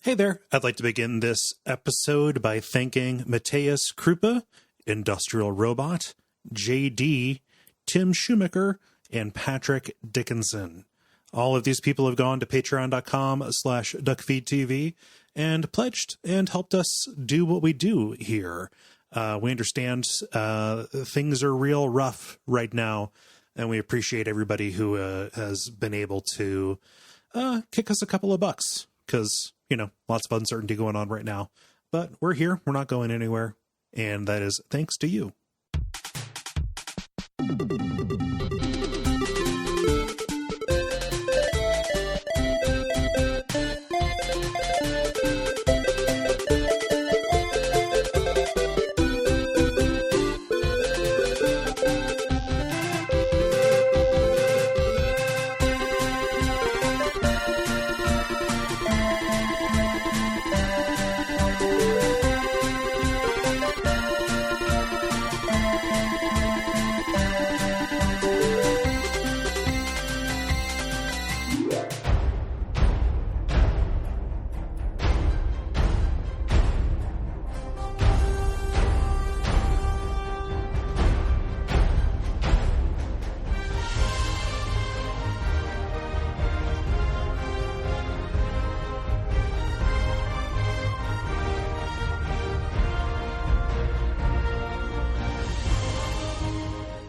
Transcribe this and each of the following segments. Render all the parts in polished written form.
Hey there. I'd like to begin this episode by thanking Matthias Krupa, Industrial Robot, JD, Tim Schumacher, and Patrick Dickinson. All of these people have gone to patreon.com/Duckfeed.tv and pledged and helped us do what we do here. We understand things are real rough right now, and we appreciate everybody who has been able to kick us a couple of bucks, because, you know, lots of uncertainty going on right now. But we're here. We're not going anywhere. And that is thanks to you.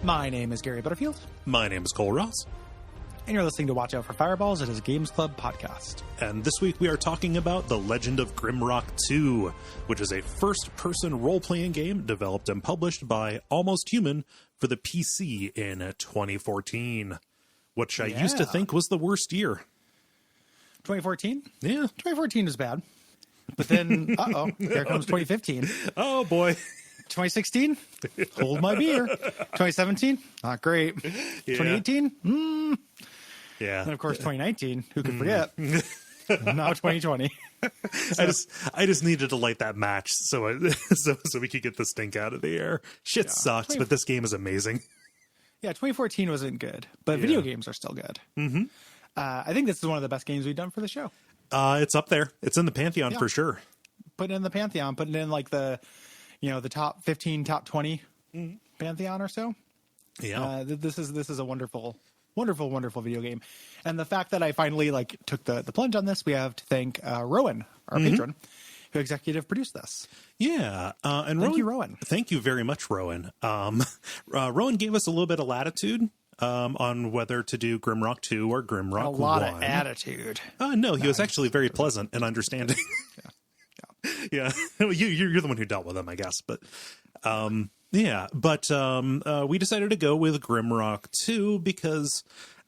My name is Gary Butterfield. My name is Cole Ross. And you're listening to Watch Out for Fireballs. It is a Games Club podcast. And this week we are talking about The Legend of Grimrock II, which is a first-person role-playing game developed and published by Almost Human for the PC in 2014, which I used to think was the worst year. 2014? Yeah. 2014 is bad. But then, here comes 2015. Oh, boy. 2016? Hold my beer. 2017? Not great. 2018? Yeah. And of course, 2019. Who could forget? Now 2020. I just needed to light that match so we could get the stink out of the air. Shit sucks, but this game is amazing. Yeah, 2014 wasn't good, but video games are still good. Mm-hmm. I think this is one of the best games we've done for the show. It's up there. It's in the pantheon for sure. Putting it in the pantheon, putting it in like the top 15, top 20 pantheon or so. Yeah. This is a wonderful, wonderful, wonderful video game. And the fact that I finally took the plunge on this, we have to thank Rowan, our patron, who executive produced this. Yeah. And thank you, Rowan. Thank you very much, Rowan. Rowan gave us a little bit of latitude on whether to do Grimrock 2 or Grimrock 1. A lot of attitude. No, he was actually very pleasant and understanding. Yeah. You're the one who dealt with them, I guess. But we decided to go with Grimrock 2 because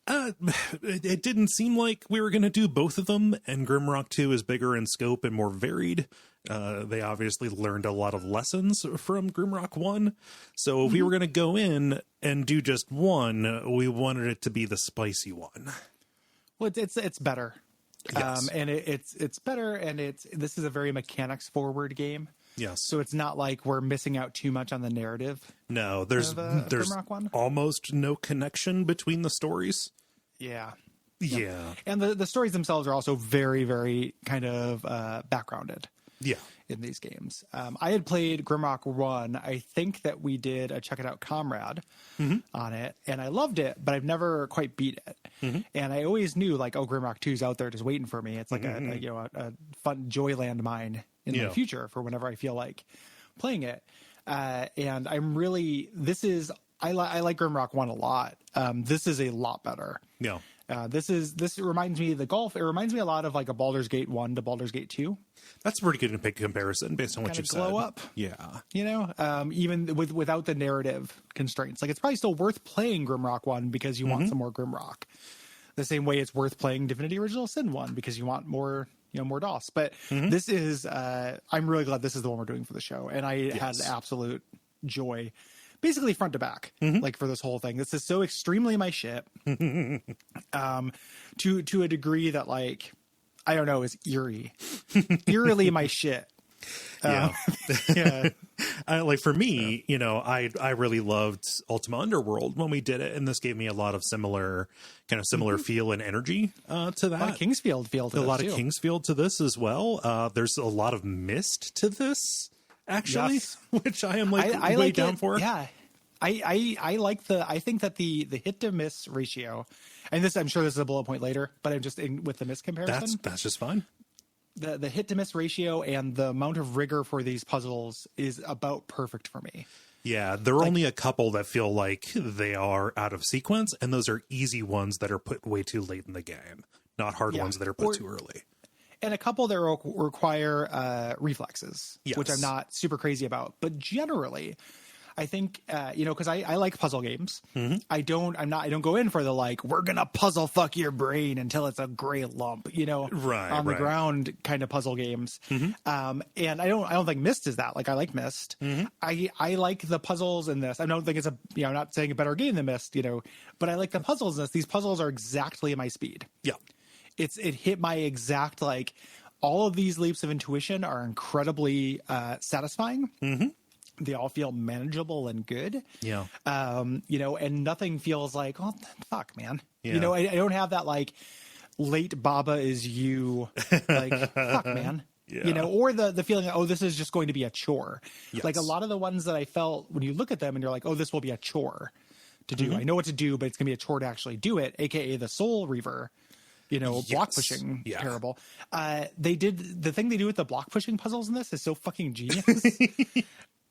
it didn't seem like we were going to do both of them. And Grimrock 2 is bigger in scope and more varied. They obviously learned a lot of lessons from Grimrock 1. So if we were going to go in and do just one, we wanted it to be the spicy one. Well, it's better. Yes. And it's better, and this is a very mechanics forward game. Yes. So it's not like we're missing out too much on the narrative. No, there's almost no connection between the stories. Yeah. Yeah. And the stories themselves are also very, very kind of backgrounded. Yeah. In these games. I had played Grimrock 1. I think that we did a Check It Out Comrade on it, and I loved it, but I've never quite beat it. And I always knew, Grimrock 2's out there just waiting for me. It's like a fun Joyland mine in the future for whenever I feel like playing it. And I'm really, I like Grimrock 1 a lot. This is a lot better. Yeah. This reminds me of the golf. It reminds me a lot of like a Baldur's Gate 1 to Baldur's Gate 2. That's a pretty good comparison based on what you've said. Glow up. Yeah. Even without the narrative constraints. Like, it's probably still worth playing Grimrock 1 because you want some more Grimrock. The same way it's worth playing Divinity Original Sin 1 because you want more, more DOS. But this is, I'm really glad this is the one we're doing for the show. And I had absolute joy, basically front to back, for this whole thing. This is so extremely my shit, to a degree that, I don't know, is eerily my shit. Yeah. Yeah. Like for me, you know, I really loved Ultima Underworld when we did it, and this gave me a lot of similar feel and energy to that. A lot of Kingsfield feel to A this, lot too. of Kingsfield to this as well. There's a lot of Mist to this, actually, Yes. which I am like I way like down it. for. Yeah. I like I think that the hit to miss ratio, and this, I'm sure this is a bullet point later, but I'm just with the miss comparison. That's just fine. The hit to miss ratio and the amount of rigor for these puzzles is about perfect for me. Yeah, there are only a couple that feel like they are out of sequence, and those are easy ones that are put way too late in the game, not hard ones that are put too early. And a couple that require reflexes, Yes. which I'm not super crazy about. But generally, I think, because I like puzzle games. Mm-hmm. I don't go in for the like, we're going to puzzle fuck your brain until it's a gray lump, on the ground kind of puzzle games. Mm-hmm. And I don't think Myst is that. Like, I like Myst. Mm-hmm. I like the puzzles in this. I don't think it's I'm not saying a better game than Myst, but I like the puzzles in this. These puzzles are exactly my speed. Yeah. It hit my exact, like, all of these leaps of intuition are incredibly satisfying. Mm-hmm. They all feel manageable and good. Yeah. And nothing feels like, oh, fuck, man. Yeah. I don't have that, like, late Baba is you, like, fuck, man. Yeah. Or the feeling, oh, this is just going to be a chore. Yes. Like, a lot of the ones that I felt when you look at them and you're like, oh, this will be a chore to do. Mm-hmm. I know what to do, but it's going to be a chore to actually do it, aka the Soul Reaver. Block pushing, terrible. They did the thing they do with the block pushing puzzles in this is so fucking genius.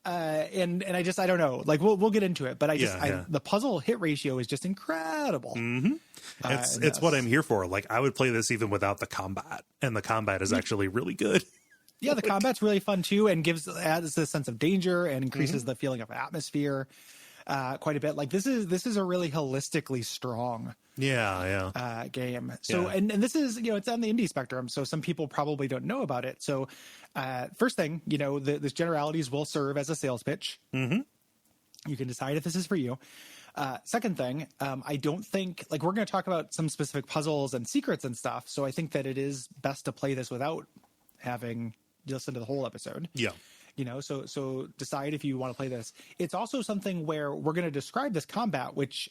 And I don't know, like we'll get into it, but the puzzle hit ratio is just incredible. Mm-hmm. It's what I'm here for. Like I would play this even without the combat, and the combat is actually really good. Yeah, the combat's really fun too, and adds a sense of danger and increases the feeling of atmosphere quite a bit. Like this is a really holistically strong game. So and this is it's on the indie spectrum, so some people probably don't know about it. So first thing, this generalities will serve as a sales pitch. Mm-hmm. You can decide if this is for you. Second thing, I don't think we're going to talk about some specific puzzles and secrets and stuff. So I think that it is best to play this without having listened to the whole episode. Yeah. So decide if you want to play this. It's also something where we're going to describe this combat, which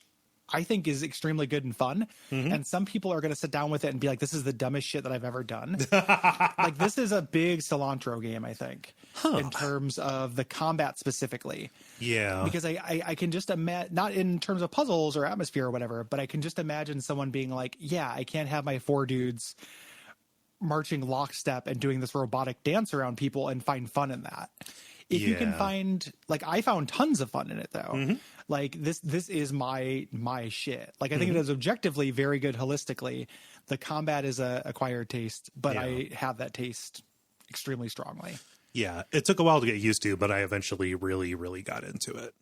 I think is extremely good and fun. Mm-hmm. And some people are going to sit down with it and be like, this is the dumbest shit that I've ever done. Like this is a big cilantro game, I think, in terms of the combat specifically. Yeah. Because I can just imagine, not in terms of puzzles or atmosphere or whatever, but I can just imagine someone being like, yeah, I can't have my 4 dudes marching lockstep and doing this robotic dance around people and find fun in that. If you can find, I found tons of fun in it though. Mm-hmm. Like this is my shit. Like I think it is objectively very good holistically. The combat is a acquired taste, but I have that taste extremely strongly. Yeah. It took a while to get used to, but I eventually really, really got into it.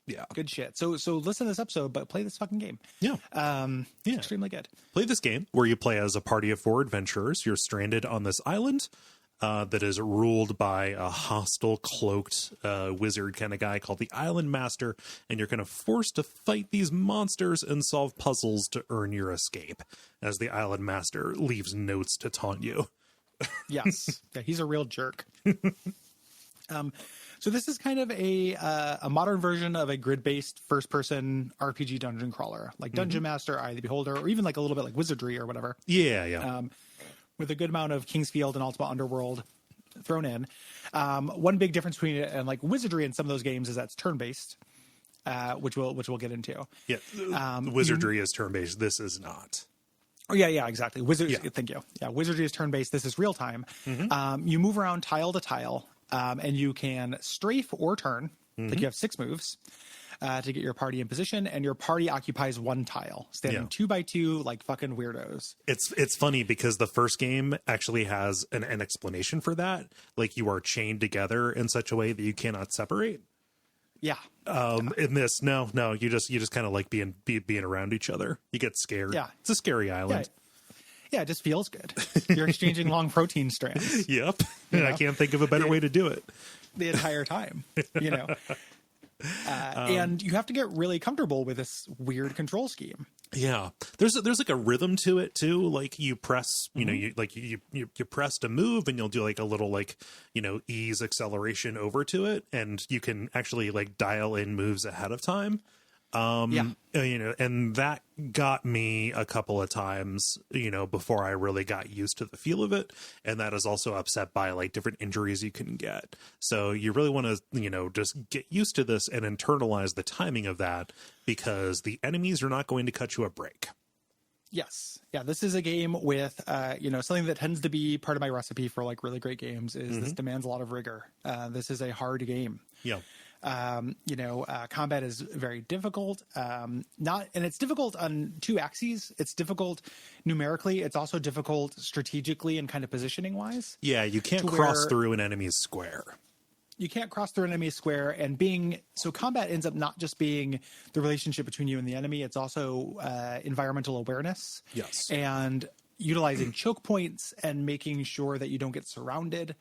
Yeah. Good shit. So listen to this episode, but play this fucking game. Yeah. It's extremely good. Play this game where you play as a party of 4 adventurers. You're stranded on this island that is ruled by a hostile, cloaked wizard kind of guy called the Island Master, and you're kind of forced to fight these monsters and solve puzzles to earn your escape, as the Island Master leaves notes to taunt you. Yes. Yeah, he's a real jerk. So this is kind of a modern version of a grid-based first-person RPG dungeon crawler, like Dungeon Master, Eye of the Beholder, or even like a little bit like Wizardry or whatever. Yeah. With a good amount of Kingsfield and Ultima Underworld thrown in. One big difference between it and like Wizardry in some of those games is that's turn-based, which we'll get into. Yeah, Wizardry is turn-based. This is not. Oh, yeah, exactly. Thank you. Yeah, Wizardry is turn-based. This is real-time. Mm-hmm. You move around tile to tile. And you can strafe or turn. Like you have 6 moves to get your party in position, and your party occupies 1 tile, standing 2 by 2 like fucking weirdos. It's funny because the first game actually has an explanation for that. Like you are chained together in such a way that you cannot separate. Yeah. In this, no, you just kind of like being around each other. You get scared. Yeah, it's a scary island. Yeah, it just feels good. You're exchanging long protein strands. Yep. And I can't think of a better way to do it. The entire time, And you have to get really comfortable with this weird control scheme. Yeah, there's like a rhythm to it too. Like you press, you know, you press to move, and you'll do like a little like, you know, ease acceleration over to it, and you can actually like dial in moves ahead of time. You know, and that got me a couple of times, you know, before I really got used to the feel of it. And that is also upset by like different injuries you can get. So you really want to, you know, just get used to this and internalize the timing of that, because the enemies are not going to cut you a break. Yes. Yeah. This is a game with, you know, something that tends to be part of my recipe for like really great games is this demands a lot of rigor. This is a hard game. Yeah. You know, combat is very difficult. And it's difficult on two axes. It's difficult numerically. It's also difficult strategically and kind of positioning wise. Yeah. You can't cross through an enemy's square. You can't cross through an enemy square, and so combat ends up not just being the relationship between you and the enemy. It's also environmental awareness. Yes. And utilizing choke points and making sure that you don't get surrounded,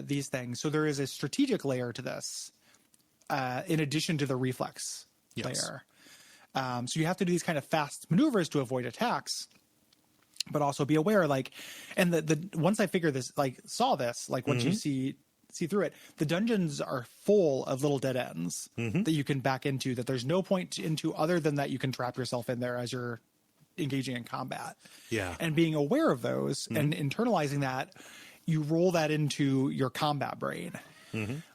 these things. So there is a strategic layer to this, in addition to the reflex layer. So you have to do these kind of fast maneuvers to avoid attacks, but also be aware, like, and the once I figure this, like saw this, like once you see through it, the dungeons are full of little dead ends that you can back into, that there's no point into other than that you can trap yourself in there as you're engaging in combat. Yeah. And being aware of those and internalizing that, you roll that into your combat brain.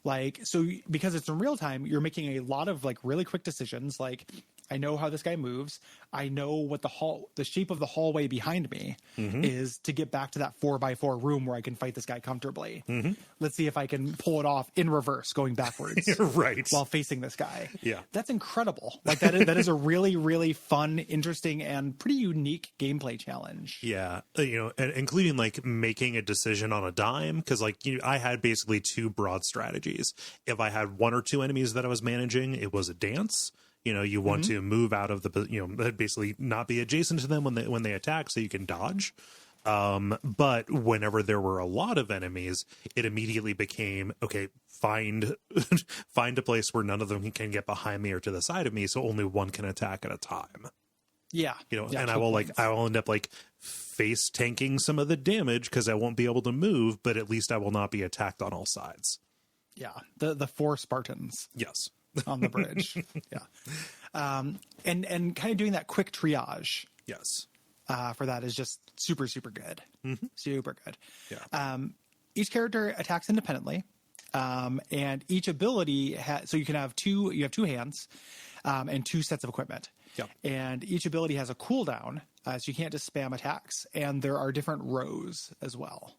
Like, so because it's in real time, you're making a lot of like really quick decisions. Like, I know how this guy moves. I know what the shape of the hallway behind me is to get back to that 4x4 room where I can fight this guy comfortably. Let's see if I can pull it off in reverse, going backwards, right, while facing this guy. Yeah, that's incredible. Like that is a really, really fun, interesting, and pretty unique gameplay challenge. Yeah, you know, including like making a decision on a dime, because like I had basically two broad strategies. If I had one or two enemies that I was managing, it was a dance. You know, you want to move out of the, you know, basically not be adjacent to them when they attack, so you can dodge. But whenever there were a lot of enemies, it immediately became, okay, find a place where none of them can get behind me or to the side of me, so only one can attack at a time. Yeah. You know, and I will end up like face tanking some of the damage because I won't be able to move, but at least I will not be attacked on all sides. Yeah. The four Spartans. Yes. On the bridge. Yeah. And kind of doing that quick triage. Yes. For that is just super, super good. Super good. Yeah. Each character attacks independently. And each ability so you have two hands, and two sets of equipment. Yep. And each ability has a cooldown. So you can't just spam attacks, and there are different rows as well.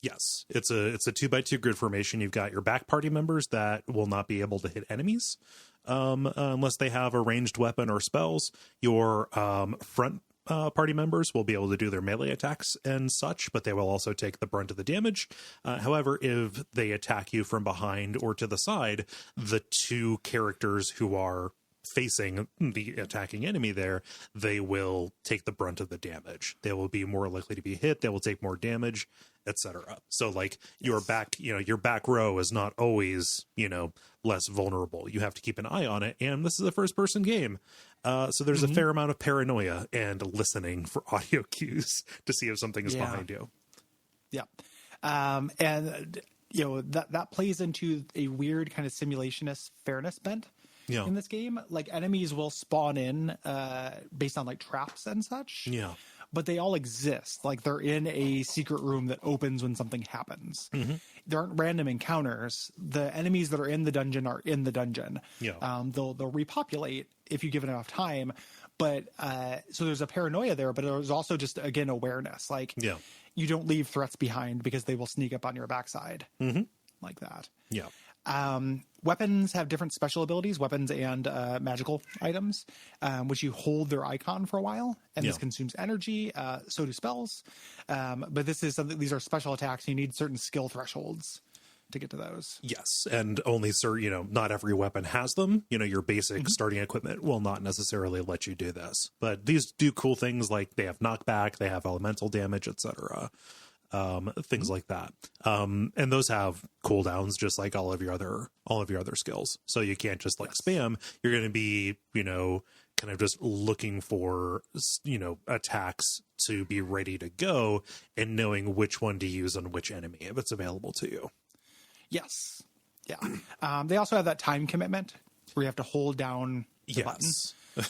Yes, it's a 2x2 grid formation. You've got your back party members that will not be able to hit enemies unless they have a ranged weapon or spells. Your front party members will be able to do their melee attacks and such, but they will also take the brunt of the damage. However, if they attack you from behind or to the side, the two characters who are facing the attacking enemy there, they will take the brunt of the damage. They will be more likely to be hit. They will take more damage, etc. So like your back row is not always, less vulnerable. You have to keep an eye on it. And this is a first person game. So there's a fair amount of paranoia and listening for audio cues to see if something is behind you. Yeah. And that plays into a weird kind of simulationist fairness bent. Yeah. In this game, like enemies will spawn in based on like traps and such. Yeah. But they all exist. Like they're in a secret room that opens when something happens. There aren't random encounters. The enemies that are in the dungeon are in the dungeon. Yeah. They'll repopulate if you give it enough time. But so there's a paranoia there, but there's also just, again, awareness. Like you don't leave threats behind because they will sneak up on your backside like that. Yeah. Weapons have different special abilities, weapons and magical items, which you hold their icon for a while, and this consumes energy. So do spells. But this is something; these are special attacks. You need certain skill thresholds to get to those. Yes, and only not every weapon has them. Your basic starting equipment will not necessarily let you do this, but these do cool things like they have knockback, they have elemental damage, etc. Things like that. And those have cooldowns just like all of your other skills. So you can't just spam. You're going to be, kind of just looking for, attacks to be ready to go and knowing which one to use on which enemy if it's available to you. Yes. Yeah. They also have that time commitment where you have to hold down the button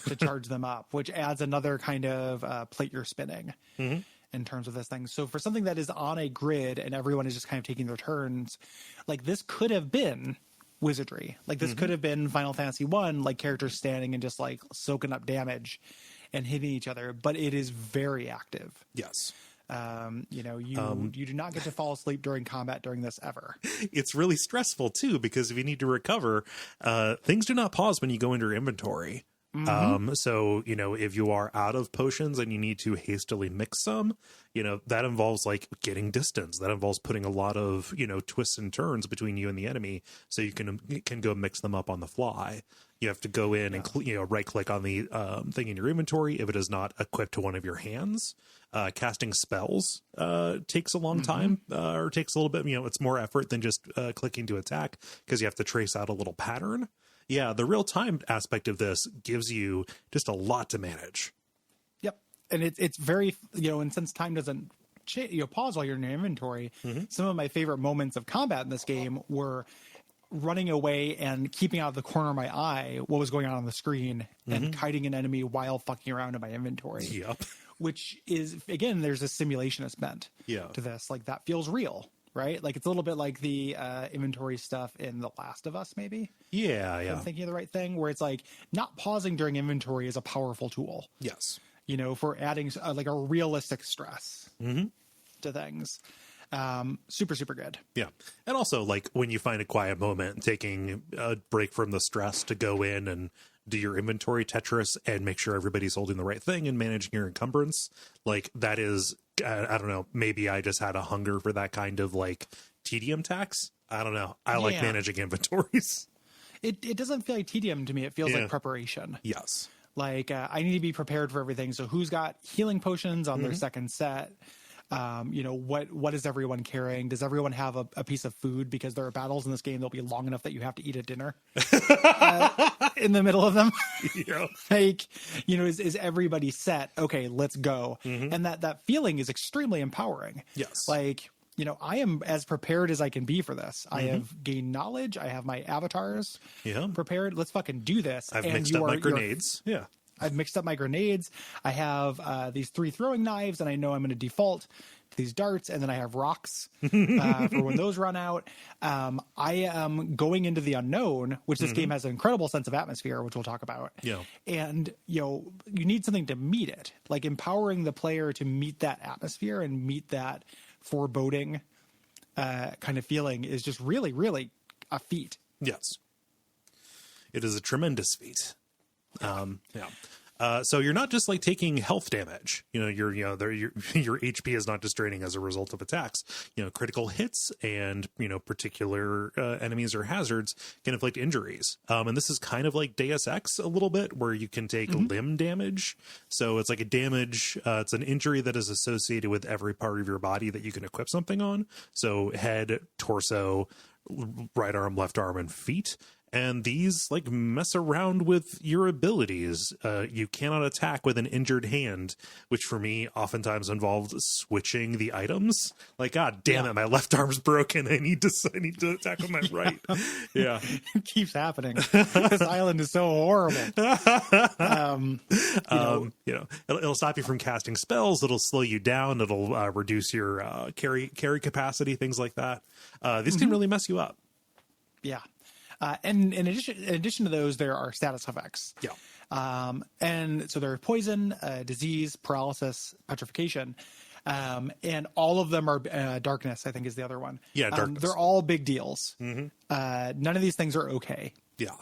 to charge them up, which adds another kind of plate you're spinning in terms of this thing. So for something that is on a grid and everyone is just kind of taking their turns, like this could have been wizardry. Like this could have been Final Fantasy 1, like characters standing and just like soaking up damage and hitting each other, but it is very active. Yes. You do not get to fall asleep during combat during this ever. It's really stressful too, because if you need to recover, things do not pause when you go into your inventory. So, if you are out of potions and you need to hastily mix some, that involves like getting distance. That involves putting a lot of, twists and turns between you and the enemy so you can go mix them up on the fly. You have to go in and, right click on the thing in your inventory if it is not equipped to one of your hands. Casting spells takes a long time or takes a little bit, it's more effort than just clicking to attack because you have to trace out a little pattern. Yeah, the real-time aspect of this gives you just a lot to manage. Yep. And it's very, and since time doesn't pause while you're in your inventory, some of my favorite moments of combat in this game were running away and keeping out of the corner of my eye what was going on the screen and kiting an enemy while fucking around in my inventory. Yep. Which is, again, there's a simulationist bent to this. Like, that feels real. Right? Like it's a little bit like the inventory stuff in The Last of Us, maybe. Yeah. I'm thinking of the right thing, where it's like not pausing during inventory is a powerful tool. Yes. For adding like a realistic stress to things. Super, super good. Yeah. And also like when you find a quiet moment, taking a break from the stress to go in and do your inventory Tetris and make sure everybody's holding the right thing and managing your encumbrance. Like that is, I don't know, maybe I just had a hunger for that kind of like tedium tax. I don't know. I like managing inventories. It doesn't feel like tedium to me. It feels like preparation. Yes. Like I need to be prepared for everything. So who's got healing potions on their second set? What is everyone carrying? Does everyone have a piece of food? Because there are battles in this game that'll be long enough that you have to eat at dinner in the middle of them. Yeah. Like, is everybody set? Okay, let's go. And that feeling is extremely empowering. Yes. Like, I am as prepared as I can be for this. I have gained knowledge. I have my avatars prepared. Let's fucking do this. I've mixed up my grenades. Yeah. I've mixed up my grenades. I have these 3 throwing knives, and I know I'm going to default to these darts, and then I have rocks for when those run out. I am going into the unknown, which this game has an incredible sense of atmosphere, which we'll talk about. Yeah. And, you need something to meet it. Like empowering the player to meet that atmosphere and meet that foreboding kind of feeling is just really, really a feat. Yes. It is a tremendous feat. So you're not just like taking health damage, your HP is not just draining as a result of attacks, critical hits and, particular enemies or hazards can inflict injuries. And this is kind of like Deus Ex a little bit where you can take limb damage. So it's like a damage. It's an injury that is associated with every part of your body that you can equip something on. So head, torso, right arm, left arm, and feet. And these like mess around with your abilities. You cannot attack with an injured hand, which for me oftentimes involved switching the items. Like, God damn it, my left arm's broken. I need to attack with my right. Yeah, it keeps happening. This island is so horrible. It'll stop you from casting spells. It'll slow you down. It'll reduce your carry capacity. Things like that. These can really mess you up. Yeah. And in addition to those, there are status effects. Yeah. And so there are poison, disease, paralysis, petrification. And all of them are darkness, I think is the other one. Yeah, darkness. They're all big deals. None of these things are okay. Yeah.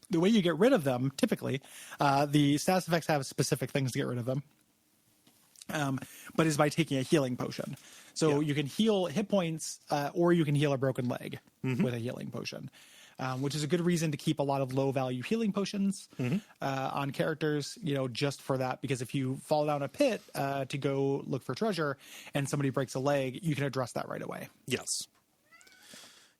The way you get rid of them, typically, the status effects have specific things to get rid of them. But is by taking a healing potion. So you can heal hit points, or you can heal a broken leg with a healing potion. Which is a good reason to keep a lot of low value healing potions on characters, just for that, because if you fall down a pit to go look for treasure and somebody breaks a leg, you can address that right away. Yes.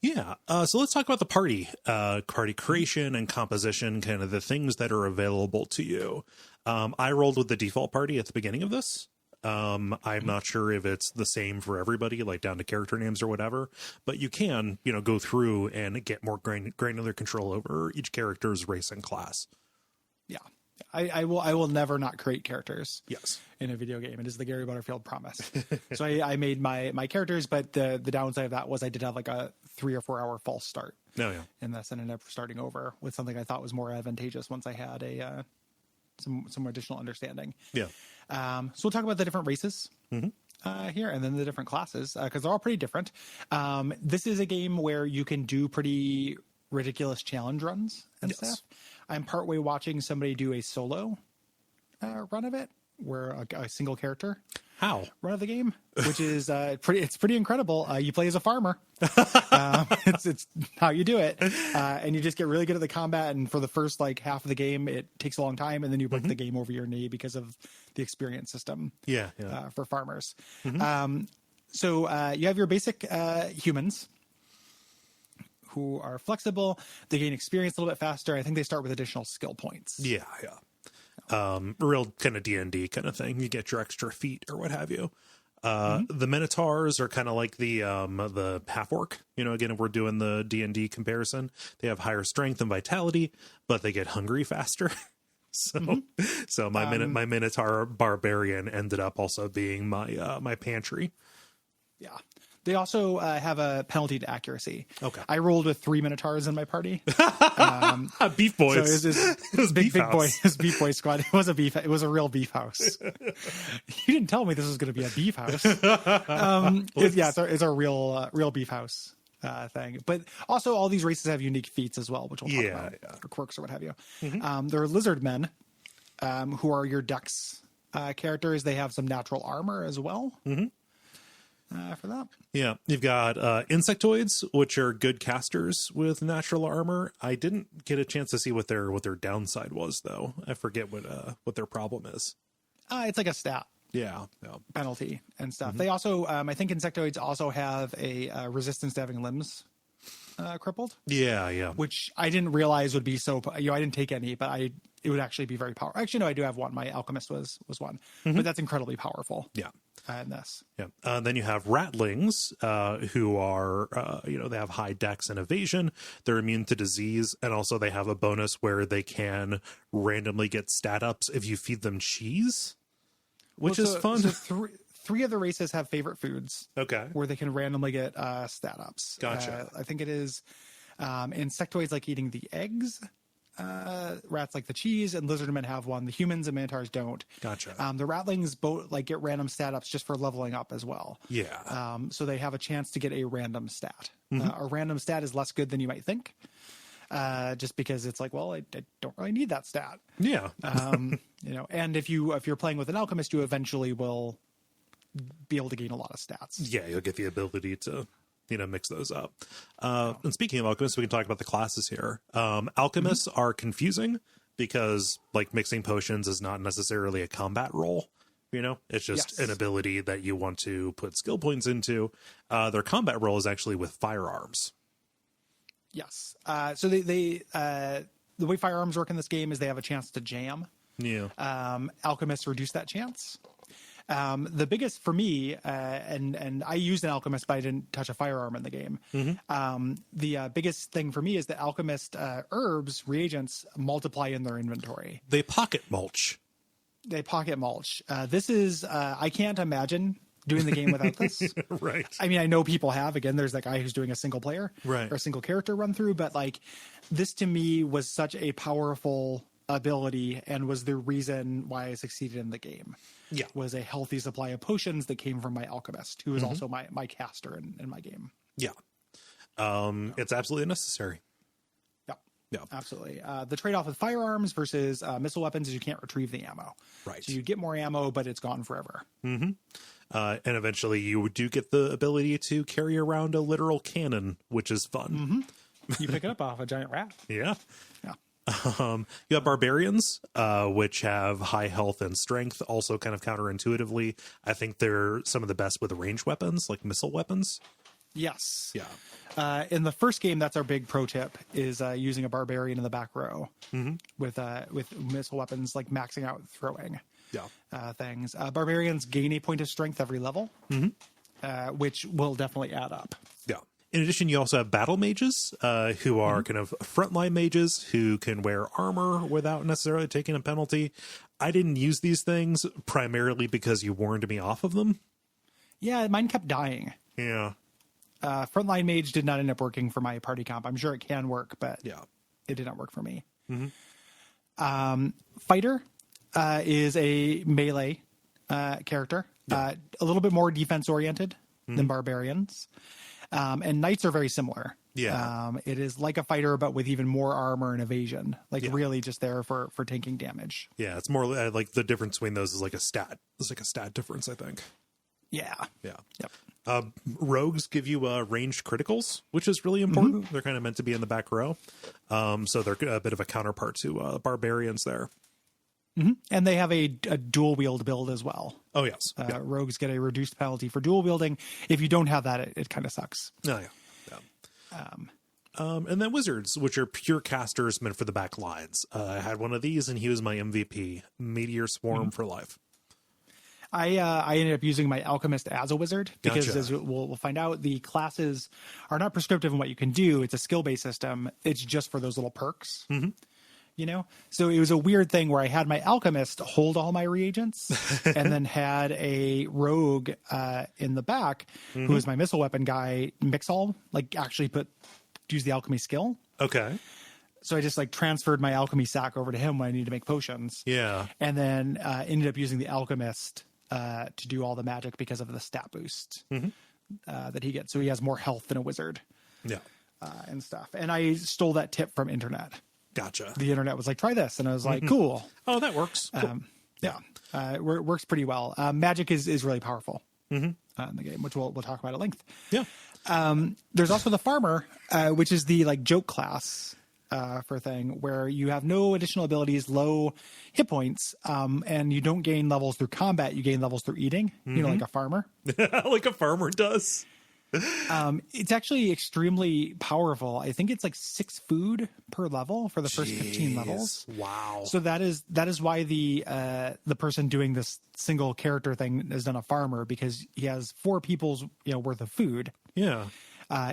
Yeah. So let's talk about the party creation and composition, kind of the things that are available to you. I rolled with the default party at the beginning of this. I'm not sure if it's the same for everybody, like down to character names or whatever, but you can, go through and get more granular control over each character's race and class. Yeah. I will never not create characters. Yes. In a video game. It is the Gary Butterfield promise. So I made my characters, but the downside of that was I did have like a 3 or 4 hour false start. Oh, yeah. And that's ended up starting over with something I thought was more advantageous once I had some additional understanding. Yeah. So we'll talk about the different races here, and then the different classes, because they're all pretty different. This is a game where you can do pretty ridiculous challenge runs and stuff. I'm partway watching somebody do a solo run of it, where a single character run of the game, which is pretty incredible. You play as a farmer. It's how you do it, and you just get really good at the combat. And for the first like half of the game, it takes a long time, and then you break the game over your knee because of the experience system. For farmers. So you have your basic humans who are flexible. They gain experience a little bit faster. I think they start with additional skill points. Yeah. Real kind of D&D kind of thing. You get your extra feet or what have you. The Minotaurs are kind of like the half-orc. Again, if we're doing the D&D comparison, they have higher strength and vitality, but they get hungry faster. So my Minotaur barbarian ended up also being my pantry. Yeah. They also have a penalty to accuracy. Okay. I rolled with 3 Minotaurs in my party. Beef boys. So it was big boy. It was beef boy squad. It was a real beef house. You didn't tell me this was going to be a beef house. It's a real beef house thing. But also all these races have unique feats as well, which we'll talk about, or quirks or what have you. There are lizard men, who are your dex characters. They have some natural armor as well. For that. Yeah, you've got insectoids, which are good casters with natural armor. I didn't get a chance to see what their downside was, though. I forget what their problem is. It's like a stat. Yeah. Penalty and stuff. They also, I think insectoids also have a resistance to having limbs crippled. Yeah. Which I didn't realize would be so. I didn't take any, but it would actually be very powerful. Actually, no, I do have one. My alchemist was one, but that's incredibly powerful. Yeah. In this. Yeah. Then you have ratlings, who are, they have high dex and evasion. They're immune to disease. And also they have a bonus where they can randomly get stat ups if you feed them cheese, which is fun. So three of the races have favorite foods. Okay. Where they can randomly get stat ups. Gotcha. I think it is insectoids like eating the eggs. Rats like the cheese, and lizardmen have one. The humans and minotaurs don't. Gotcha. The ratlings both get random stat ups just for leveling up as well. Yeah. So they have a chance to get a random stat. A random stat is less good than you might think. Just because it's like, well, I don't really need that stat. Yeah. And if you're playing with an alchemist, you eventually will be able to gain a lot of stats. Yeah, you'll get the ability to mix those up. And speaking of alchemists, we can talk about the classes here. Alchemists are confusing because mixing potions is not necessarily a combat role. It's just an ability that you want to put skill points into. Their combat role is actually with firearms. Yes. So they the way firearms work in this game is they have a chance to jam. Yeah. Alchemists reduce that chance. The biggest for me, and I used an alchemist, but I didn't touch a firearm in the game. The biggest thing for me is that alchemist herbs, reagents multiply in their inventory. They pocket mulch. This is, I can't imagine doing the game without this. Right. I mean, I know people have. Again, there's that guy who's doing a single player or a single character run through, but this to me was such a powerful ability and was the reason why I succeeded in the game. Yeah. Was a healthy supply of potions that came from my alchemist, who is also my caster in my game. Yeah. It's absolutely necessary. Yeah, absolutely. The trade-off with firearms versus missile weapons is you can't retrieve the ammo. Right. So you get more ammo, but it's gone forever. And eventually you do get the ability to carry around a literal cannon, which is fun. You pick it up off a giant rat. Yeah. Yeah. You have barbarians, which have high health and strength, also kind of counterintuitively. I think they're some of the best with ranged weapons, like missile weapons. Yes. Yeah. In the first game, that's our big pro tip, is using a barbarian in the back row with missile weapons, like maxing out throwing things. Barbarians gain a point of strength every level, which will definitely add up. Yeah. In addition, you also have battle mages, who are kind of frontline mages who can wear armor without necessarily taking a penalty. I didn't use these things primarily because you warned me off of them. Yeah, mine kept dying. Yeah. Frontline mage did not end up working for my party comp. I'm sure it can work, but it did not work for me. Fighter is a melee character, a little bit more defense oriented than barbarians. And knights are very similar. Yeah. It is like a fighter, but with even more armor and evasion, like really just there for tanking damage. Yeah. It's more like the difference between those is like a stat. It's like a stat difference, I think. Yeah. Yeah. Yep. Rogues give you ranged criticals, which is really important. They're kind of meant to be in the back row. So they're a bit of a counterpart to barbarians there. And they have a dual wield build as well. Oh, yes. Rogues get a reduced penalty for dual wielding. If you don't have that, it kind of sucks. Oh, yeah. And then wizards, which are pure casters meant for the back lines. I had one of these, and he was my MVP. Meteor Swarm for life. I ended up using my alchemist as a wizard because, Gotcha. as we'll find out, the classes are not prescriptive in what you can do. It's a skill-based system. It's just for those little perks. You know, so it was a weird thing where I had my alchemist hold all my reagents and then had a rogue in the back who was my missile weapon guy mix all, like actually use the alchemy skill. Okay. So I just like transferred my alchemy sack over to him when I needed to make potions. Yeah. And then ended up using the alchemist to do all the magic because of the stat boost that he gets. So he has more health than a wizard. Yeah. And stuff. And I stole that tip from internet. Gotcha. The internet was like, try this. And I was like, cool. Oh, that works. Cool. It works pretty well. Magic is really powerful in the game, which we'll talk about at length. Yeah. There's also the farmer, which is the like joke class for a thing where you have no additional abilities, low hit points, and you don't gain levels through combat. You gain levels through eating, you know, like a farmer. Like a farmer does. It's actually extremely powerful. I think it's like 6 food per level for the first 15 levels. Wow. So that is why the person doing this single character thing has done a farmer, because he has 4 people's worth of food. Yeah.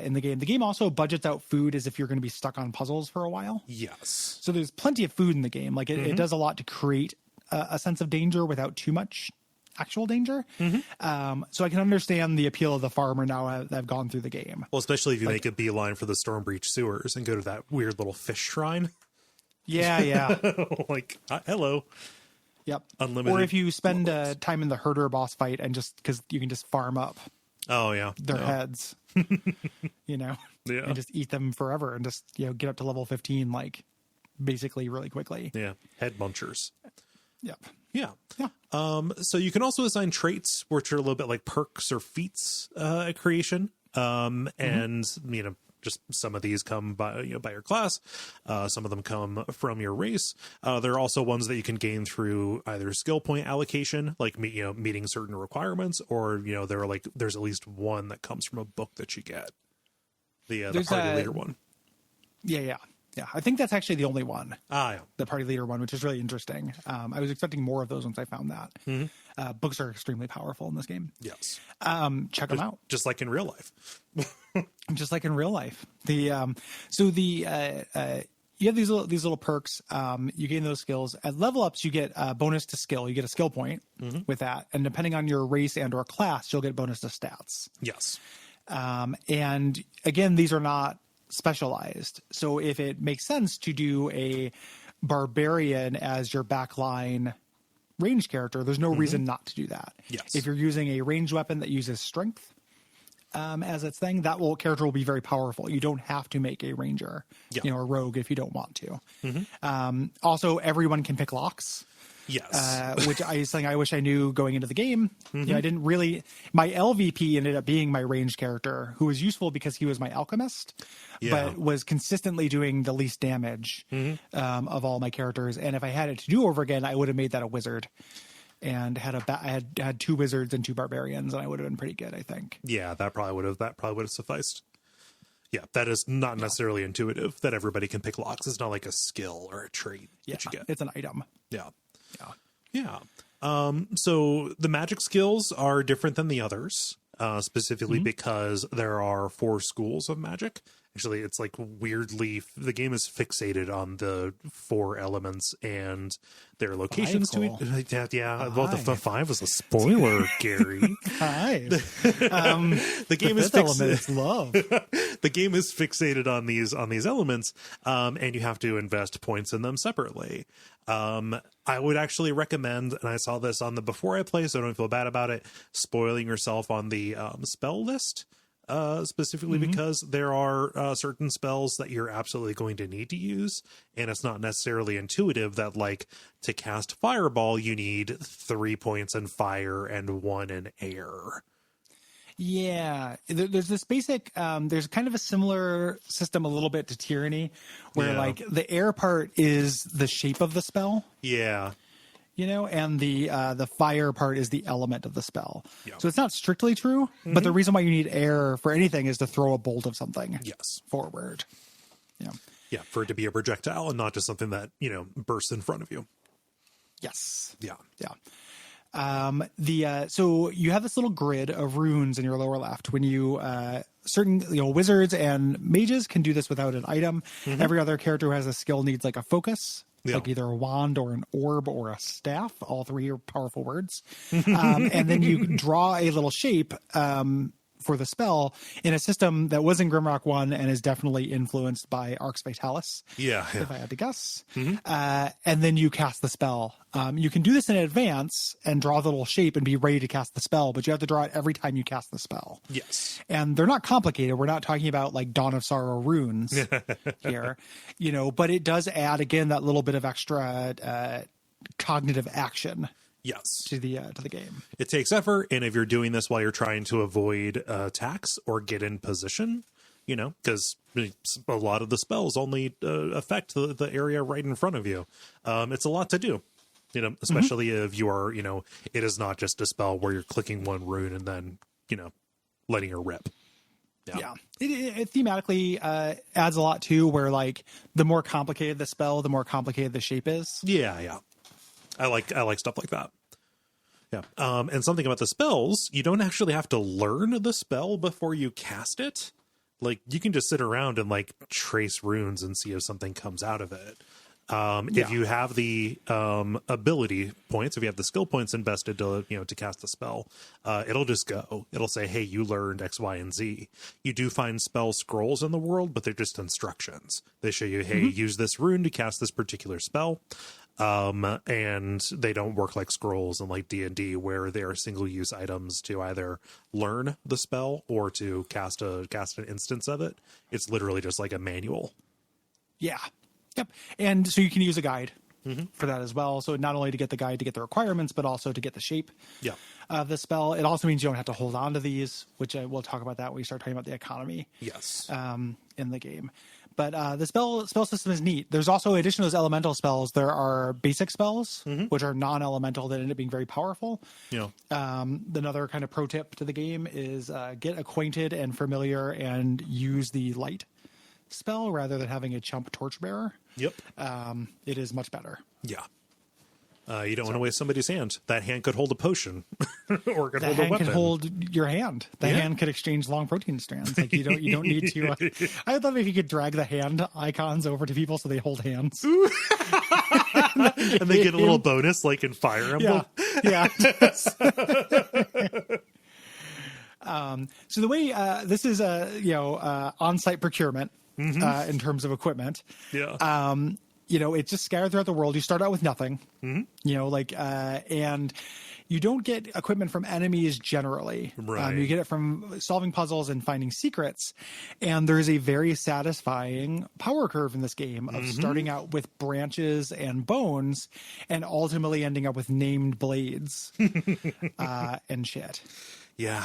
In the game. The game also budgets out food as if you're going to be stuck on puzzles for a while. Yes. So there's plenty of food in the game. Like it does a lot to create a sense of danger without too much actual danger. So I can understand the appeal of the farmer now that I've gone through the game. Well, especially if you make a beeline for the storm breach sewers and go to that weird little fish shrine. Yeah. Like, hello. Yep. Unlimited. Or if you spend time in the herder boss fight and just because you can just farm up their heads, and just eat them forever and just, get up to level 15, like basically really quickly. Yeah. Head munchers. Yep. Yeah. So you can also assign traits, which are a little bit like perks or feats at creation. And, just some of these come by your class. Some of them come from your race. There are also ones that you can gain through either skill point allocation, like, meeting certain requirements, or, there's at least one that comes from a book that you get. The party leader one. Yeah. I think that's actually the only one. Yeah. The party leader one, which is really interesting. I was expecting more of those once I found that. Books are extremely powerful in this game. Yes. Check them out. Just like in real life. Just like in real life. You have these little perks. You gain those skills. At level ups, you get a bonus to skill. You get a skill point with that. And depending on your race and or class, you'll get bonus to stats. Yes. And again, these are not specialized. So if it makes sense to do a barbarian as your backline range character, there's no reason not to do that. Yes. If you're using a ranged weapon that uses strength as its thing, character will be very powerful. You don't have to make a ranger, a rogue if you don't want to. Also, everyone can pick locks. Yes. Which is something I wish I knew going into the game. I didn't really. My LVP ended up being my ranged character, who was useful because he was my alchemist, but was consistently doing the least damage of all my characters. And if I had it to do over again, I would have made that a wizard and I had 2 wizards and 2 barbarians, and I would have been pretty good, I think. Yeah, that probably would have sufficed. Yeah, that is not necessarily intuitive that everybody can pick locks. It's not like a skill or a trait that you get. It's an item. Yeah. So the magic skills are different than the others, specifically because there are 4 schools of magic. Actually, it's like weirdly, the game is fixated on the 4 elements and their locations to each. Yeah. Well, the 5 was a spoiler, Gary. 5. The game is element is love. The game is fixated on these elements, and you have to invest points in them separately. I would actually recommend, and I saw this on the before I play, so don't feel bad about it, spoiling yourself on the spell list. Specifically because there are certain spells that you're absolutely going to need to use, and it's not necessarily intuitive that, like, to cast Fireball, you need 3 points in fire and 1 in air. Yeah, there's this basic, there's kind of a similar system a little bit to Tyranny, where like the air part is the shape of the spell. Yeah. You know, and the fire part is the element of the spell. Yeah. So it's not strictly true, but the reason why you need air for anything is to throw a bolt of something forward. Yeah. Yeah, for it to be a projectile and not just something that, bursts in front of you. Yes. Yeah. Yeah. So you have this little grid of runes in your lower left. When you certain wizards and mages can do this without an item. Every other character who has a skill needs like a focus. Yeah. Like either a wand or an orb or a staff. All 3 are powerful words. And then you draw a little shape for the spell in a system that was in Grimrock 1 and is definitely influenced by Arx Vitalis. Yeah. If I had to guess. And then you cast the spell. You can do this in advance and draw the little shape and be ready to cast the spell, but you have to draw it every time you cast the spell. Yes. And they're not complicated. We're not talking about like Dawn of Sorrow runes here, but it does add, again, that little bit of extra cognitive action. Yes. To the game. It takes effort, and if you're doing this while you're trying to avoid attacks or get in position, because a lot of the spells only affect the area right in front of you. It's a lot to do, especially if you are, it is not just a spell where you're clicking one rune and then, letting her rip. Yeah. It thematically adds a lot too, where like the more complicated the spell, the more complicated the shape is. Yeah. I like stuff like that. Yeah. And something about the spells, you don't actually have to learn the spell before you cast it. Like, you can just sit around and like trace runes and see if something comes out of it. If you have the ability points, if you have the skill points invested to cast the spell, it'll just go. It'll say, hey, you learned X, Y, and Z. You do find spell scrolls in the world, but they're just instructions. They show you, hey, use this rune to cast this particular spell. And they don't work like scrolls and like D&D, where they are single-use items to either learn the spell or to cast an instance of it. It's literally just like a manual. Yeah. Yep. And so you can use a guide for that as well. So not only to get the guide to get the requirements, but also to get the shape of the spell. It also means you don't have to hold on to these, which we'll talk about that when we start talking about the economy. Yes. In the game. But the spell system is neat. There's also, in addition to those elemental spells, there are basic spells, which are non-elemental that end up being very powerful. Yeah. Another kind of pro tip to the game is get acquainted and familiar and use the light spell rather than having a chump torchbearer. Yep. It is much better. Yeah. You don't want to waste somebody's hand. That hand could hold a potion, or it could hold a weapon. The hand could hold your hand. The hand could exchange long protein strands. Like you don't need to. I would love if you could drag the hand icons over to people so they hold hands, and they get a little bonus, like in Fire Emblem. Yeah. So the way this is on-site procurement in terms of equipment. Yeah. It's just scattered throughout the world. You start out with nothing, and you don't get equipment from enemies generally. Right. You get it from solving puzzles and finding secrets. And there's a very satisfying power curve in this game of starting out with branches and bones and ultimately ending up with named blades and shit. Yeah.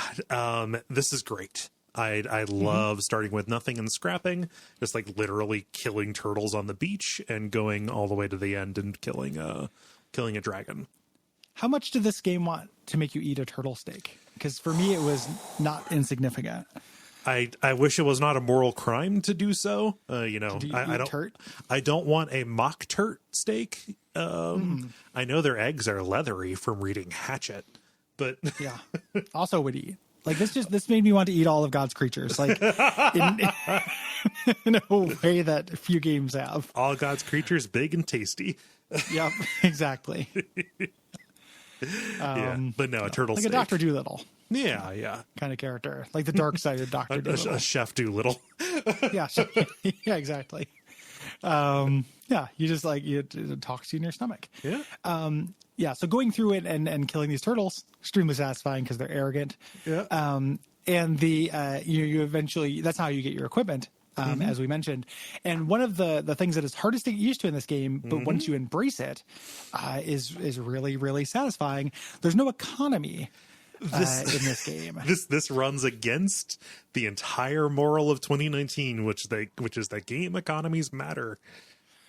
This is great. I love starting with nothing and scrapping, just like literally killing turtles on the beach and going all the way to the end and killing a dragon. How much did this game want to make you eat a turtle steak? Because for me, it was not insignificant. I wish it was not a moral crime to do so. I don't want a mock turt steak. I know their eggs are leathery from reading Hatchet, but yeah, also would eat. Like this made me want to eat all of God's creatures, like in a way that few games have. All God's creatures, big and tasty. Yep, exactly. But no, a turtle like steak. a Dr. Doolittle. Yeah. Kind of character, like the dark side of Dr. Doolittle. A Chef Doolittle. Yeah, yeah, exactly. You just like it talks to you in your stomach. Yeah. So going through it and killing these turtles, extremely satisfying because they're arrogant. Yeah. And you eventually, that's how you get your equipment. As we mentioned. And one of the things that is hardest to get used to in this game, but once you embrace it, is really, really satisfying. There's no economy in this game. This runs against the entire moral of 2019, which is that game economies matter.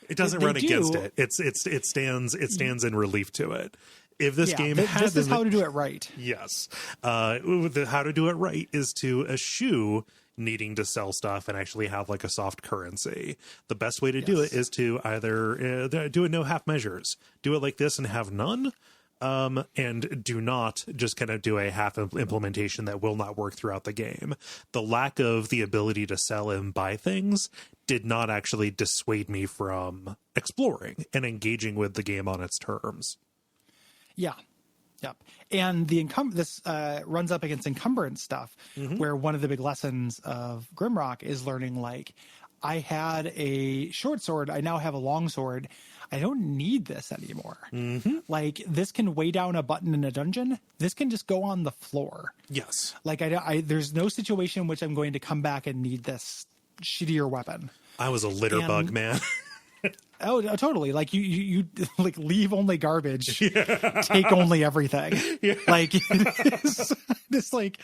It doesn't run against it. It stands in relief to it. If this game had this is how to do it right. Yes. How to do it right is to eschew needing to sell stuff and actually have like a soft currency. The best way to do it is to either do it no half measures, do it like this and have none, and do not just kind of do a half implementation that will not work throughout the game. The lack of the ability to sell and buy things did not actually dissuade me from exploring and engaging with the game on its terms. Yeah. Yep. And this runs up against encumbrance stuff, where one of the big lessons of Grimrock is learning, like, I had a short sword, I now have a long sword. I don't need this anymore. Like, this can weigh down a button in a dungeon. This can just go on the floor. Yes. Like, there's no situation in which I'm going to come back and need this shittier weapon. I was a litter bug, man. Oh, totally. Like you like leave only garbage, take only everything. Yeah. Like it's like,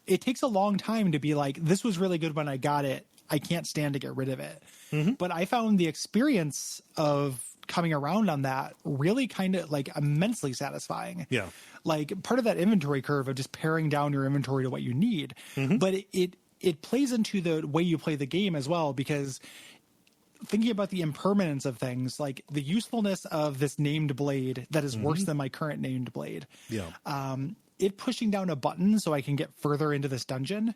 it takes a long time to be like, this was really good when I got it. I can't stand to get rid of it. But I found the experience of coming around on that really kind of like immensely satisfying. Yeah. Like part of that inventory curve of just paring down your inventory to what you need. But it plays into the way you play the game as well, because thinking about the impermanence of things, like the usefulness of this named blade that is worse than my current named blade. Yeah. It pushing down a button so I can get further into this dungeon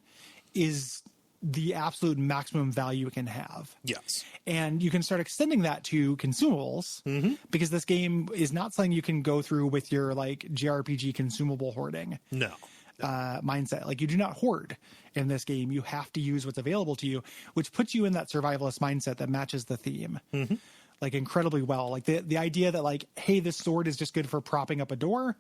is the absolute maximum value it can have. Yes. And you can start extending that to consumables, because this game is not something you can go through with your like JRPG consumable hoarding. No. Mindset. Like, you do not hoard in this game. You have to use what's available to you, which puts you in that survivalist mindset that matches the theme like incredibly well. Like the idea that like, hey, this sword is just good for propping up a door,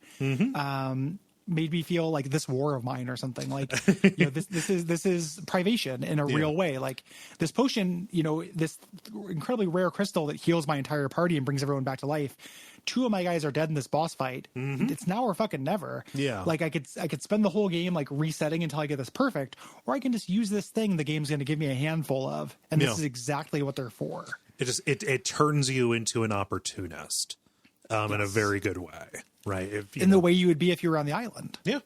made me feel like this war of mine or something. Like, this is privation in a real way. Like this potion, this incredibly rare crystal that heals my entire party and brings everyone back to life. 2 of my guys are dead in this boss fight. It's now or fucking never. Yeah. Like I could spend the whole game like resetting until I get this perfect, or I can just use this thing the game's going to give me a handful of, and this is exactly what they're for. It turns you into an opportunist, in a very good way, right? The way you would be if you were on the island. Yeah.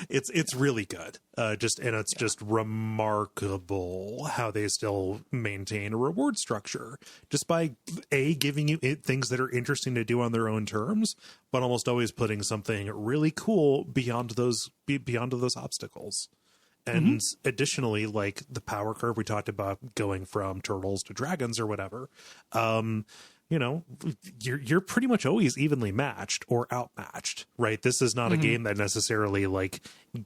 It's really good. It's just remarkable how they still maintain a reward structure just by giving you things that are interesting to do on their own terms, but almost always putting something really cool beyond those obstacles. And additionally, like the power curve we talked about, going from turtles to dragons or whatever, you're pretty much always evenly matched or outmatched, right? This is not a game that necessarily like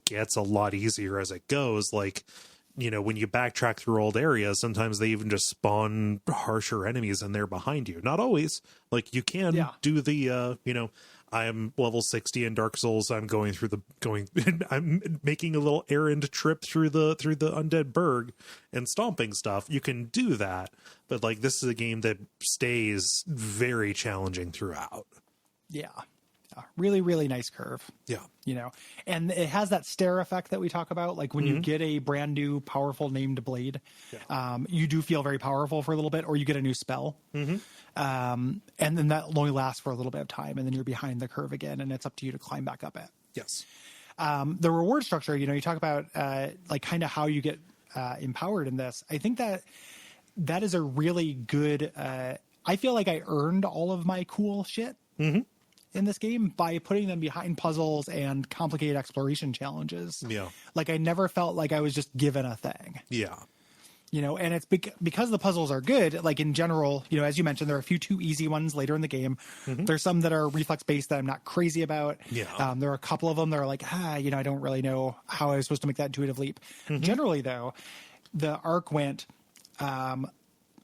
gets a lot easier as it goes. Like, when you backtrack through old areas, sometimes they even just spawn harsher enemies and they're behind you. Not always. Like you can do the, I'm level 60 in Dark Souls. I'm I'm making a little errand trip through the undead burg and stomping stuff. You can do that, but like this is a game that stays very challenging throughout. Yeah. really, really nice curve. Yeah. You know, and it has that stare effect that we talk about. Like when you get a brand new powerful named blade, you do feel very powerful for a little bit, or you get a new spell. And then that only lasts for a little bit of time, and then you're behind the curve again, and it's up to you to climb back up it. Yes. The reward structure, you know, you talk about like kind of how you get empowered in this. I think that is a really good, I feel like I earned all of my cool shit in this game by putting them behind puzzles and complicated exploration challenges. Yeah. Like I never felt like I was just given a thing. Yeah. You know, and it's because the puzzles are good. Like in general, you know, as you mentioned, there are a few too easy ones later in the game. There's some that are reflex based that I'm not crazy about. Yeah. There are a couple of them that are like, you know, I don't really know how I was supposed to make that intuitive leap. Generally, though, the arc went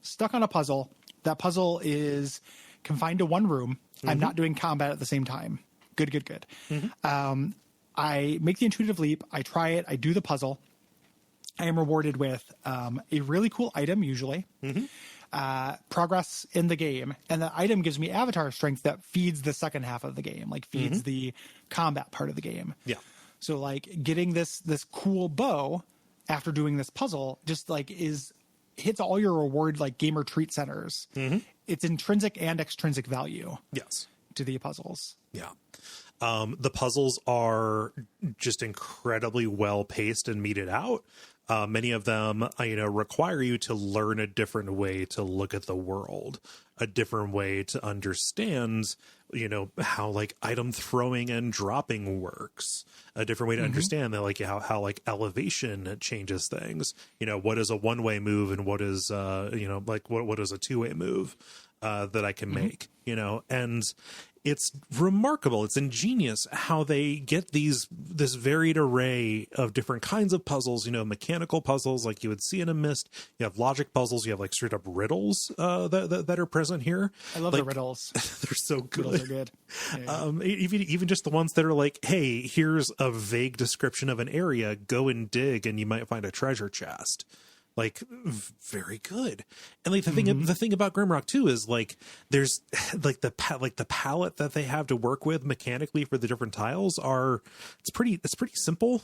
stuck on a puzzle. That puzzle is confined to one room. I'm not doing combat at the same time. Good. I make the intuitive leap. I try it. I do the puzzle. I am rewarded with a really cool item, usually, progress in the game. And that item gives me avatar strength that feeds the second half of the game, like feeds the combat part of the game. Yeah. So like getting this cool bow after doing this puzzle just like hits all your reward like gamer treat centers. It's intrinsic and extrinsic value. Yes. To the puzzles. Yeah. The puzzles are just incredibly well paced and meted out. Many of them, you know, require you to learn a different way to look at the world, a different way to understand, you know, how like item throwing and dropping works, a different way to understand that, like how like elevation changes things. You know, what is a one-way move and what is, you know, like what is a two-way move that I can make, you know, and it's remarkable. It's ingenious how they get this varied array of different kinds of puzzles, you know, mechanical puzzles like you would see in a Myst. You have logic puzzles. You have like straight up riddles that are present here. I love like, the riddles. They're so good. Riddles are good. Yeah. Even just the ones that are like, hey, here's a vague description of an area. Go and dig and you might find a treasure chest. Like very good. And like the thing about Grimrock 2 is like there's like the palette that they have to work with mechanically for the different tiles it's pretty simple,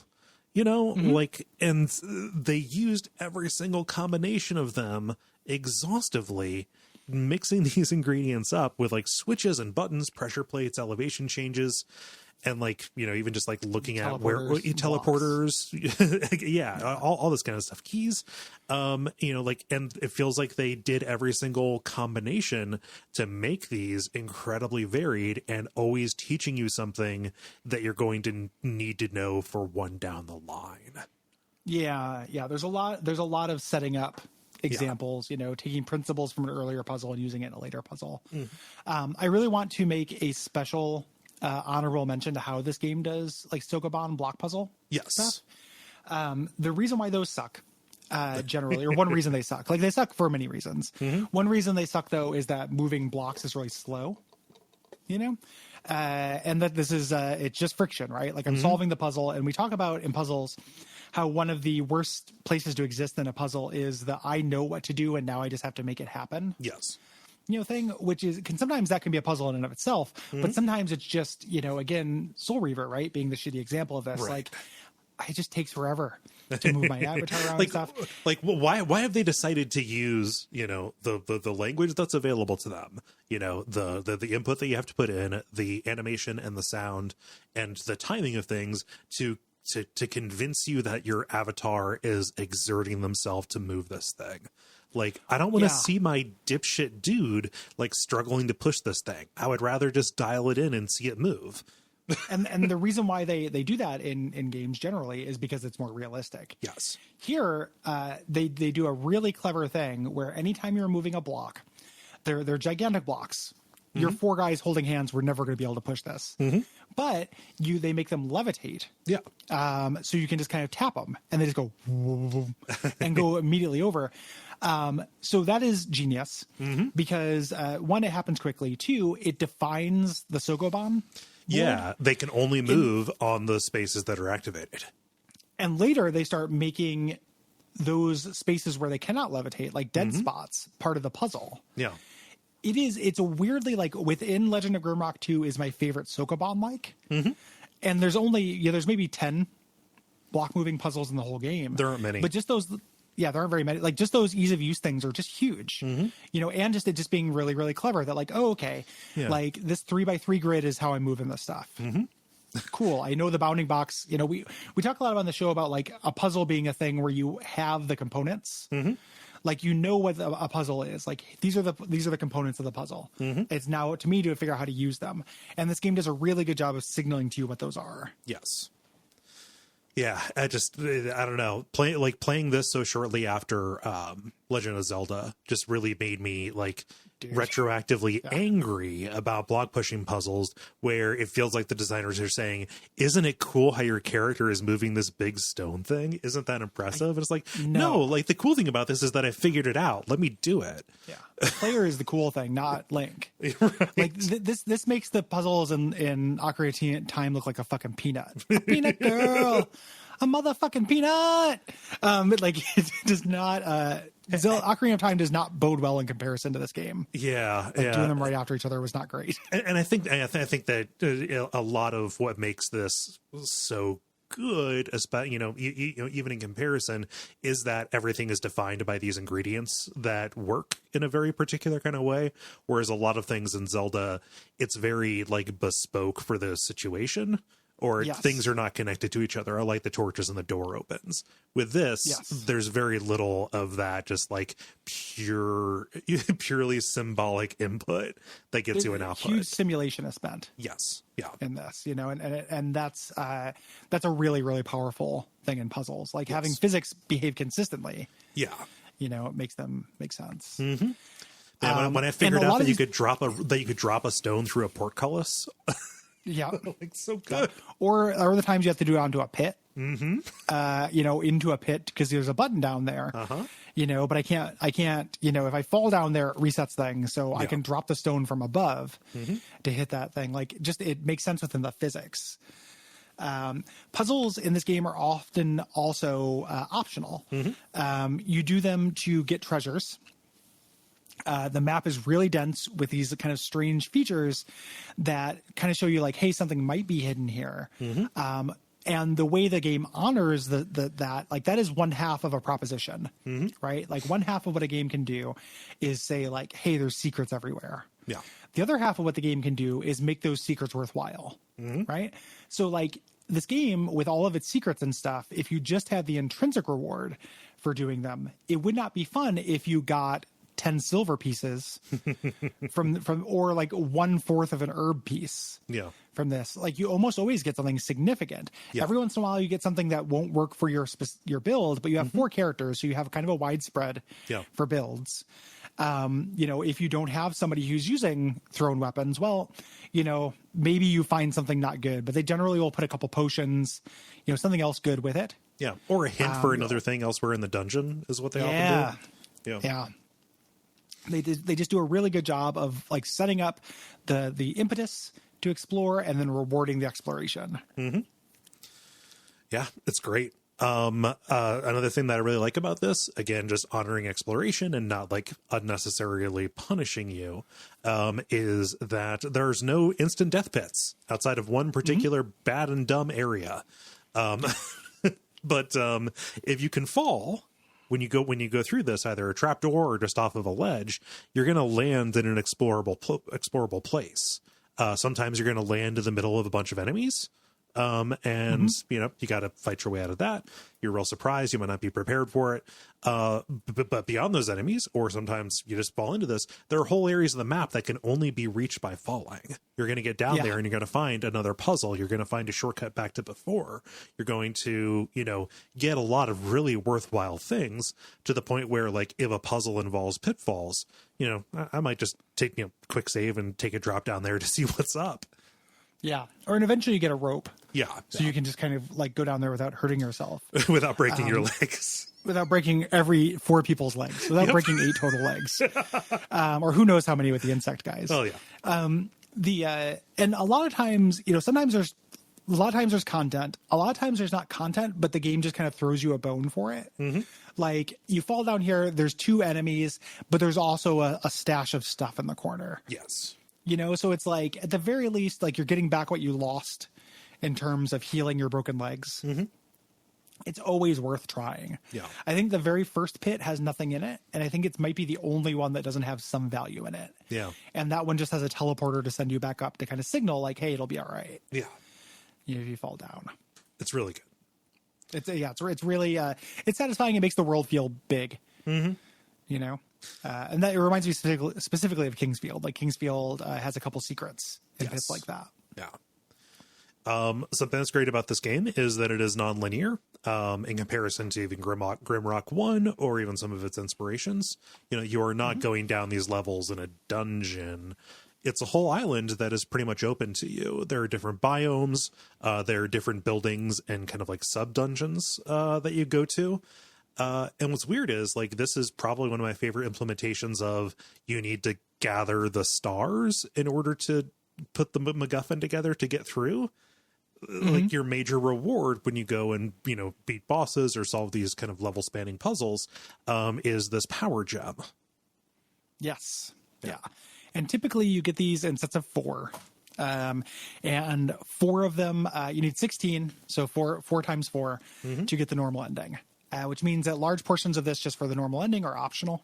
you know, like, and they used every single combination of them exhaustively, mixing these ingredients up with like switches and buttons, pressure plates, elevation changes. And like, you know, even just like looking at where teleporters, yeah, all this kind of stuff, keys, you know, like, and it feels like they did every single combination to make these incredibly varied and always teaching you something that you're going to need to know for one down the line. Yeah. There's a lot of setting up examples, you know, taking principles from an earlier puzzle and using it in a later puzzle. I really want to make a special honorable mention to how this game does like Sokoban block puzzle stuff. The reason why those suck generally, or one reason they suck, like they suck for many reasons. One reason they suck though is that moving blocks is really slow, you know, and that this is it's just friction, right? Like I'm solving the puzzle, and we talk about in puzzles how one of the worst places to exist in a puzzle is the I know what to do and now I just have to make it happen. Yes. You know, thing, which is sometimes that can be a puzzle in and of itself, but sometimes it's just, you know, again, Soul Reaver, right, being the shitty example of this, like it just takes forever to move my avatar around like, and stuff. Like, well, why have they decided to use, you know, the language that's available to them, you know, the input that you have to put in, the animation and the sound and the timing of things to convince you that your avatar is exerting themselves to move this thing. Like, I don't want to see my dipshit dude like struggling to push this thing. I would rather just dial it in and see it move. and the reason why they do that in games generally is because it's more realistic. Yes. Here, they do a really clever thing where anytime you're moving a block, they're gigantic blocks. Your four guys holding hands were never going to be able to push this, but they make them levitate. Yeah. So you can just kind of tap them and they just go and go immediately over. So that is genius because one, it happens quickly. Two, it defines the Sokoban. Yeah, they can only move on the spaces that are activated. And later they start making those spaces where they cannot levitate, like dead spots, part of the puzzle. Yeah. It is. It's a weirdly like within Legend of Grimrock 2 is my favorite Sokoban like. Mm-hmm. And there's only, there's maybe 10 block moving puzzles in the whole game. There aren't many. But just those, there aren't very many. Like just those ease of use things are just huge, and just it just being really, really clever that like, oh, okay, like this 3x3 grid is how I'm moving this stuff. Mm-hmm. Cool. I know the bounding box, we talk a lot on the show about like a puzzle being a thing where you have the components. Mm-hmm. Like, what a puzzle is. Like, these are the components of the puzzle. Mm-hmm. It's now to me to figure out how to use them. And this game does a really good job of signaling to you what those are. Yes. Yeah, I don't know. Playing this so shortly after Legend of Zelda just really made me like retroactively angry about block pushing puzzles, where it feels like the designers are saying, "Isn't it cool how your character is moving this big stone thing? Isn't that impressive?" And it's like, no. Like the cool thing about this is that I figured it out. Let me do it. Yeah, the player is the cool thing, not Link. Right. Like this makes the puzzles in Ocarina of Time look like a fucking peanut. A peanut girl. A motherfucking peanut. But like it does not. Ocarina of Time does not bode well in comparison to this game. Yeah, doing them right after each other was not great. And I think that a lot of what makes this so good, especially even in comparison, is that everything is defined by these ingredients that work in a very particular kind of way. Whereas a lot of things in Zelda, it's very like bespoke for the situation. Or things are not connected to each other. I light the torches and the door opens. With this, there's very little of that, just like purely symbolic input that gets you an output. Huge simulation is spent. Yes. Yeah. In this, and that's a really, really powerful thing in puzzles. Like having physics behave consistently. Yeah. It makes them make sense. Mm-hmm. Yeah, when I figured out that you could drop a stone through a portcullis. Yeah, like so good. Or the times you have to do it onto a pit. Mm-hmm. Into a pit because there's a button down there. Uh-huh. But I can't. If I fall down there, it resets things, so I can drop the stone from above to hit that thing. Like, just it makes sense within the physics. Puzzles in this game are often also optional. Mm-hmm. You do them to get treasures. The map is really dense with these kind of strange features that kind of show you like, hey, something might be hidden here. Mm-hmm. And the way the game honors that is one half of a proposition, right? Like one half of what a game can do is say like, hey, there's secrets everywhere. Yeah. The other half of what the game can do is make those secrets worthwhile, right? So like this game with all of its secrets and stuff, if you just had the intrinsic reward for doing them, it would not be fun if you got 10 silver pieces from or like 1/4 of an herb piece from this. Like you almost always get something significant. Every once in a while you get something that won't work for your build, but you have 4 characters, so you have kind of a widespread for builds. If you don't have somebody who's using thrown weapons, well, maybe you find something not good, but they generally will put a couple potions, something else good with it. Yeah. Or a hint for another thing elsewhere in the dungeon is what they often do. Yeah. They just do a really good job of like setting up the impetus to explore and then rewarding the exploration. Mm-hmm. Yeah, it's great. Another thing that I really like about this, again, just honoring exploration and not like unnecessarily punishing you, is that there's no instant death pits outside of one particular bad and dumb area. But if you can fall, when you go through this, either a trapdoor or just off of a ledge, you're going to land in an explorable place. Sometimes you're going to land in the middle of a bunch of enemies. You got to fight your way out of that. You're real surprised. You might not be prepared for it. But beyond those enemies, or sometimes you just fall into this, there are whole areas of the map that can only be reached by falling. You're going to get down there and you're going to find another puzzle. You're going to find a shortcut back to before. You're going to, get a lot of really worthwhile things to the point where, like, if a puzzle involves pitfalls, I might just take a quick save and take a drop down there to see what's up. Yeah. Or eventually you get a rope. Yeah. So you can just kind of like go down there without hurting yourself. Without breaking your legs. Without breaking every 4 people's legs. Without breaking 8 total legs. Or who knows how many with the insect guys. Oh, yeah. And a lot of times, sometimes there's a lot of times there's content. A lot of times there's not content, but the game just kind of throws you a bone for it. Like you fall down here, there's 2 enemies, but there's also a stash of stuff in the corner. Yes. You know, so it's like at the very least, like you're getting back what you lost in terms of healing your broken legs. It's always worth trying. Yeah. I think the very first pit has nothing in it, and I think it might be the only one that doesn't have some value in it. Yeah. And that one just has a teleporter to send you back up to kind of signal like, hey, it'll be all right. Yeah. You know, if you fall down. It's really good. It's really it's satisfying. It makes the world feel big. You know, and that it reminds me specifically of Kingsfield. Like Kingsfield has a couple secrets in pits like that. Yeah. Something that's great about this game is that it is non-linear in comparison to even Grimrock 1 or even some of its inspirations. You know, you are not going down these levels in a dungeon. It's a whole island that is pretty much open to you. There are different biomes. There are different buildings and kind of like sub-dungeons that you go to. And what's weird is, like, this is probably one of my favorite implementations of you need to gather the stars in order to put the MacGuffin together to get through. Like your major reward when you go and, you know, beat bosses or solve these kind of level spanning puzzles is this power gem. Yes. Yeah. And typically you get these in sets of 4. And 4 of them, you need 16. So 4 times 4 to get the normal ending, which means that large portions of this just for the normal ending are optional.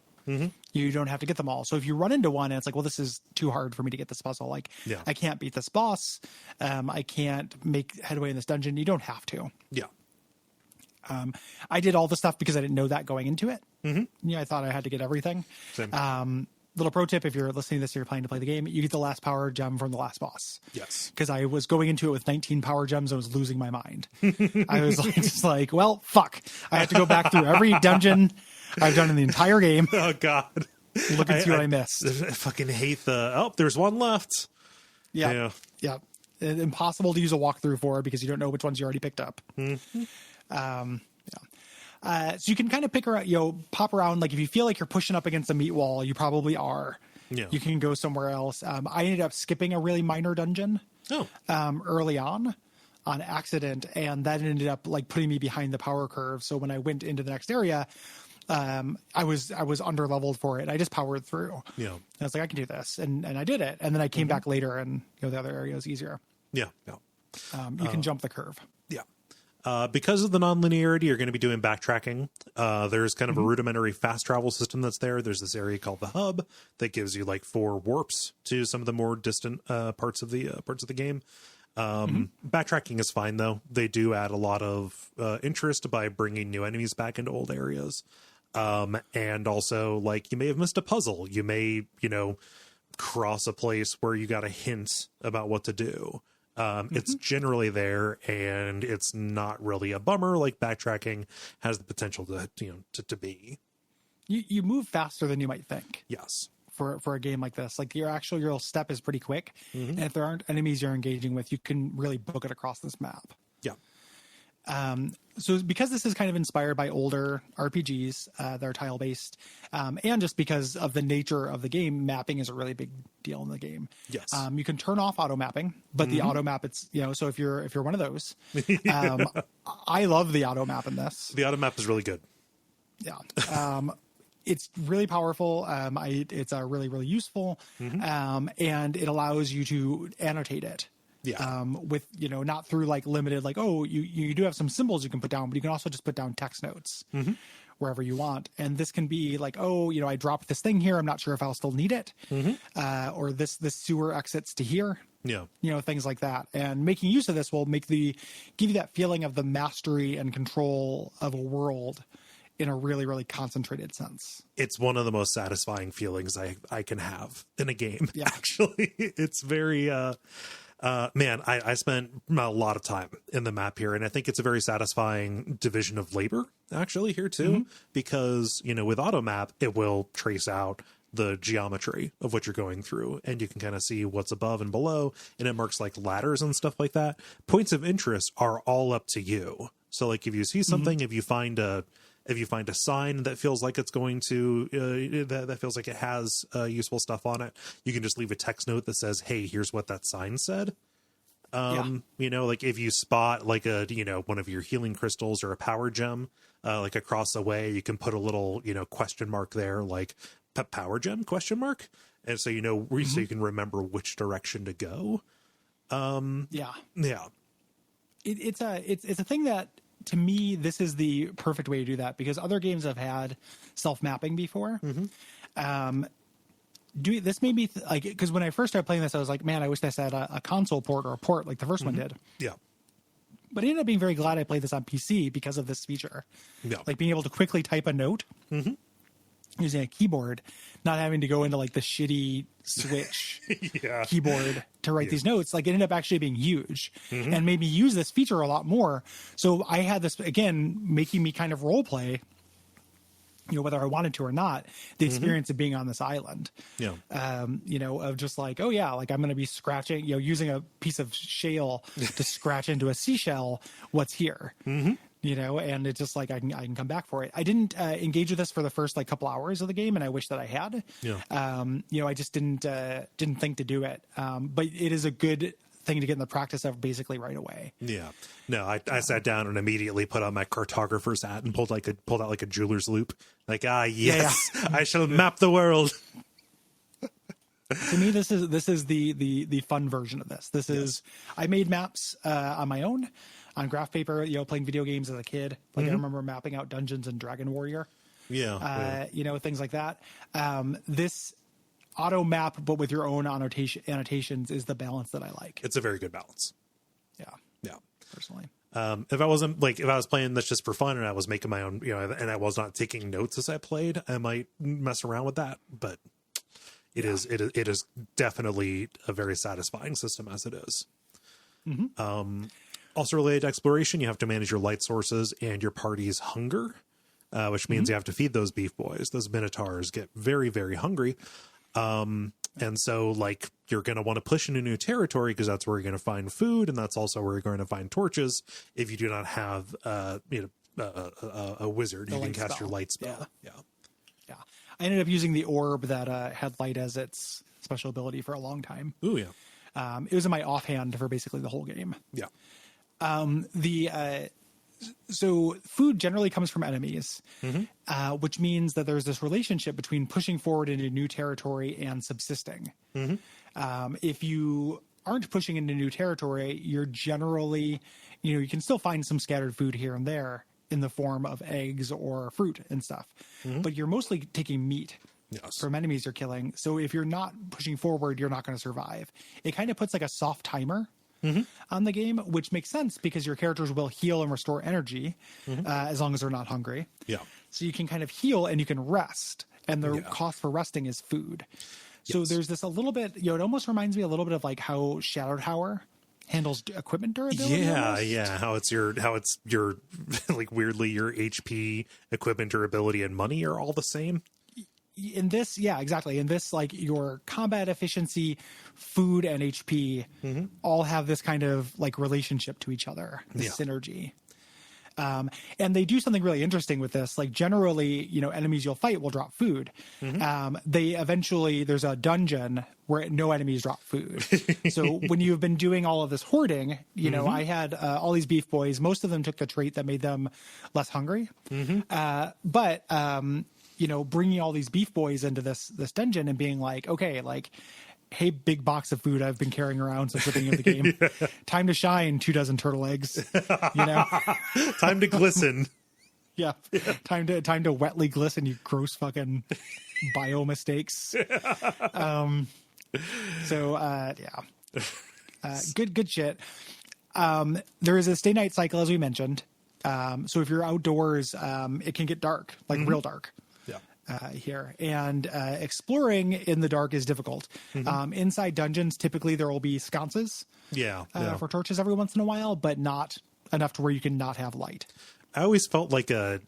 You don't have to get them all. So if you run into one and it's like, well, this is too hard for me to get this puzzle. Like I can't beat this boss. I can't make headway in this dungeon. You don't have to. Yeah. I did all the stuff because I didn't know that going into it. Yeah. I thought I had to get everything. Same. Little pro tip, if you're listening to this, you're planning to play the game, you get the last power gem from the last boss. Yes. Because I was going into it with 19 power gems. I was losing my mind. I was like, just like, well, fuck. I have to go back through every dungeon I've done in the entire game. Oh, God. Look and see what I missed. I fucking hate there's one left. Yeah. Impossible to use a walkthrough for because you don't know which ones you already picked up. So you can kind of pick around, pop around. Like if you feel like you're pushing up against a meat wall, you probably are. Yeah. You can go somewhere else. I ended up skipping a really minor dungeon early on accident, and that ended up like putting me behind the power curve. So when I went into the next area, I was under leveled for it. I just powered through. Yeah. And I was like, I can do this, and I did it. And then I came back later, and the other area was easier. Yeah. You can jump the curve. Yeah. Because of the non-linearity, you're going to be doing backtracking. There's kind of a rudimentary fast travel system that's there. There's this area called the hub that gives you like 4 warps to some of the more distant parts of the game. Backtracking is fine though. They do add a lot of interest by bringing new enemies back into old areas. And also, like, you may have missed a puzzle. You may, cross a place where you got a hint about what to do. It's generally there, and it's not really a bummer. Like backtracking has the potential to be. You move faster than you might think. Yes. For a game like this, like your step is pretty quick, and if there aren't enemies you're engaging with, you can really book it across this map. Yeah. So because this is kind of inspired by older RPGs that are tile based, and just because of the nature of the game, mapping is a really big deal in the game. Yes. You can turn off auto mapping, but the auto map, it's so if you're one of those, I love the auto map in this. The auto map is really good. Yeah. It's really powerful. It's really, really useful. And it allows you to annotate it. Yeah. With, not through like limited, like, oh, you do have some symbols you can put down, but you can also just put down text notes wherever you want. And this can be like, oh, I dropped this thing here. I'm not sure if I'll still need it. Or this sewer exits to here. Yeah. Things like that. And making use of this will give you that feeling of the mastery and control of a world in a really, really concentrated sense. It's one of the most satisfying feelings I can have in a game. Yeah. Actually, it's very, man, I spent a lot of time in the map here, and I think it's a very satisfying division of labor actually here too, because, with auto map, it will trace out the geometry of what you're going through, and you can kind of see what's above and below, and it marks like ladders and stuff like that. Points of interest are all up to you. So like if you see something, if you find a sign that feels like it's going to, that feels like it has useful stuff on it, you can just leave a text note that says, hey, here's what that sign said. You know, like if you spot like a, you know, one of your healing crystals or a power gem, like across the way, you can put a little, you know, question mark there, like power gem question mark. And so, you know, so you can remember which direction to go. Yeah. It's It's a thing that, to me, this is the perfect way to do that, because other games have had self-mapping before. This made me like, because when I first started playing this, I was like, man, I wish this had a console port or a port like the first one did. Yeah. But I ended up being very glad I played this on PC because of this feature. Yeah. Like being able to quickly type a note using a keyboard, not having to go into like the shitty Switch keyboard to write these notes. Like it ended up actually being huge and made me use this feature a lot more. So I had this, again, making me kind of role play, you know, whether I wanted to or not, the experience of being on this island. You know, of just like, oh yeah, like I'm going to be scratching, you know, using a piece of shale to scratch into a seashell what's here. You know, and it's just like I can come back for it. I didn't engage with this for the first like couple hours of the game, and I wish that I had. You know, I just didn't think to do it. But it is a good thing to get in the practice of basically right away. No, I sat down and immediately put on my cartographer's hat and pulled out like a jeweler's loop. Like, yes, I shall map the world. To me, this is the fun version of this. This is, I made maps on my own on graph paper, you know, playing video games as a kid. Like I remember mapping out dungeons in Dragon Warrior. You know, things like that. This auto map, but with your own annotations, is the balance that I like. It's a very good balance. Yeah. Personally. If I was playing this just for fun and I was making my own, you know, and I was not taking notes as I played, I might mess around with that, but it is definitely a very satisfying system as it is. Also related to exploration, you have to manage your light sources and your party's hunger, which means you have to feed those beef boys. Those minotaurs get very, very hungry. And so like you're going to want to push into new territory because that's where you're going to find food. And that's also where you're going to find torches. If you do not have, you know, a wizard, you can cast your light spell. Yeah. I ended up using the orb that had light as its special ability for a long time. Ooh, yeah. It was in my offhand for basically the whole game. Yeah. So food generally comes from enemies, which means that there's this relationship between pushing forward into new territory and subsisting. If you aren't pushing into new territory, you're generally, you know, you can still find some scattered food here and there in the form of eggs or fruit and stuff, but you're mostly taking meat from enemies you're killing. So if you're not pushing forward, you're not going to survive. It kind of puts like a soft timer on the game, which makes sense because your characters will heal and restore energy as long as they're not hungry. So you can kind of heal and you can rest, and the cost for resting is food. So there's this a little bit, you know, it almost reminds me a little bit of like how Shadow Tower handles equipment durability. How it's your like weirdly your HP, equipment durability, and money are all the same. In this, exactly. In this, like your combat efficiency, food, and HP all have this kind of like relationship to each other, this synergy. And they do something really interesting with this. Like generally, you know, enemies you'll fight will drop food. They eventually, there's a dungeon where no enemies drop food. So when you've been doing all of this hoarding, you know, I had all these beef boys. Most of them took the trait that made them less hungry. But you know, bringing all these beef boys into this dungeon and being like, okay, like, hey, big box of food I've been carrying around since the beginning of the game. Time to shine, 24 turtle eggs. You know, time to glisten. Time to wetly glisten. You gross fucking bio mistakes. Good shit. There is a stay night cycle, as we mentioned. So if you're outdoors, it can get dark, like real dark. Here, and exploring in the dark is difficult. Inside dungeons, typically there will be sconces for torches every once in a while, but not enough to where you can not have light. I always felt like a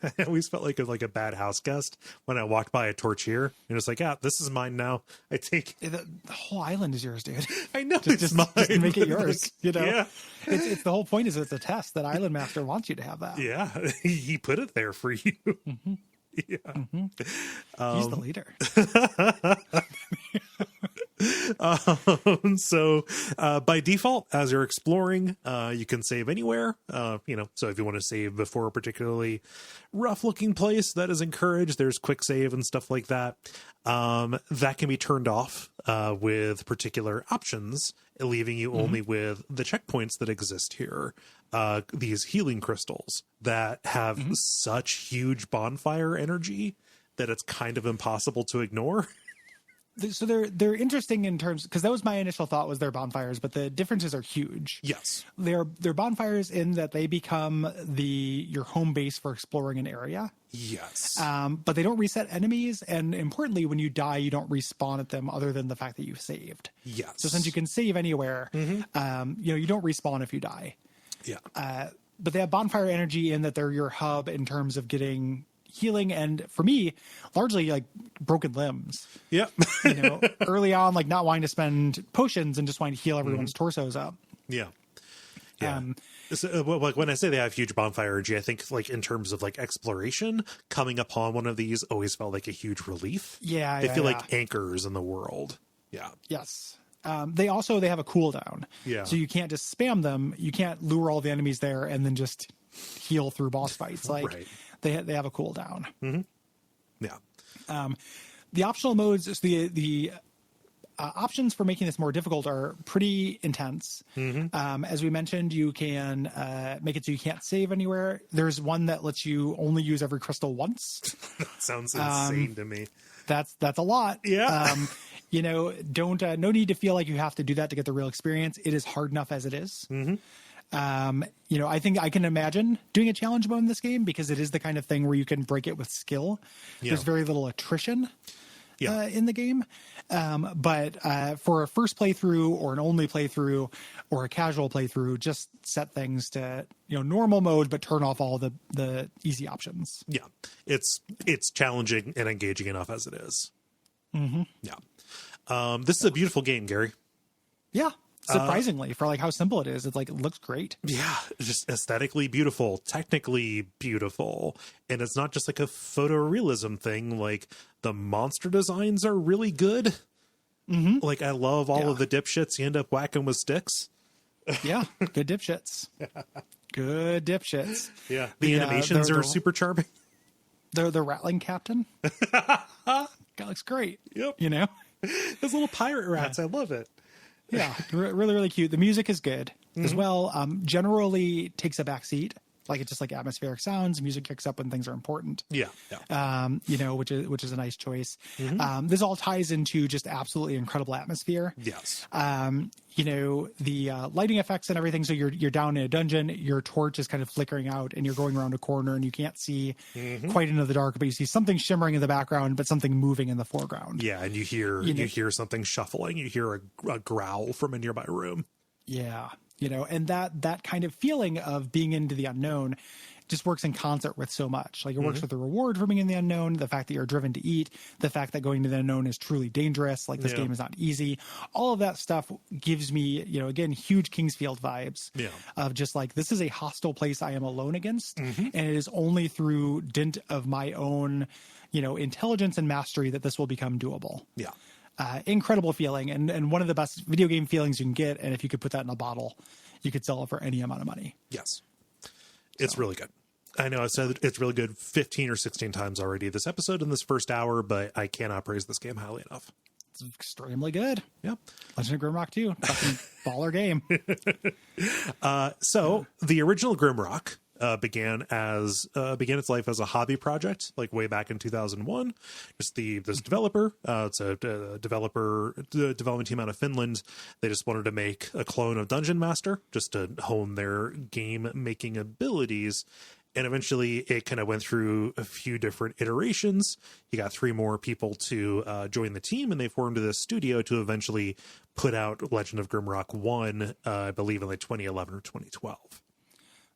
bad house guest when I walked by a torch here and it's like, this is mine now. I take the whole island is yours, dude. I know, just mine. Just make it yours. You know, it's the whole point is it's a test that Island Master wants you to have that. Yeah, he put it there for you. He's the leader. So by default, as you're exploring, you can save anywhere. So if you want to save before a particularly rough looking place, that is encouraged. There's quick save and stuff like that. That can be turned off with particular options, leaving you only with the checkpoints that exist here. These healing crystals that have such huge bonfire energy that it's kind of impossible to ignore. So they're interesting in terms, because that was my initial thought, was they're bonfires, but the differences are huge. Yes. They're bonfires in that they become your home base for exploring an area. Yes. But they don't reset enemies, and importantly, when you die, you don't respawn at them other than the fact that you saved. Yes. So since you can save anywhere, you don't respawn if you die. Yeah. But they have bonfire energy in that they're your hub in terms of getting healing, and for me, largely like broken limbs. Yeah. Early on, like not wanting to spend potions and just wanting to heal everyone's torsos up. Yeah. Yeah. So, like when I say they have huge bonfire energy, I think like in terms of like exploration, coming upon one of these always felt like a huge relief. Yeah. They feel like anchors in the world. Yeah. Yes. They have a cooldown. Yeah. So you can't just spam them. You can't lure all the enemies there and then just heal through boss fights. Like right. they have a cooldown. Yeah. The optional modes, the options for making this more difficult are pretty intense. As we mentioned, you can make it so you can't save anywhere. There's one that lets you only use every crystal once. That sounds insane to me. That's a lot. Yeah. Don't no need to feel like you have to do that to get the real experience. It is hard enough as it is. I think I can imagine doing a challenge mode in this game because it is the kind of thing where you can break it with skill. Yeah. There's very little attrition in the game. But for a first playthrough or an only playthrough or a casual playthrough, just set things to, normal mode, but turn off all the easy options. Yeah. It's challenging and engaging enough as it is. Yeah. This is a beautiful game, Gary. Yeah. Surprisingly, for like how simple it is, it looks great. Yeah, just aesthetically beautiful, technically beautiful, and it's not just like a photorealism thing. Like the monster designs are really good. Like I love all of the dipshits you end up whacking with sticks. Yeah, good dipshits. Good dipshits. Yeah, the animations are super charming. The rattling captain. That looks great. Yep. Those little pirate rats. I love it. Yeah, really, really cute. The music is good as well. Generally takes a back seat. Like it's just like atmospheric sounds. Music kicks up when things are important. Yeah. Which is a nice choice. This all ties into just absolutely incredible atmosphere. Yes. The lighting effects and everything. So you're down in a dungeon, your torch is kind of flickering out and you're going around a corner and you can't see quite into the dark, but you see something shimmering in the background, but something moving in the foreground. Yeah. And you hear something shuffling. You hear a growl from a nearby room. Yeah. And that kind of feeling of being into the unknown just works in concert with so much. Like it works with the reward for being in the unknown, the fact that you're driven to eat, the fact that going to the unknown is truly dangerous. Like this game is not easy. All of that stuff gives me, again, huge Kingsfield vibes of just like, this is a hostile place I am alone against. And it is only through dint of my own, intelligence and mastery that this will become doable. Yeah. Incredible feeling and one of the best video game feelings you can get. And if you could put that in a bottle, you could sell it for any amount of money. Yes. It's really good. I know I've said it's really good 15 or 16 times already this episode in this first hour, but I cannot praise this game highly enough. It's extremely good. Yep. Legend of Grimrock II. Fucking baller game. So the original Grimrock began its life as a hobby project, like way back in 2001. Just this developer, it's a development team out of Finland. They just wanted to make a clone of Dungeon Master just to hone their game making abilities. And eventually it kind of went through a few different iterations. You got 3 more people to join the team, and they formed this studio to eventually put out Legend of Grimrock 1, I believe in like 2011 or 2012.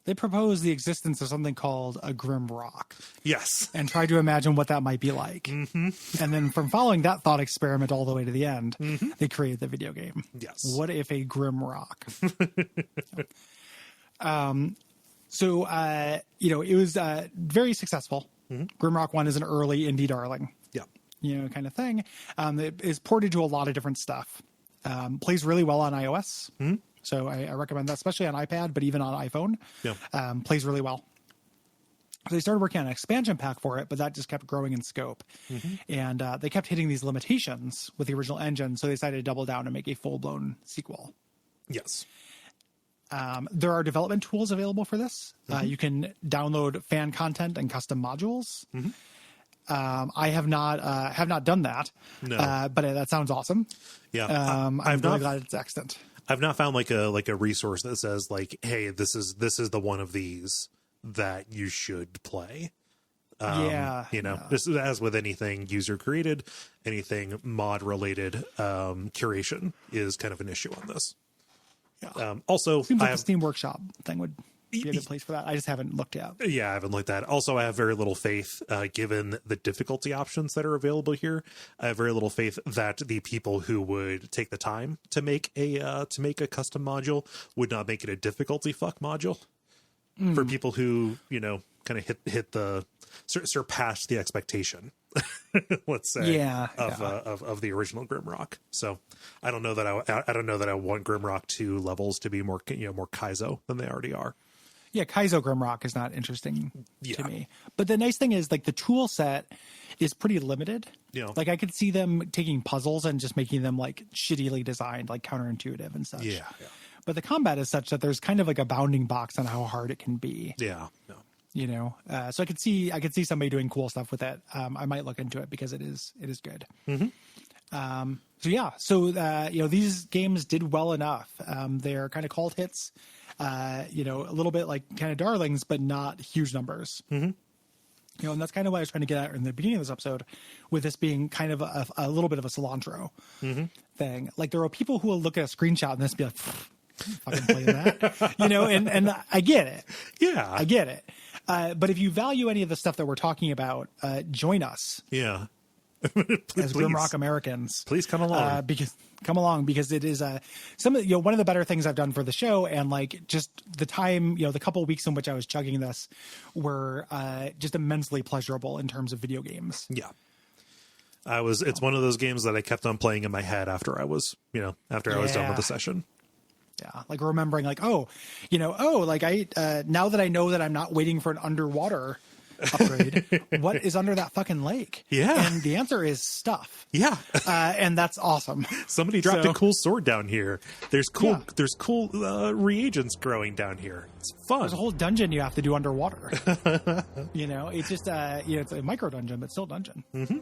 They proposed the existence of something called a Grimrock. Yes. And tried to imagine what that might be like. And then from following that thought experiment all the way to the end, they created the video game. Yes. What if a Grimrock? So, it was very successful. Grimrock 1 is an early indie darling. Yeah. kind of thing. It is ported to a lot of different stuff. Plays really well on iOS. Mm-hmm. So I recommend that, especially on iPad, but even on iPhone. Yeah. Plays really well. So they started working on an expansion pack for it, but that just kept growing in scope. Mm-hmm. And they kept hitting these limitations with the original engine, so they decided to double down and make a full-blown sequel. Yes. There are development tools available for this. Mm-hmm. You can download fan content and custom modules. Mm-hmm. I have not done that, but that sounds awesome. Yeah. I'm really glad it's extant. I've not found like a resource that says like, hey, this is the one of these that you should play. This is, as with anything user created, anything mod related, curation is kind of an issue on this. Yeah. Also, seems like the Steam Workshop thing would be a good place for that. I just haven't looked yet. Yeah, I haven't looked at. Also, I have very little faith, given the difficulty options that are available here. I have very little faith that the people who would take the time to make a custom module would not make it a difficulty fuck module for people who kind of hit the surpass the expectation. Let's say, of the original Grimrock. So I don't know that I want Grimrock 2 levels to be more more Kaizo than they already are. Yeah, Kaizo Grimrock is not interesting to me. But the nice thing is, like, the tool set is pretty limited. Yeah. Like, I could see them taking puzzles and just making them, like, shittily designed, like, counterintuitive and such. Yeah. But the combat is such that there's kind of like a bounding box on how hard it can be. Yeah. So I could see somebody doing cool stuff with it. I might look into it because it is good. Mm-hmm. These games did well enough. They're kind of cult hits, a little bit like kind of darlings, but not huge numbers. Mm-hmm. And that's kind of what I was trying to get at in the beginning of this episode, with this being kind of a little bit of a cilantro thing. Like, there are people who will look at a screenshot and this be like, fucking playing that, and I get it. Yeah, I get it. But if you value any of the stuff that we're talking about, join us. Yeah. As Grimrock Americans, please come along. Because it is one of the better things I've done for the show, and like just the time, the couple of weeks in which I was chugging this were just immensely pleasurable in terms of video games. Yeah. It's one of those games that I kept on playing in my head after I was done with the session. Yeah, like remembering, like, now that I know that I'm not waiting for an underwater upgrade, what is under that fucking lake? Yeah, and the answer is stuff. Yeah, and that's awesome. Somebody dropped a cool sword down here. There's cool reagents growing down here. It's fun. There's a whole dungeon you have to do underwater. It's just it's a micro dungeon, but still dungeon. Mm-hmm.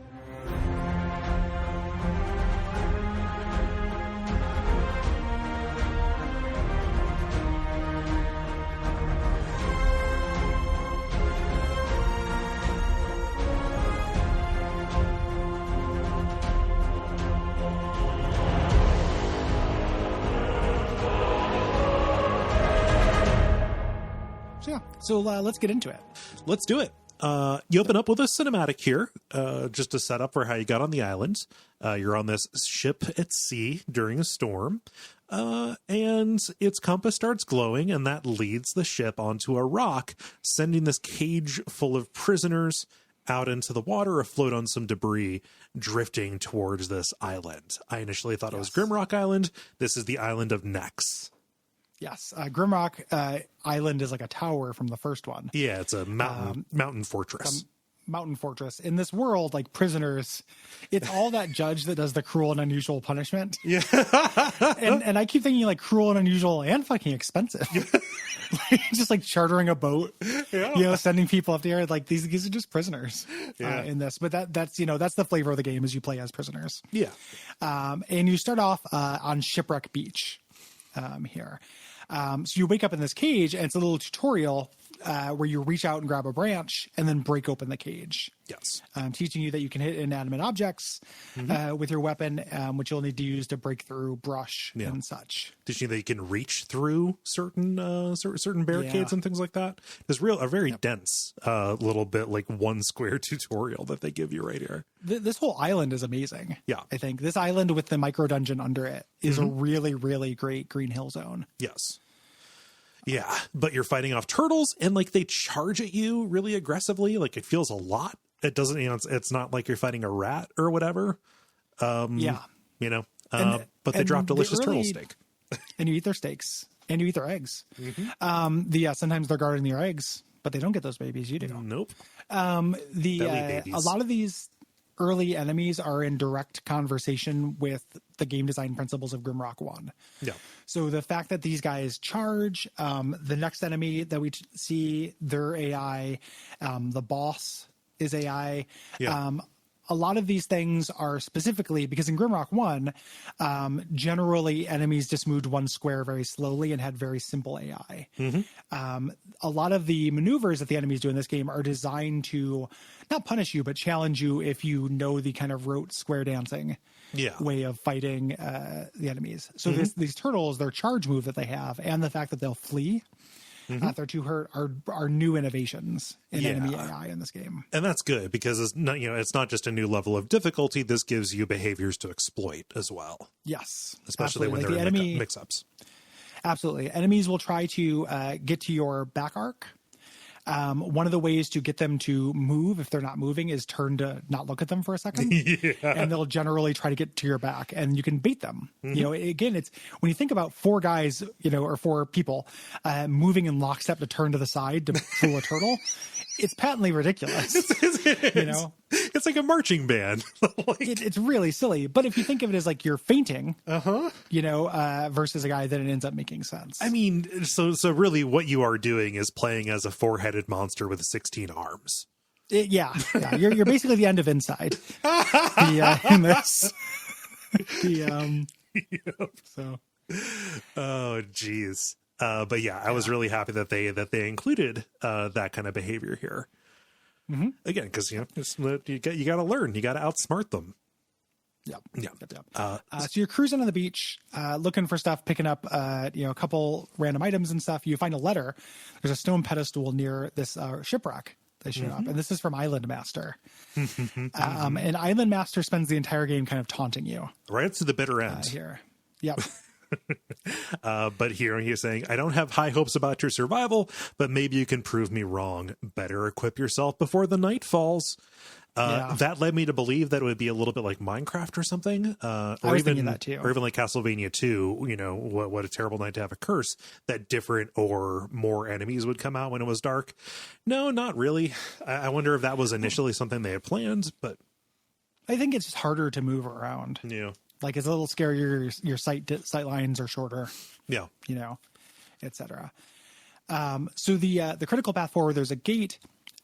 So let's get into it. Let's do it. You open up with a cinematic here, just to set up for how you got on the island. You're on this ship at sea during a storm, and its compass starts glowing, and that leads the ship onto a rock, sending this cage full of prisoners out into the water, afloat on some debris, drifting towards this island. I initially thought it was Grimrock Island. This is the island of Nex. Yes, Grimrock Island is like a tower from the first one. Yeah, it's a mountain fortress. Mountain fortress. In this world, like prisoners, it's all that judge that does the cruel and unusual punishment. Yeah, and I keep thinking like cruel and unusual and fucking expensive. Just like chartering a boat, sending people up there. Like these are just prisoners in this. But that's the flavor of the game, is you play as prisoners. Yeah, and you start off on Shipwreck Beach here. So you wake up in this cage, and it's a little tutorial where you reach out and grab a branch and then break open the cage. Yes. Teaching you that you can hit inanimate objects with your weapon, which you'll need to use to break through brush and such. Teaching you that you can reach through certain barricades and things like that. There's a very dense little bit like one square tutorial that they give you right here. This whole island is amazing. Yeah. I think this island with the micro dungeon under it is a really, really great Green Hill Zone. Yes. Yeah, but you're fighting off turtles, and like they charge at you really aggressively. Like it feels a lot. it doesn't, it's not like you're fighting a rat or whatever. Yeah. But they drop delicious turtle steak. And you eat their steaks and you eat their eggs. Sometimes they're guarding your eggs, but they don't get those babies. You do. Nope. A lot of these early enemies are in direct conversation with the game design principles of Grimrock 1. Yeah. So the fact that these guys charge, the next enemy that we see, their AI, the boss is AI. Yeah. A lot of these things are specifically because in Grimrock 1, generally enemies just moved one square very slowly and had very simple AI. A lot of the maneuvers that the enemies do in this game are designed to not punish you, but challenge you if you know the kind of rote square dancing way of fighting the enemies. So these turtles, their charge move that they have, and the fact that they'll flee after too hurt are new innovations in enemy AI in this game. And that's good because it's not just a new level of difficulty. This gives you behaviors to exploit as well. Yes. Especially when they're in mix-ups. Absolutely. Enemies will try to get to your back arc. One of the ways to get them to move, if they're not moving, is turn to not look at them for a second. And they'll generally try to get to your back, and you can bait them. Again, it's when you think about 4 guys, or 4 people moving in lockstep to turn to the side to fool a turtle. It's patently ridiculous. It's like a marching band. It's really silly. But if you think of it as like you're fainting, versus a guy, then it ends up making sense. I mean, so really what you are doing is playing as a 4-headed monster with 16 arms. You're basically the end of Inside. In this. So. Oh, geez. But I was really happy that they included that kind of behavior here. Again, because you got to learn, you got to outsmart them. Yep. So you're cruising on the beach, looking for stuff, picking up a couple random items and stuff. You find a letter. There's a stone pedestal near this shipwreck. They show up, and this is from Island Master. And Island Master spends the entire game kind of taunting you. Right to the bitter end. Here. Yep. But here he's saying, I don't have high hopes about your survival, but maybe you can prove me wrong. Better equip yourself before the night falls. That led me to believe that it would be a little bit like Minecraft or something. I was thinking that too. Or even like Castlevania 2, what a terrible night to have a curse, that different or more enemies would come out when it was dark. No, not really. I wonder if that was initially something they had planned, but I think it's just harder to move around. Yeah. Like it's a little scarier. Your sight lines are shorter. Yeah. Etc. So the critical path forward, there's a gate,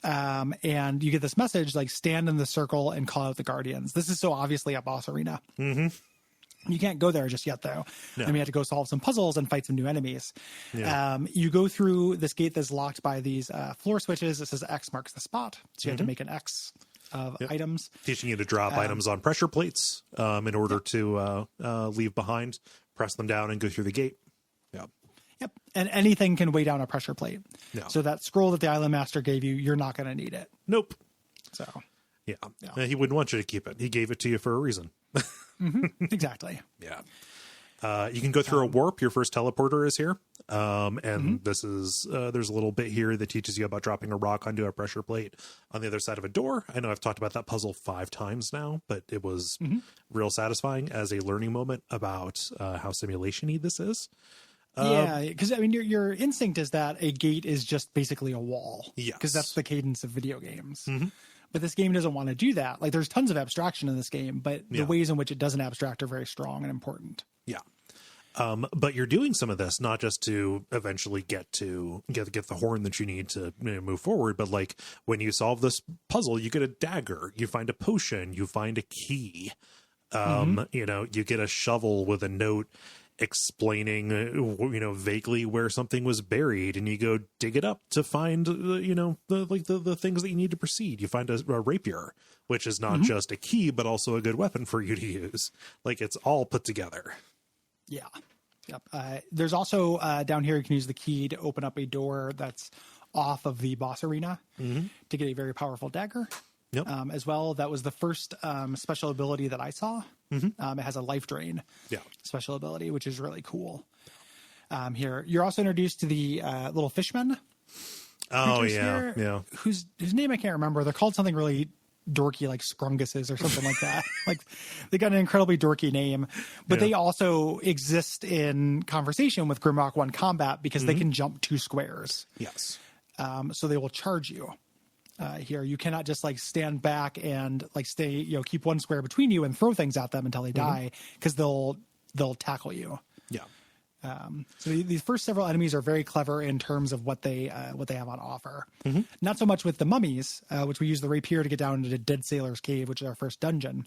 and you get this message like stand in the circle and call out the guardians. This is so obviously a boss arena. You can't go there just yet, though. No. And we had to go solve some puzzles and fight some new enemies. Yeah. You go through this gate that's locked by these floor switches. It says X marks the spot. So you have to make an X of items. Teaching you to drop items on pressure plates in order to leave behind, press them down, and go through the gate. Yep. And anything can weigh down a pressure plate. Yeah. So that scroll that the Island Master gave you, you're not going to need it. Nope. So. Yeah. He wouldn't want you to keep it. He gave it to you for a reason. Exactly. Yeah. You can go through a warp. Your first teleporter is here. And this is, there's a little bit here that teaches you about dropping a rock onto a pressure plate on the other side of a door. I know I've talked about that puzzle 5 times now, but it was real satisfying as a learning moment about how simulation-y this is. Because I mean, your instinct is that a gate is just basically a wall. Yes. Because that's the cadence of video games. But this game doesn't want to do that. Like, there's tons of abstraction in this game, but the ways in which it doesn't abstract are very strong and important. Yeah. But you're doing some of this not just to eventually get the horn that you need to move forward, but like when you solve this puzzle, you get a dagger, you find a potion, you find a key, you get a shovel with a note explaining vaguely where something was buried, and you go dig it up to find the things that you need to proceed. You find a rapier, which is not just a key but also a good weapon for you to use. Like, it's all put together. Yep. There's also down here you can use the key to open up a door that's off of the boss arena to get a very powerful dagger. Yep. As well, that was the first special ability that I saw. It has a life drain special ability, which is really cool. Here, you're also introduced to the little fishmen. Oh, yeah. Whose name I can't remember. They're called something really dorky like Scrunguses or something like that. Like they got an incredibly dorky name, but they also exist in conversation with Grimrock 1 combat because they can jump 2 squares. Yes. So they will charge you. Here, you cannot just like stand back and like stay, keep 1 square between you and throw things at them until they die, because they'll tackle you. Yeah. So these first several enemies are very clever in terms of what they have on offer. Not so much with the mummies, which we use the rapier to get down into the Dead Sailor's Cave, which is our first dungeon.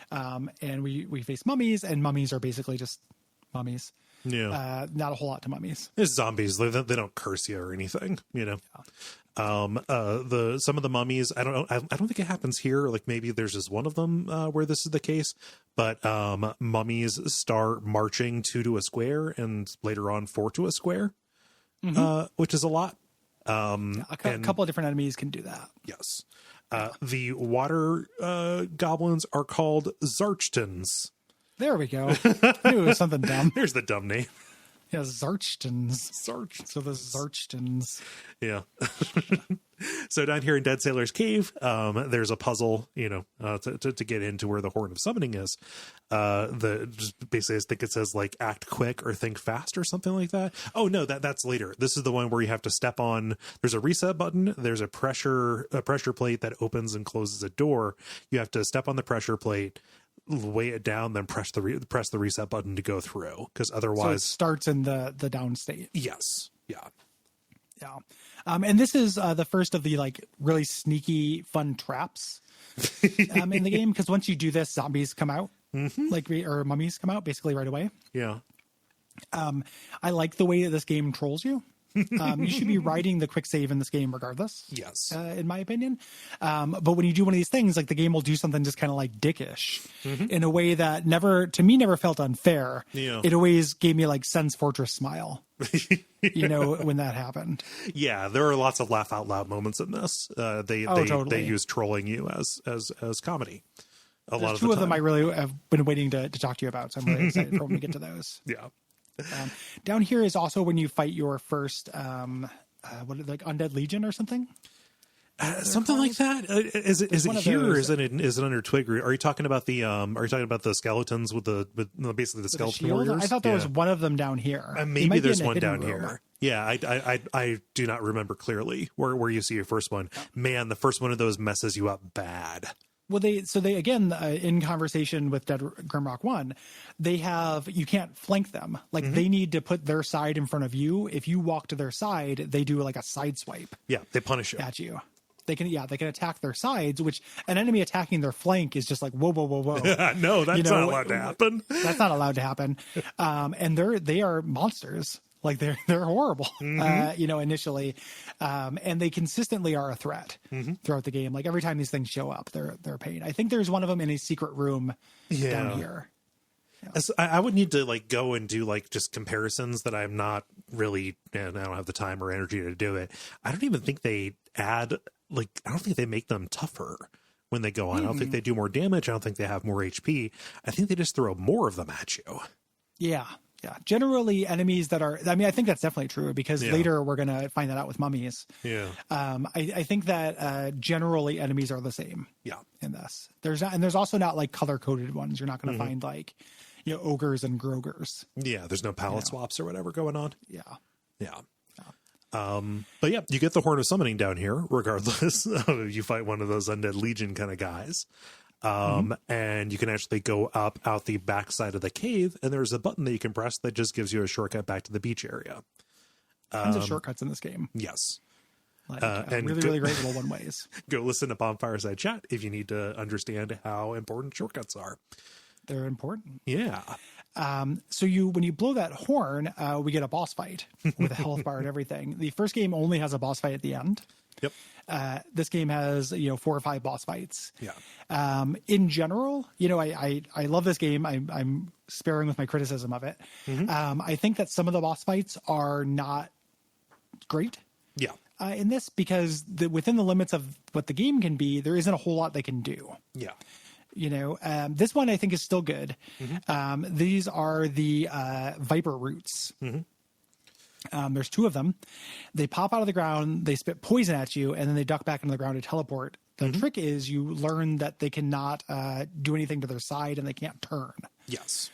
And we face mummies, and mummies are basically just mummies. Yeah. Not a whole lot to mummies. It's zombies. They don't curse you or anything, Yeah. some of the mummies, I don't know. I don't think it happens here. Like maybe there's just one of them where this is the case, but mummies start marching 2 to a square and later on 4 to a square, which is a lot. A couple of different enemies can do that. Yes. The water goblins are called Zarchtons. There we go. I knew it was something dumb. There's the dumb name. Yeah, Zarchtons. So the Zarchtons. Yeah. So down here in Dead Sailor's Cave, there's a puzzle, to get into where the Horn of Summoning is. Just basically, I think it says like act quick or think fast or something like that. Oh no, that's later. This is the one where you have to step on. There's a reset button. There's a pressure plate that opens and closes a door. You have to step on the pressure plate, weigh it down, then press the reset button to go through, because otherwise so it starts in the down state. Yes. Yeah. And this is the first of the like really sneaky fun traps in the game, because once you do this, zombies come out, or mummies come out basically right away. Yeah. I like the way that this game trolls you. You should be riding the quick save in this game regardless. Yes. In my opinion. But when you do one of these things, like the game will do something just kind of like dickish in a way that never felt unfair. Yeah. It always gave me like Sen's Fortress smile, when that happened. Yeah. There are lots of laugh out loud moments in this. Totally. They use trolling you as comedy. There's 2 of them I really have been waiting to talk to you about. So I'm really excited for when we get to those. Yeah. Down here is also when you fight your first, Undead Legion or something? Something like that. Is it here or is it under Twig? Are you talking about the skeletons with basically the skeleton warriors? I thought there was one of them down here. Maybe there's one down here. Yeah, I do not remember clearly where you see your first one. Man, the first one of those messes you up bad. Well, they again, in conversation with Dead Grimrock 1, you can't flank them. Like they need to put their side in front of you. If you walk to their side, they do like a side swipe. Yeah, they punish you. At you. They can attack their sides, which an enemy attacking their flank is just like, whoa. No, that's not allowed to happen. That's not allowed to happen. And they are monsters. Like they're horrible, initially. And they consistently are a threat throughout the game. Like every time these things show up, they're a pain. I think there's one of them in a secret room down here. Yeah. I would need to like go and do like just comparisons that I'm not really, and I don't have the time or energy to do it. I don't even think they add, I don't think they make them tougher when they go on. I don't think they do more damage. I don't think they have more HP. I think they just throw more of them at you. Yeah. Yeah. Generally enemies that are, I think that's definitely true, because later we're going to find that out with mummies. Yeah. I think that generally enemies are the same. Yeah. In this. There's also not like color coded ones. You're not going to find like, ogres and grogers. Yeah. There's no palette swaps or whatever going on. Yeah. Yeah. But yeah, you get the Horn of Summoning down here, regardless of you fight one of those Undead Legion kind of guys. And you can actually go out the back side of the cave, and there's a button that you can press that just gives you a shortcut back to the beach area. Tons of shortcuts in this game. Yes. And really great little one ways. Go listen to Bonfireside Chat if you need to understand how important shortcuts are. They're important. Yeah. So when you blow that horn, we get a boss fight with a health bar and everything. The first game only has a boss fight at the end. Yep. This game has 4 or 5 boss fights. Yeah. In general, I love this game. I'm sparing with my criticism of it. I think that some of the boss fights are not great. Yeah. In this, because within the limits of what the game can be, there isn't a whole lot they can do. Yeah. This one I think is still good. These are the viper roots. There's 2 of them. They pop out of the ground, they spit poison at you, and then they duck back into the ground to teleport The trick is you learn that they cannot do anything to their side and they can't turn. Yes.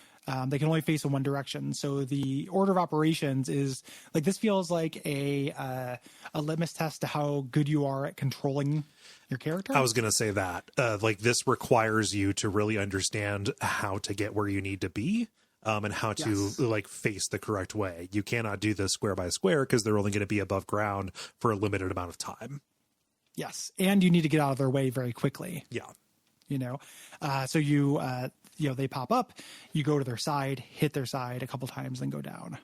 They can only face in one direction. So the order of operations is like, this feels like a litmus test to how good you are at controlling your character. I was going to say that. Like, this requires you to really understand how to get where you need to be. And how to like face the correct way. You cannot do this square by square because they're only going to be above ground for a limited amount of time. Yes, and you need to get out of their way very quickly. Yeah, so you they pop up, you go to their side, hit their side a couple times, then go down.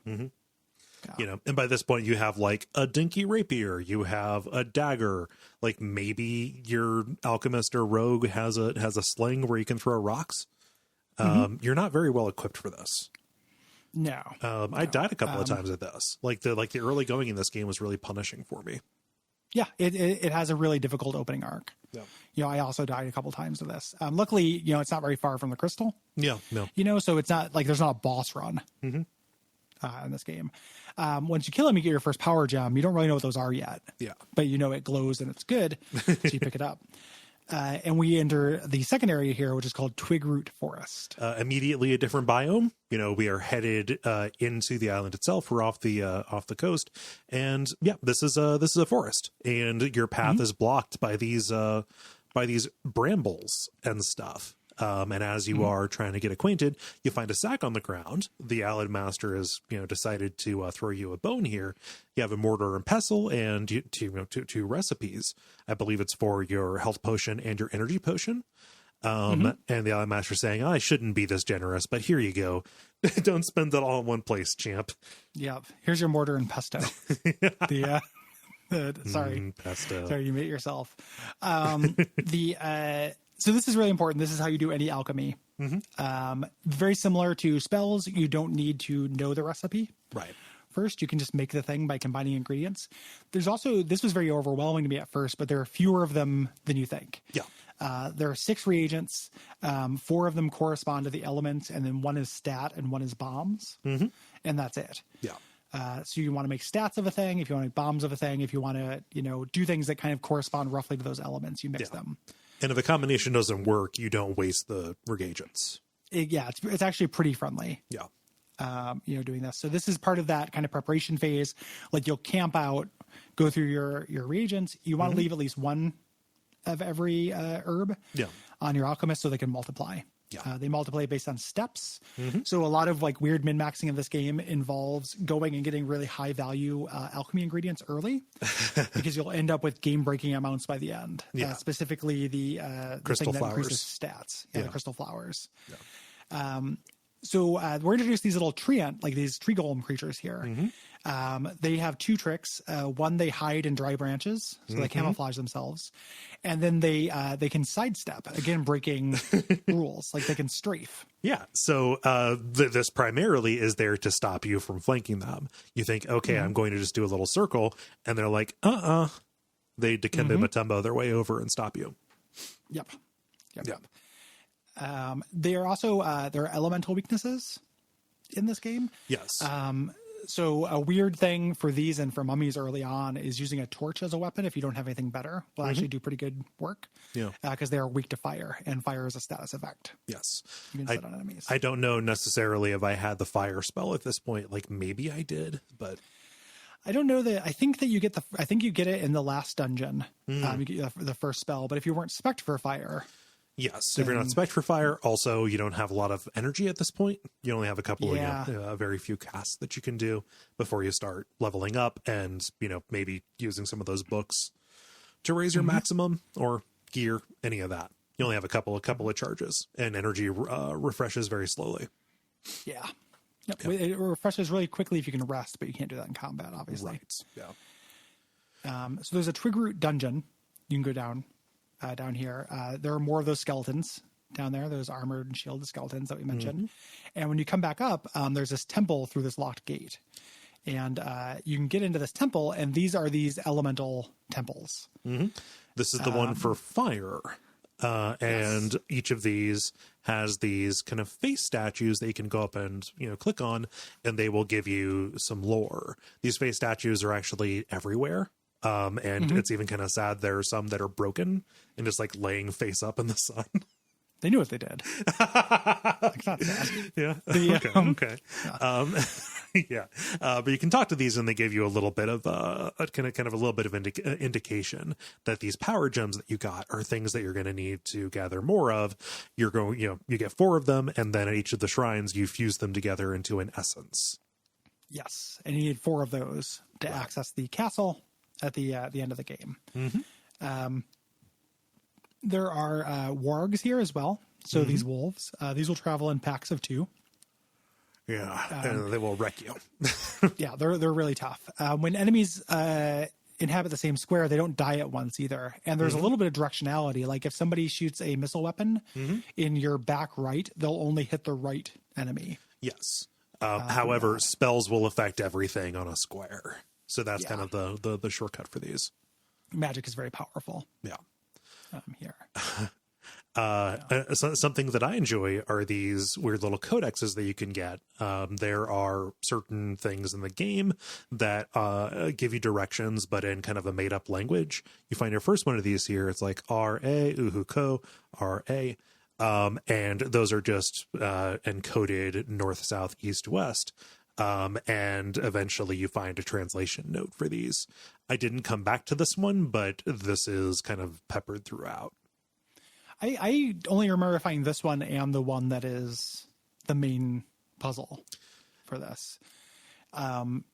Yeah. And by this point you have like a dinky rapier, you have a dagger, like maybe your alchemist or rogue has a sling where you can throw rocks. You're not very well equipped for this. No. I died a couple of times at this. Like the early going in this game was really punishing for me. Yeah, it has a really difficult opening arc. Yeah. I also died a couple times with this. Luckily, it's not very far from the crystal. Yeah, no. So it's not like there's not a boss run in this game. Once you kill him, you get your first power gem. You don't really know what those are yet. Yeah. But it glows and it's good, so you pick it up. And we enter the second area here, which is called Twigroot Forest. Immediately a different biome. We are headed into the island itself. We're off the coast, and yeah, this is a forest, and your path is blocked by these brambles and stuff. And as you are trying to get acquainted, you find a sack on the ground. The Alad Master has, decided to throw you a bone here. You have a mortar and pestle and two recipes. I believe it's for your health potion and your energy potion. And the Alad Master saying, I shouldn't be this generous, but here you go. Don't spend it all in one place, champ. Yep. Here's your mortar and pesto. Sorry. Pesto. Sorry, you made it yourself. So this is really important. This is how you do any alchemy. Very similar to spells. You don't need to know the recipe. Right. First, you can just make the thing by combining ingredients. There's also, this was very overwhelming to me at first, but there are fewer of them than you think. Yeah. There are 6 reagents. 4 of them correspond to the elements, and then 1 is stat and 1 is bombs. And that's it. Yeah. So you want to make stats of a thing, if you want to make bombs of a thing, if you want to, do things that kind of correspond roughly to those elements, you mix them. And if a combination doesn't work, you don't waste the reagents. It's actually pretty friendly. Yeah. Doing this. So this is part of that kind of preparation phase. Like, you'll camp out, go through your reagents. You want to leave at least 1 of every herb on your alchemist so they can multiply. Yeah. They multiply based on steps. So a lot of like weird min-maxing of this game involves going and getting really high value alchemy ingredients early because you'll end up with game breaking amounts by the end. Specifically the crystal thing that flowers. increases stats. The crystal flowers. Yeah. So we're introduced these little tree golem creatures here. They have 2 tricks. One, they hide in dry branches, so they camouflage themselves, and then they can sidestep, again breaking rules. Like, they can strafe. Yeah. So this primarily is there to stop you from flanking them. You think, okay, I'm going to just do a little circle, and they're like, They Dikembe Mutombo their way over and stop you. Yep. They are also there are elemental weaknesses in this game. Yes. So a weird thing for these and for mummies early on is using a torch as a weapon if you don't have anything better will actually do pretty good work. Yeah. Because they are weak to fire, and fire is a status effect. Yes. You can set on enemies. I don't know necessarily if I had the fire spell at this point. Like, maybe I did, but I don't know that. I think you get it in the last dungeon. You get the first spell, but if you weren't spec'd for fire. Yes, if you're not spec'd for fire, also you don't have a lot of energy at this point. You only have a couple of very few casts that you can do before you start leveling up, and maybe using some of those books to raise your maximum or gear, any of that. You only have a couple of charges, and energy refreshes very slowly. Yeah. Yep. It refreshes really quickly if you can rest, but you can't do that in combat, obviously. Right. Yeah. So there's a Twigroot dungeon. You can go down here. There are more of those skeletons down there, those armored and shielded skeletons that we mentioned. And when you come back up, there's this temple through this locked gate. And you can get into this temple, and these are these elemental temples. This is the one for fire. And each of these has these kind of face statues that you can go up and, click on, and they will give you some lore. These face statues are actually everywhere. And it's even kind of sad. There are some that are broken and just like laying face up in the sun. They knew what they did. It's not sad. Yeah. Okay. Yeah. But you can talk to these and they give you a little bit of a kind of a little bit of indication that these power gems that you got are things that you're going to need to gather more of. You're going, you get 4 of them, and then at each of the shrines you fuse them together into an essence. Yes, and you need 4 of those to access the castle at the end of the game. There are wargs here as well. So these wolves, these will travel in packs of 2. Yeah, and they will wreck you. Yeah, they're really tough. When enemies inhabit the same square, they don't die at once either. And there's a little bit of directionality. Like if somebody shoots a missile weapon in your back right, they'll only hit the right enemy. Yes. However, spells will affect everything on a square. So that's kind of the shortcut for these. Magic is very powerful. Yeah. Here. Something that I enjoy are these weird little codexes that you can get. There are certain things in the game that give you directions, but in kind of a made up language. You find your first one of these here. It's like R-A, Uhuko, R-A. And those are just encoded north, south, east, west. And eventually you find a translation note for these. I didn't come back to this one, but this is kind of peppered throughout. I only remember finding this one and the one that is the main puzzle for this.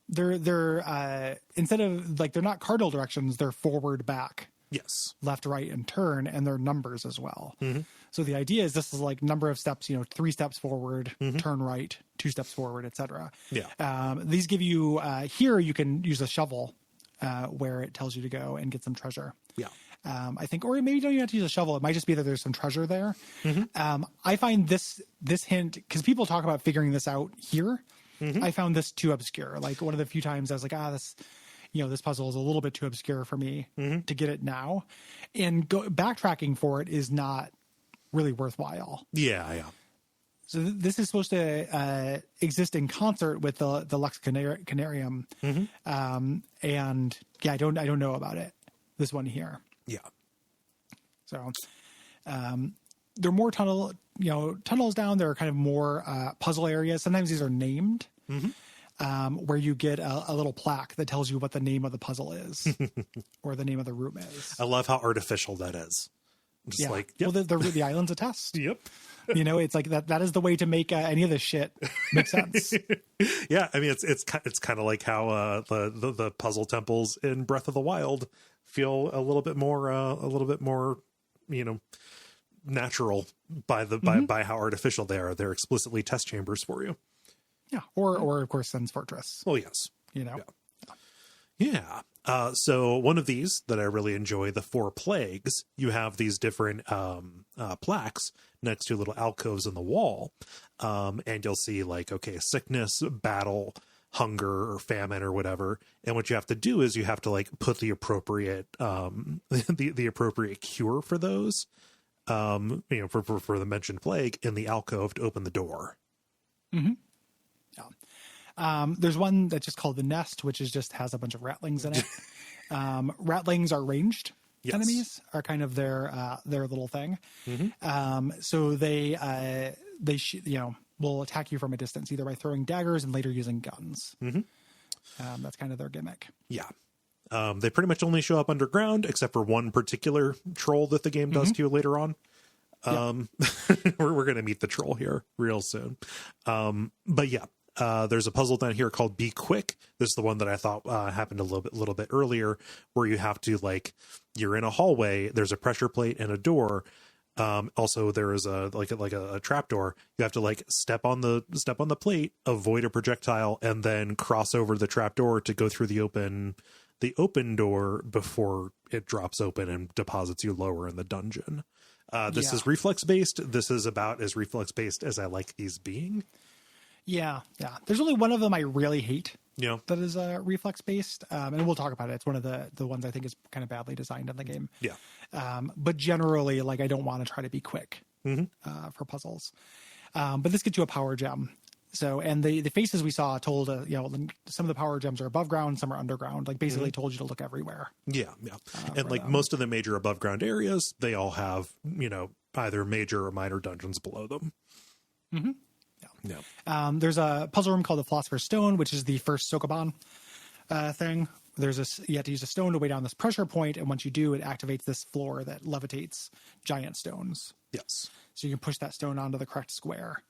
They're instead of like, they're not cardinal directions, they're forward, back. Yes. Left, right, and turn, and they're numbers as well. So the idea is this is like number of steps, 3 steps forward, turn right, 2 steps forward, etc. Yeah. These give you, here you can use a shovel where it tells you to go and get some treasure. Yeah. I think, or maybe you don't even have to use a shovel. It might just be that there's some treasure there. I find this hint, because people talk about figuring this out here. I found this too obscure. Like one of the few times I was like, this puzzle is a little bit too obscure for me to get it now. And backtracking for it is not really worthwhile. Yeah. So this is supposed to exist in concert with the Lux Canarium. And yeah, I don't know about it. This one here. Yeah. So there are more tunnels down. There are kind of more puzzle areas. Sometimes these are named. Where you get a little plaque that tells you what the name of the puzzle is or the name of the room is. I love how artificial that is. Just like, well, the island's a test. Yep. It's like that is the way to make any of this shit make sense. Yeah. I mean, it's kind of like how the puzzle temples in Breath of the Wild feel a little bit more, natural by how artificial they are. They're explicitly test chambers for you. Yeah. Or of course, Sen's Fortress. Oh, yes. Yeah. So one of these that I really enjoy, the 4 plagues, you have these different plaques next to little alcoves in the wall. And you'll see like, okay, sickness, battle, hunger, or famine, or whatever. And what you have to do is you have to like put the appropriate the appropriate cure for those, for the mentioned plague in the alcove to open the door. There's one that's just called the Nest, which has a bunch of ratlings in it. Ratlings are ranged enemies, are kind of their little thing. So they will attack you from a distance, either by throwing daggers and later using guns. That's kind of their gimmick. Yeah. They pretty much only show up underground, except for one particular troll that the game does to you later on. We're going to meet the troll here real soon. But yeah. There's a puzzle down here called Be Quick. This is the one that I thought happened a little bit earlier, where you have to you're in a hallway. There's a pressure plate and a door. Also, there is a trap door. You have to step on the plate, avoid a projectile, and then cross over the trap door to go through the open door before it drops open and deposits you lower in the dungeon. This is reflex based. This is about as reflex based as I like these being. Yeah. There's only one of them I really hate. Yeah. That is reflex based. And we'll talk about it. It's one of the ones I think is kind of badly designed in the game. Yeah. But generally, I don't want to try to be quick for puzzles. But this gets you a power gem. So, and the faces we saw told, some of the power gems are above ground, some are underground, like basically told you to look everywhere. Yeah. And like most of the major above ground areas, they all have, either major or minor dungeons below them. Mm-hmm. Yeah. There's a puzzle room called the Philosopher's Stone, which is the first Sokoban thing. You have to use a stone to weigh down this pressure point, and once you do, it activates this floor that levitates giant stones. Yes. So you can push that stone onto the correct square,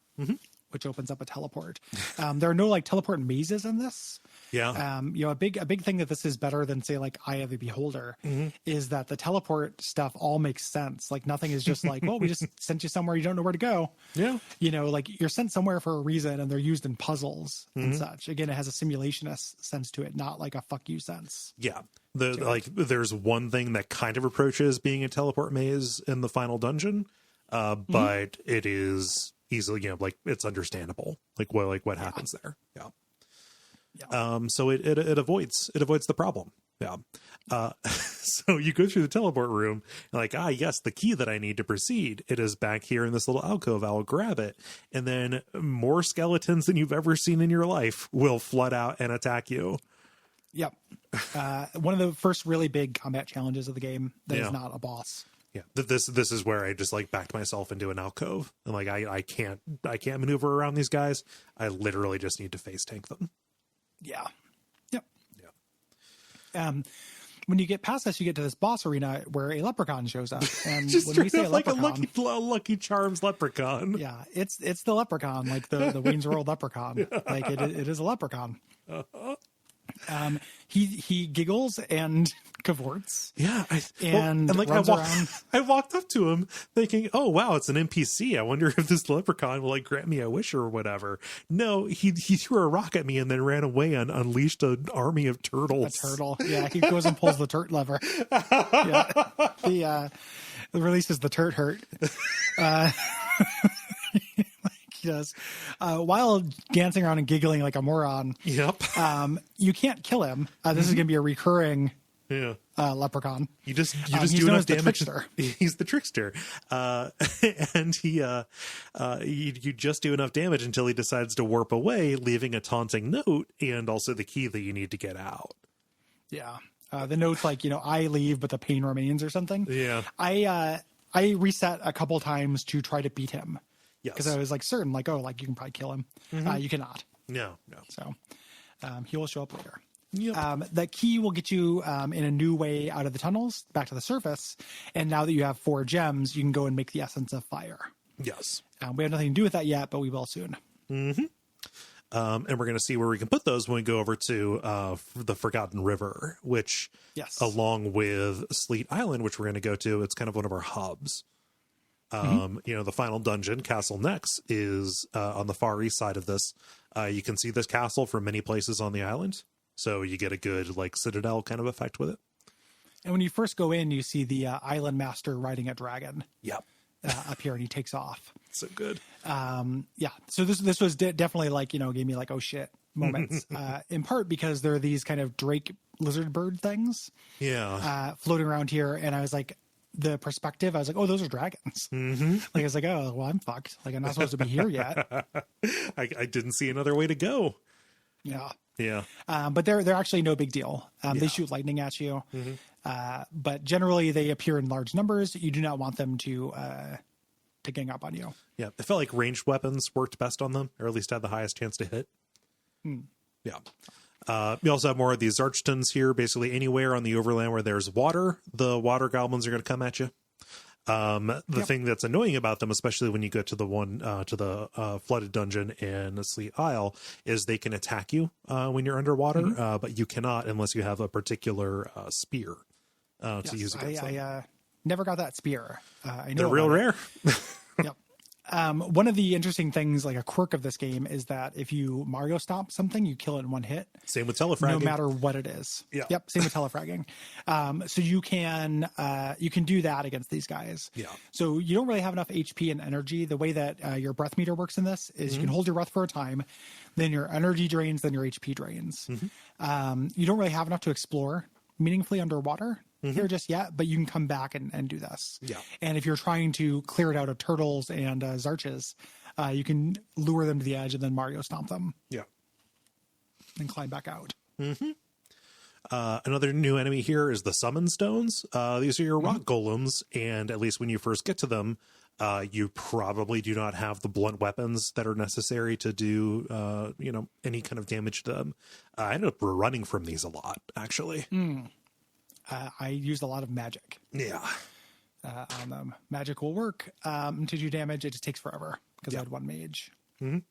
which opens up a teleport. There are no like teleport mazes in this. Yeah. A big thing that this is better than say like Eye of the Beholder is that the teleport stuff all makes sense. Like nothing is just like, well, we just sent you somewhere you don't know where to go. Yeah. Like you're sent somewhere for a reason, and they're used in puzzles and such. Again, it has a simulationist sense to it, not like a fuck you sense. Yeah. There's one thing that kind of approaches being a teleport maze in the final dungeon, but it is easily, it's understandable. What happens there. Yeah. So it avoids the problem. Yeah. So you go through the teleport room and like, yes, the key that I need to proceed. It is back here in this little alcove. I'll grab it. And then more skeletons than you've ever seen in your life will flood out and attack you. Yep. One of the first really big combat challenges of the game that is not a boss. Yeah. This is where I just like backed myself into an alcove. And like, I can't maneuver around these guys. I literally just need to face tank them. Yeah. Yep. Yeah. When you get past this, you get to this boss arena where a leprechaun shows up. And just when we say like a Lucky Charms leprechaun. Yeah, it's the leprechaun, like the Wayne's World leprechaun. Yeah. Like it is a leprechaun. Uh-huh. He giggles and cavorts. Yeah, around. I walked up to him thinking, "Oh wow, it's an NPC. I wonder if this leprechaun will like grant me a wish or whatever." No, he threw a rock at me and then ran away and unleashed an army of turtles. A turtle. Yeah, he goes and pulls the turt lever. Yeah, he releases the turt hurt. He does. While dancing around and giggling like a moron. Yep. You can't kill him. This is going to be a recurring leprechaun. You just do enough damage. He's the trickster. And you just do enough damage until he decides to warp away, leaving a taunting note and also the key that you need to get out. Yeah. The note's like, I leave, but the pain remains or something. Yeah. I reset a couple times to try to beat him. Because I was like certain, like, you can probably kill him. You cannot. No. So he will show up later. Yep. The key will get you in a new way out of the tunnels back to the surface. And now that you have 4 gems, you can go and make the essence of fire. Yes. We have nothing to do with that yet, but we will soon. Mm-hmm. And we're going to see where we can put those when we go over to the Forgotten River, which, along with Sleet Island, which we're going to go to, it's kind of one of our hubs. The final dungeon, Castle Nex, is on the far east side of this. You can see this castle from many places on the island, so you get a good like citadel kind of effect with it. And when you first go in, you see the island master riding a dragon. Yep. Up here, and he takes off. So good. So this was definitely like gave me like oh shit moments. In part because there are these kind of drake lizard bird things. Yeah. Floating around here, and I was like. The perspective, I was like, oh, those are dragons. Like, I was like, oh, well, I'm fucked. Like, I'm not supposed to be here yet. I didn't see another way to go. Yeah. Yeah. But they're actually no big deal. They shoot lightning at you. But generally, they appear in large numbers. You do not want them to gang up on you. Yeah. It felt like ranged weapons worked best on them, or at least had the highest chance to hit. Yeah. We also have more of these Zarchtons here. Basically, anywhere on the overland where there's water, the water goblins are going to come at you. The thing that's annoying about them, especially when you go to the one to the flooded dungeon in Sleet Isle, is they can attack you when you're underwater, but you cannot unless you have a particular spear to use against them. I never got that spear. I know they're real rare. Yep. One of the interesting things, like a quirk of this game, is that if you Mario stomp something, you kill it in one hit. Same with telefragging. No matter what it is. Yeah. Yep. Same with telefragging. So you can do that against these guys. Yeah. So you don't really have enough HP and energy. The way that your breath meter works in this is you can hold your breath for a time, then your energy drains, then your HP drains. You don't really have enough to explore meaningfully underwater. here just yet, but you can come back and do this. Yeah. And if you're trying to clear it out of turtles and zarches, you can lure them to the edge and then Mario stomp them. Yeah. And climb back out. Another new enemy here is the summon stones. These are your rock golems, and at least when you first get to them, you probably do not have the blunt weapons that are necessary to do, any kind of damage to them. I ended up running from these a lot, actually. I used a lot of magic. Yeah. On them. Magic will work to do damage. It just takes forever because I had one mage. Yep.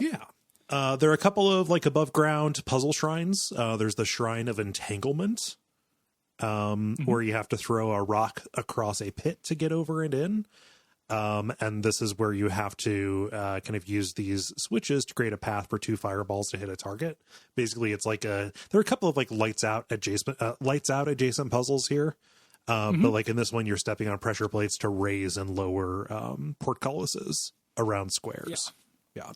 Yeah. There are a couple of above ground puzzle shrines. There's the Shrine of Entanglement, where you have to throw a rock across a pit to get over and in. And this is where you have to kind of use these switches to create a path for 2 fireballs to hit a target. Basically, it's there are a couple of lights out adjacent puzzles here. But in this one, you're stepping on pressure plates to raise and lower portcullises around squares.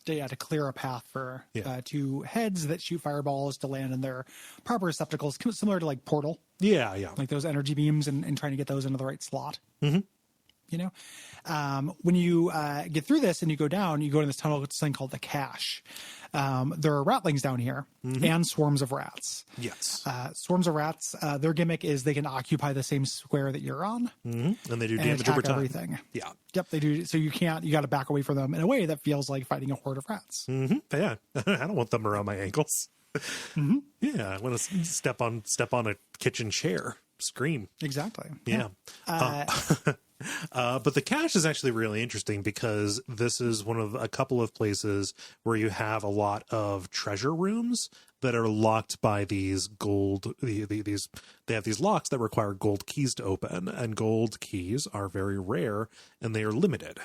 Yeah, to clear a path for 2 heads that shoot fireballs to land in their proper receptacles, similar to Portal. Yeah. Like those energy beams and trying to get those into the right slot. When you get through this and you go down, you go to this tunnel, it's something called the cache. There are ratlings down here and swarms of rats. Yes. Swarms of rats, their gimmick is they can occupy the same square that you're on. And they do damage over time. Everything. Yeah. Yep, they do. So you got to back away from them in a way that feels like fighting a horde of rats. Yeah. I don't want them around my ankles. Yeah. I want to step on a kitchen chair. Scream. Exactly. Yeah. But the cache is actually really interesting because this is one of a couple of places where you have a lot of treasure rooms that are locked by these gold. They have these locks that require gold keys to open, and gold keys are very rare and they are limited.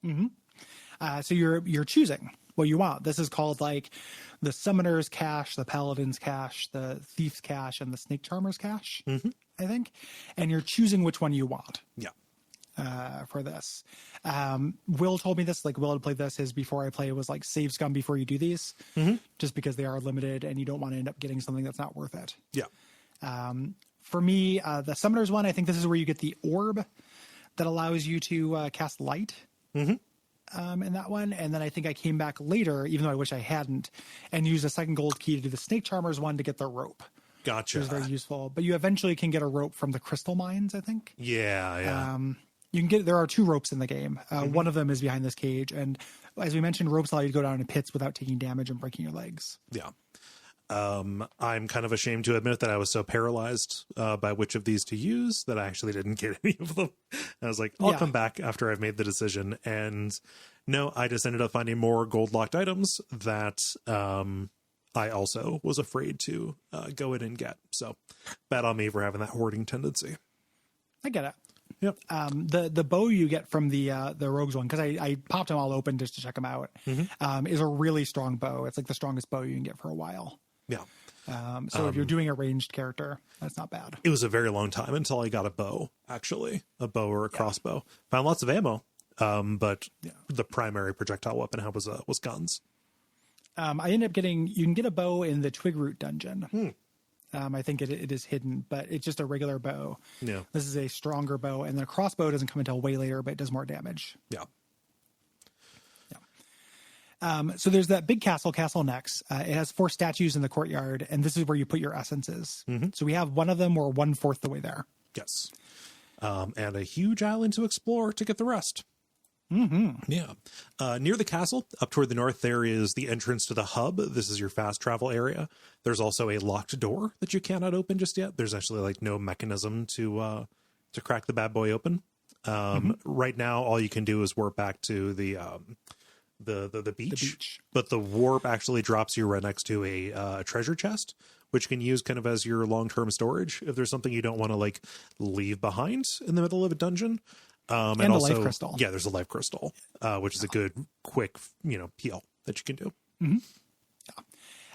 So you're choosing what you want. This is called the Summoner's Cache, the Paladin's Cache, the Thief's Cache, and the Snake Charmer's Cache, I think. And you're choosing which one you want. Yeah. For this. Will told me this, Will had played this, his before I play was save scum before you do these, just because they are limited and you don't want to end up getting something that's not worth it. Yeah. For me, the Summoner's one, I think this is where you get the orb that allows you to cast light. In that one. And then I think I came back later, even though I wish I hadn't, and used a second gold key to do the Snake Charmer's one to get the rope. Gotcha. Which is very useful. But you eventually can get a rope from the crystal mines, I think. Yeah. You can there are 2 ropes in the game. One of them is behind this cage. And as we mentioned, ropes allow you to go down into pits without taking damage and breaking your legs. Yeah. I'm kind of ashamed to admit that I was so paralyzed by which of these to use that I actually didn't get any of them. I was like, I'll come back after I've made the decision. And no, I just ended up finding more gold locked items that I also was afraid to go in and get. So bad on me for having that hoarding tendency. I get it. Yep. The bow you get from the rogues one, because I popped them all open just to check them out, is a really strong bow. It's the strongest bow you can get for a while. Yeah. So if you're doing a ranged character, that's not bad. It was a very long time until I got a bow, actually. A bow or a crossbow. Found lots of ammo, but the primary projectile weapon I had was guns. I ended up getting, you can get a bow in the Twig Root dungeon. I think it is hidden, but it's just a regular bow. Yeah. This is a stronger bow, and the crossbow doesn't come until way later, but it does more damage. Yeah. So there's that big Castle Nex. It has 4 statues in the courtyard, and this is where you put your essences. So we have one of them. We're 1/4 the way there. Yes. And a huge island to explore to get the rest. Yeah. Near the castle, up toward the north, there is the entrance to the hub. This is your fast travel area. There's also a locked door that you cannot open just yet. There's actually no mechanism to crack the bad boy open. Right now, all you can do is warp back to the beach. But the warp actually drops you right next to a treasure chest, which you can use kind of as your long-term storage if there's something you don't want to leave behind in the middle of a dungeon. And also, a life crystal. Yeah, there's a life crystal, which is a good, quick, peel that you can do.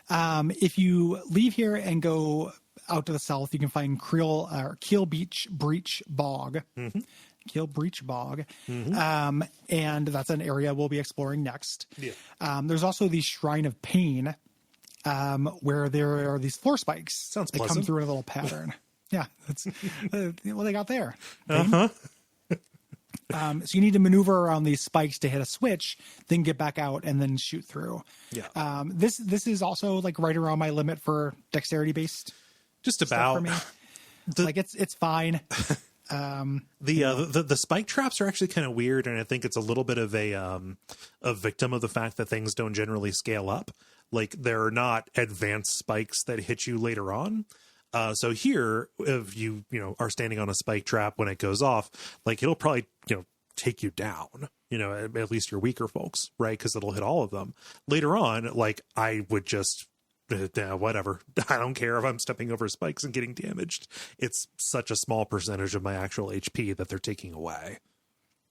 If you leave here and go out to the south, you can find Keel Breach Bog. Keel Breach Bog. And that's an area we'll be exploring next. Yeah. There's also the Shrine of Pain, where there are these floor spikes. Sounds They come pleasant. through in a little pattern. Yeah, that's what they got there. Uh-huh. So you need to maneuver around these spikes to hit a switch, then get back out and then shoot through. Yeah. This is also like right around my limit for dexterity based Just stuff about. for me. Like it's fine. The spike traps are actually kind of weird, and I think it's a little bit of a victim of the fact that things don't generally scale up. Like, they're not advanced spikes that hit you later on. So here, if you are standing on a spike trap when it goes off, like, it'll probably take you down. At least your weaker folks, right? Because it'll hit all of them. Later on, like, I would just whatever. I don't care if I'm stepping over spikes and getting damaged. It's such a small percentage of my actual HP that they're taking away.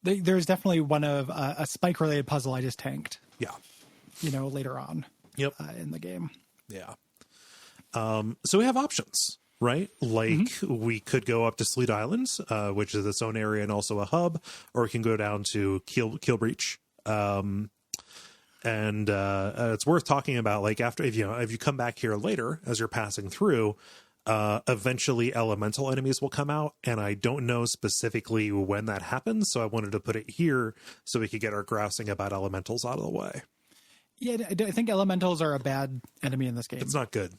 There's definitely one of a spike related puzzle I just tanked. Yeah. Later on. Yep. In the game. Yeah. So we have options, right? Like, we could go up to Sleet Islands, which is its own area and also a hub, or we can go down to Keel Breach. And it's worth talking about, like, after, if you come back here later as you're passing through, eventually elemental enemies will come out, and I don't know specifically when that happens, so I wanted to put it here so we could get our grousing about elementals out of the way. Yeah, I think elementals are a bad enemy in this game. It's not good.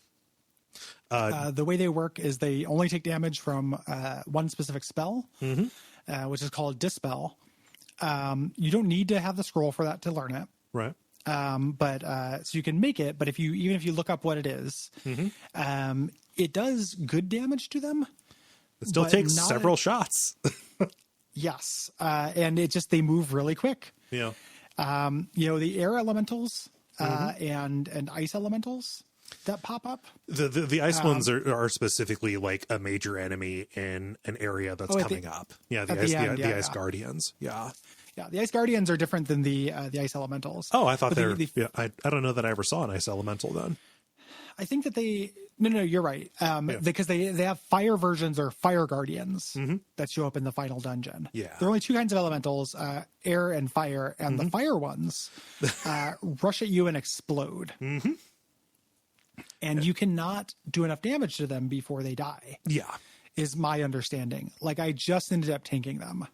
The way they work is they only take damage from one specific spell, which is called Dispel. You don't need to have the scroll for that to learn it. Right. But so you can make it, but even if you look up what it is, it does good damage to them. It still takes several shots. Yes. And they move really quick. Yeah. The air elementals and ice elementals that pop up. The ice ones are specifically like a major enemy in an area that's coming up. Yeah, the ice guardians. Yeah. Yeah, the ice guardians are different than the ice elementals. Oh, I thought I don't know that I ever saw an ice elemental then. I think that no, you're right. Because they have fire versions or fire guardians that show up in the final dungeon. Yeah. There are only two kinds of elementals, air and fire, and the fire ones rush at you and explode. And you cannot do enough damage to them before they die. Yeah. Is my understanding. Like, I just ended up tanking them.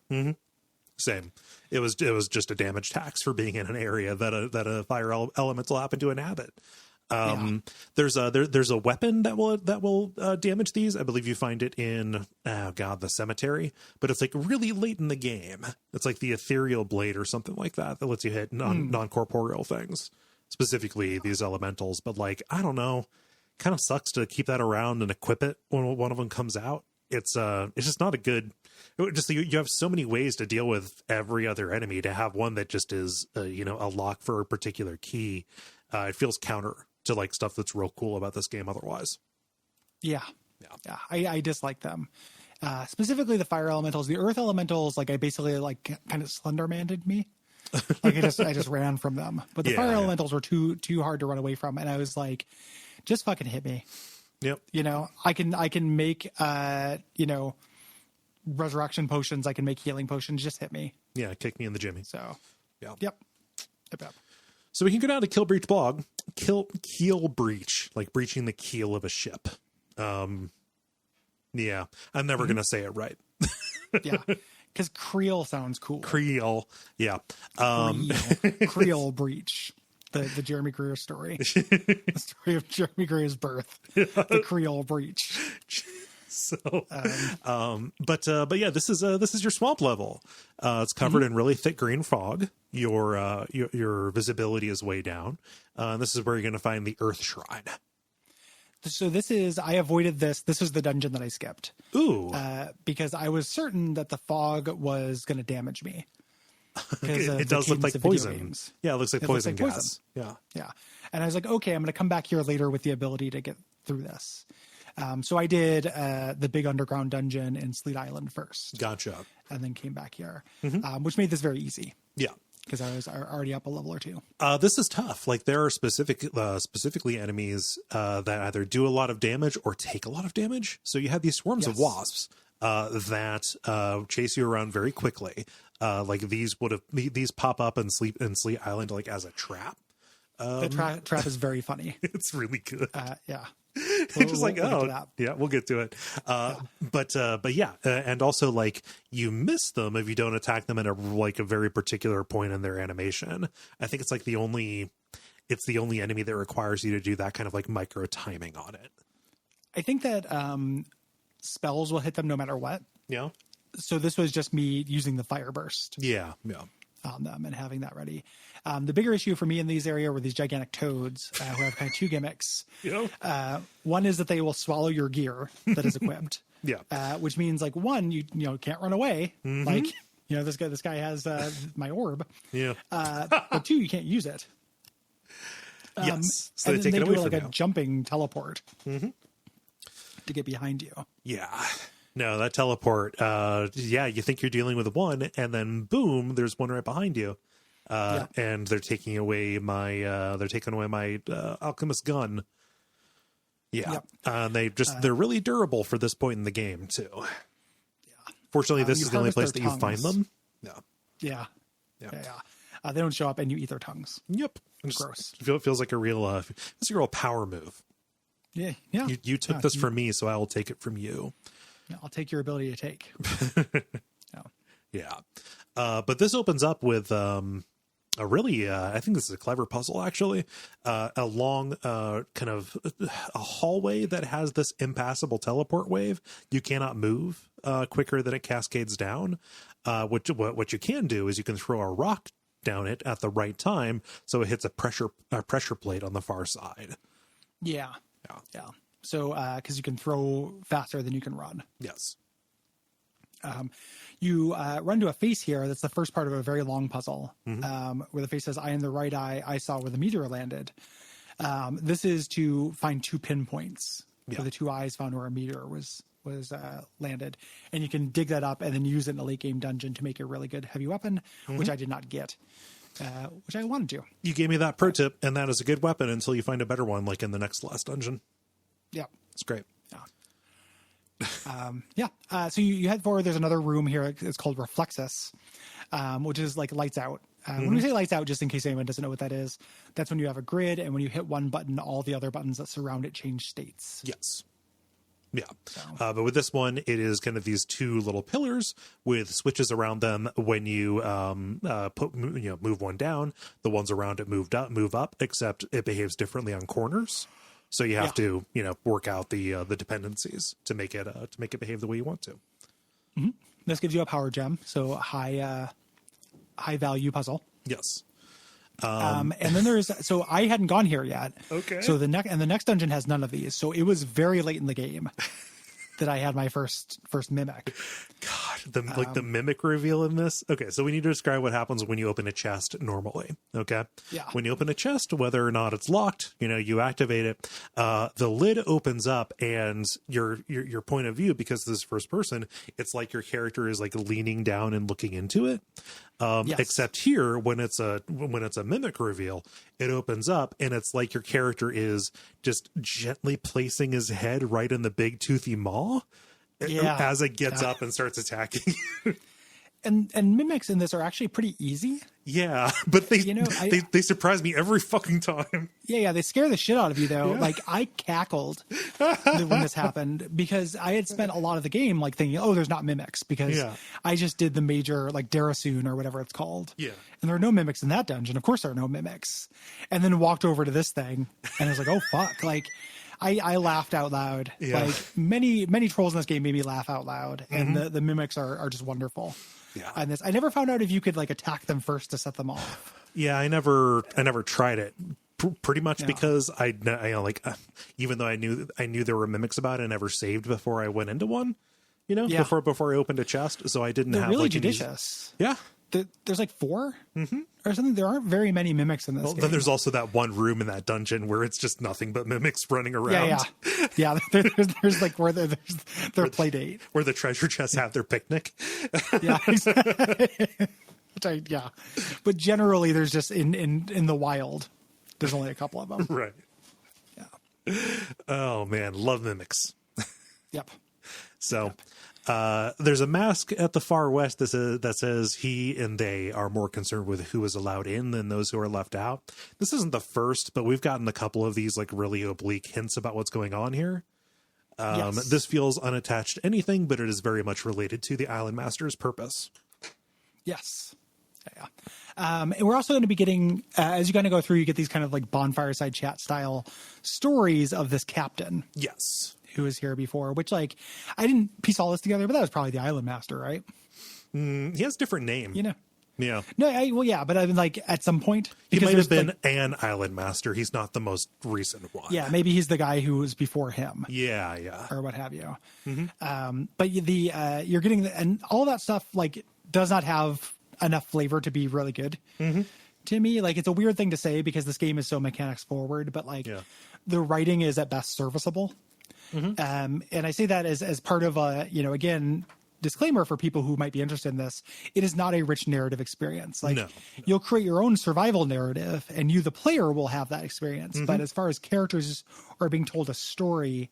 Same. It was just a damage tax for being in an area that a fire elemental happened to inhabit. There's a weapon that will damage these. I believe you find it in the cemetery, but it's like really late in the game. It's like the ethereal blade or something like that lets you hit non-corporeal things, specifically these elementals. But, like, I don't know, kind of sucks to keep that around and equip it when one of them comes out. It's just not a good. You have so many ways to deal with every other enemy. To have one that just is a lock for a particular key, it feels counter to, like, stuff that's real cool about this game otherwise. Yeah. I dislike them. Specifically the fire elementals. The earth elementals, like, I basically, like, kind of Slenderman-ed me. Like, I just ran from them. But the fire elementals were too hard to run away from, and I was like, just fucking hit me. Yep. I can make resurrection potions. I can make healing potions. Just hit me. Yeah, kick me in the jimmy. So, yeah. Yep. So we can go down to Keel Breach Bog. Keel Breach, like breaching the keel of a ship. Yeah, I'm never gonna say it right. Yeah, because Creel sounds cool. Creel, yeah. Creel Breach. The Jeremy Greer story. The story of Jeremy Greer's birth. The Creel Breach. So, but yeah, this is your swamp level. It's covered in really thick green fog. Your visibility is way down. This is where you're going to find the Earth Shrine. So I avoided this. This is the dungeon that I skipped. Ooh. Because I was certain that the fog was going to damage me. It does look like poison. Yeah, it looks like poison gas. Poison. Yeah. Yeah. And I was like, okay, I'm going to come back here later with the ability to get through this. So I did the big underground dungeon in Sleet Island first. Gotcha. And then came back here, which made this very easy. Yeah. Because I was already up a level or two. This is tough. Like, there are specifically enemies that either do a lot of damage or take a lot of damage. So you have these swarms of wasps that chase you around very quickly. Like, these pop up and Sleet Island, like, as a trap. The trap is very funny. It's really good. Yeah. Just like, yeah, we'll get to it. But yeah, and also like you miss them if you don't attack them at a very particular point in their animation. I think it's like the only enemy that requires you to do that kind of like micro timing on it. I think that spells will hit them no matter what. Yeah. So this was just me using the fire burst. Yeah. On them and having that ready. The bigger issue for me in these area were these gigantic toads who have kind of two gimmicks. One is that they will swallow your gear that is equipped. Which means like one, you can't run away. Like, this guy has my orb. But two, you can't use it. Yes. So and they take it away do from a jumping teleport to get behind you. Yeah. No, that teleport, you think you're dealing with one, and then boom, there's one right behind you. And they're taking away my alchemist gun. Yeah. They're really durable for this point in the game too. Yeah. Fortunately, this is the only place that you find them. Yeah. They don't show up and you eat their tongues. Yep. Gross. It feels like a real power move. Yeah. You took this from me, so I will take it from you. I'll take your ability to take. Yeah. But this opens up with a really, I think this is a clever puzzle, actually. A long kind of a hallway that has this impassable teleport wave. You cannot move quicker than it cascades down. What you can do is you can throw a rock down it at the right time so it hits a pressure plate on the far side. Yeah. So, because you can throw faster than you can run. Yes. You run to a face here. That's the first part of a very long puzzle, where the face says, "I am the right eye. I saw where the meteor landed." This is to find two pinpoints for the two eyes found where a meteor was landed, and you can dig that up and then use it in a late game dungeon to make a really good heavy weapon, which I did not get. Which I wanted to. You gave me that pro tip, and that is a good weapon until you find a better one, like in the next last dungeon. Yeah. It's great. So you head forward. There's another room here. It's called Reflexus, which is like lights out. When we say lights out, just in case anyone doesn't know what that is, that's when you have a grid, and when you hit one button, all the other buttons that surround it change states. Yes. Yeah. But with this one, it is kind of these two little pillars with switches around them. When you move one down, the ones around it move up, except it behaves differently on corners. So you have to, work out the dependencies to make it behave the way you want to. Mm-hmm. This gives you a power gem, so high value puzzle. Yes. And then so I hadn't gone here yet. Okay. So the next dungeon has none of these. So it was very late in the game that I had my first mimic. God, the mimic reveal in this. Okay, so we need to describe what happens when you open a chest normally. Okay. Yeah. When you open a chest, whether or not it's locked, you activate it. The lid opens up, and your point of view, because this is first person, it's like your character is like leaning down and looking into it. Except here, when it's a mimic reveal, it opens up and it's like your character is just gently placing his head right in the big toothy maw as it gets up and starts attacking you. And mimics in this are actually pretty easy. Yeah, but they surprise me every fucking time. Yeah, they scare the shit out of you though. Yeah. Like I cackled when this happened because I had spent a lot of the game like thinking, oh, there's not mimics because I just did the major like Darasoon or whatever it's called. Yeah. And there are no mimics in that dungeon. Of course there are no mimics. And then walked over to this thing and I was like, oh fuck. Like I laughed out loud. Yeah. Like many trolls in this game made me laugh out loud. And the mimics are just wonderful. Yeah. And I never found out if you could like attack them first to set them off. Yeah, I never tried it. Pretty much because I even though I knew there were mimics about it, I never saved before I went into one. Before I opened a chest, so I didn't have really like judicious. Yeah. There's like 4 or something. There aren't very many mimics in this game. Then there's also that one room in that dungeon where it's just nothing but mimics running around. Yeah. There's like where their play date, where the treasure chests have their picnic. Yeah, exactly. But generally, there's just in the wild. There's only a couple of them. Right. Yeah. Oh man, love mimics. Yep. So. There's a mask at the far west that says he and they are more concerned with who is allowed in than those who are left out. This isn't the first, but we've gotten a couple of these like really oblique hints about what's going on here. Yes. This feels unattached to anything, but it is very much related to the Island Master's purpose. Yes. Yeah. And we're also going to be getting, as you kind of go through, you get these kind of like bonfireside chat style stories of this captain. Yes. Who was here before, which like, I didn't piece all this together, but that was probably the Island Master, right? He has a different name. You know? Yeah. No, well, yeah, but I mean, like at some point. He might have been like, an Island Master. He's not the most recent one. Yeah, maybe he's the guy who was before him. Yeah. Or what have you. Mm-hmm. But you're getting, and all that stuff like does not have enough flavor to be really good. Mm-hmm. To me, like it's a weird thing to say because this game is so mechanics forward, but like the writing is at best serviceable. Mm-hmm. And I say that as part of a, again, disclaimer for people who might be interested in this. It is not a rich narrative experience. Like you'll create your own survival narrative and you, the player, will have that experience. Mm-hmm. But as far as characters are being told a story,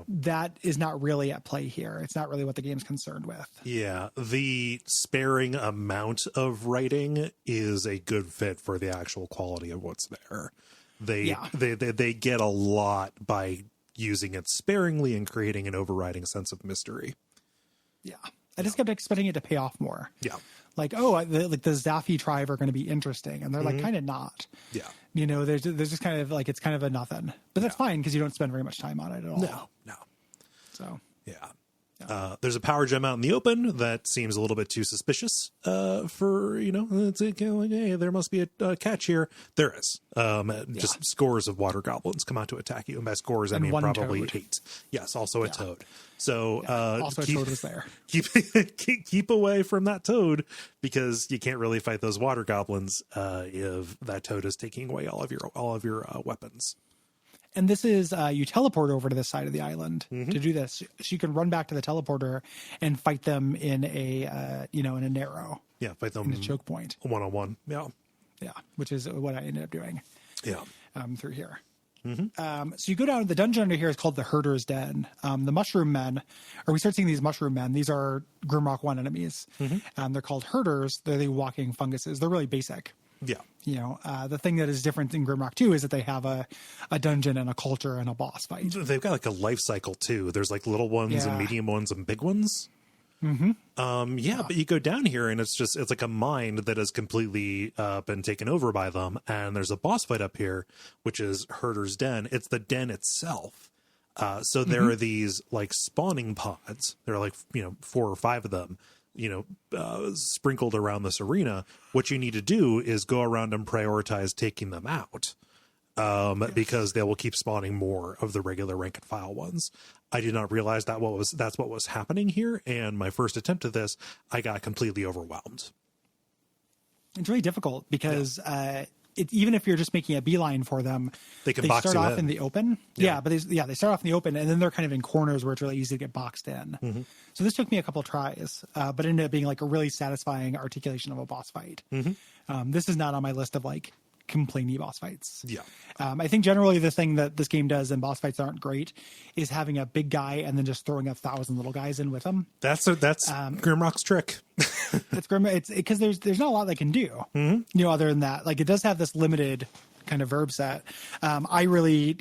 that is not really at play here. It's not really what the game's concerned with. Yeah. The sparing amount of writing is a good fit for the actual quality of what's there. They get a lot by using it sparingly and creating an overriding sense of mystery. Yeah. I just kept expecting it to pay off more. Yeah. Like, the Zaffi tribe are going to be interesting. And they're like kind of not. Yeah. There's just kind of like, it's kind of a nothing. But that's fine because you don't spend very much time on it at all. No. So. Yeah. There's a power gem out in the open that seems a little bit too suspicious for, it's like, hey, there must be a catch here. There is. Just scores of water goblins come out to attack you. And by scores, I mean probably toad. 8. Yes, also a toad. So also a toad was there. Keep away from that toad because you can't really fight those water goblins if that toad is taking away all of your weapons. And this is, you teleport over to this side of the island to do this. So you can run back to the teleporter and fight them in a, in a narrow. Yeah, fight them in a choke point. One-on-one. Yeah. Yeah, which is what I ended up doing. Yeah. Through here. Mm-hmm. So you go down, the dungeon under here is called the Herder's Den. The Mushroom Men, or we start seeing these Mushroom Men. These are Grimrock 1 enemies. They're called Herders. They're the walking funguses. They're really basic. Yeah. The thing that is different in Grimrock 2 is that they have a dungeon and a culture and a boss fight. They've got like a life cycle too. There's like little ones and medium ones and big ones. But you go down here and it's like a mind that has completely been taken over by them. And there's a boss fight up here, which is Herder's Den. It's the den itself. So there are these like spawning pods. There are like, 4 or 5 of them. Sprinkled around this arena. What you need to do is go around and prioritize taking them out because they will keep spawning more of the regular rank and file ones. I did not realize that's what was happening here. And my first attempt at this, I got completely overwhelmed. It's really difficult because even if you're just making a beeline for them, they start off in the open. Yeah, but they start off in the open and then they're kind of in corners where it's really easy to get boxed in. So this took me a couple of tries, but ended up being like a really satisfying articulation of a boss fight. This is not on my list of like complainy boss fights. Yeah. I think generally the thing that this game does and boss fights aren't great is having a big guy and then just throwing 1,000 little guys in with them. That's Grimrock's trick. It's because there's not a lot they can do, other than that. Like it does have this limited kind of verb set. I really,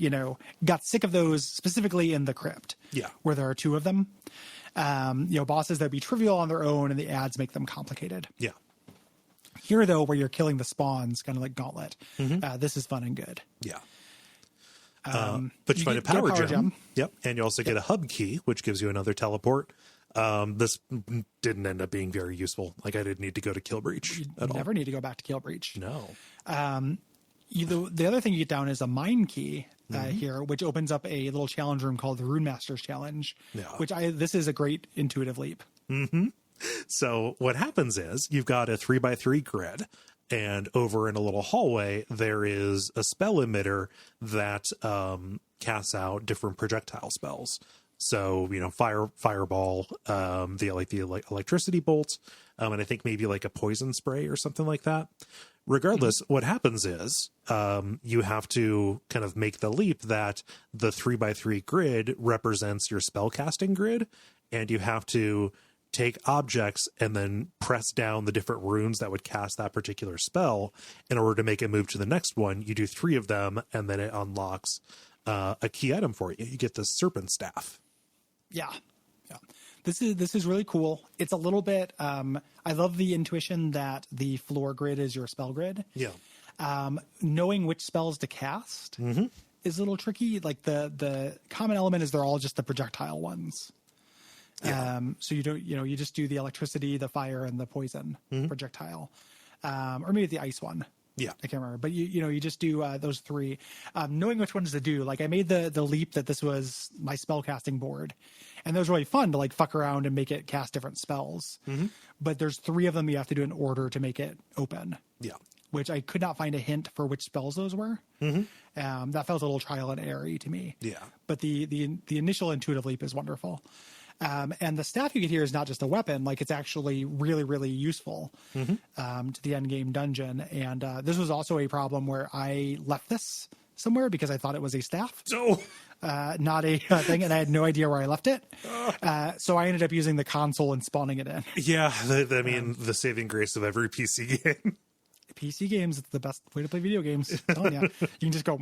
got sick of those specifically in the crypt. Yeah. Where there are 2 of them. Bosses that would be trivial on their own and the ads make them complicated. Yeah. Here, though, where you're killing the spawns, kind of like Gauntlet, this is fun and good. Yeah. But you find a power gem. Yep. And you also get a hub key, which gives you another teleport. This didn't end up being very useful. Like I didn't need to go to Killbreach at all. Never need to go back to Killbreach. No. The other thing you get down is a mine key here, which opens up a little challenge room called the Rune Masters Challenge, this is a great intuitive leap. So what happens is you've got a 3x3 grid, and over in a little hallway, there is a spell emitter that casts out different projectile spells. So, fireball, the electricity bolts, and I think maybe like a poison spray or something like that. Regardless, what happens is you have to kind of make the leap that the 3x3 grid represents your spell casting grid, and you have to take objects and then press down the different runes that would cast that particular spell in order to make it move to the next one. You do 3 of them, and then it unlocks a key item for you. You get the serpent staff. Yeah. This is really cool. It's a little bit. I love the intuition that the floor grid is your spell grid. Yeah. Knowing which spells to cast is a little tricky. Like the common element is they're all just the projectile ones. Yeah. So you just do the electricity, the fire, and the poison projectile, or maybe the ice one. Yeah, I can't remember, but you just do those 3. Knowing which ones to do, like I made the leap that this was my spell casting board, and that was really fun to like fuck around and make it cast different spells. But there's 3 of them you have to do in order to make it open. Yeah, which I could not find a hint for which spells those were. That felt a little trial and error to me. Yeah, but the initial intuitive leap is wonderful. And the staff you get here is not just a weapon, like it's actually really, really useful to the end game dungeon. And this was also a problem where I left this somewhere because I thought it was a staff, not a thing, and I had no idea where I left it. So I ended up using the console and spawning it in. Yeah, I mean, the saving grace of every PC game. PC games, it's the best way to play video games. I'm telling you, you can just go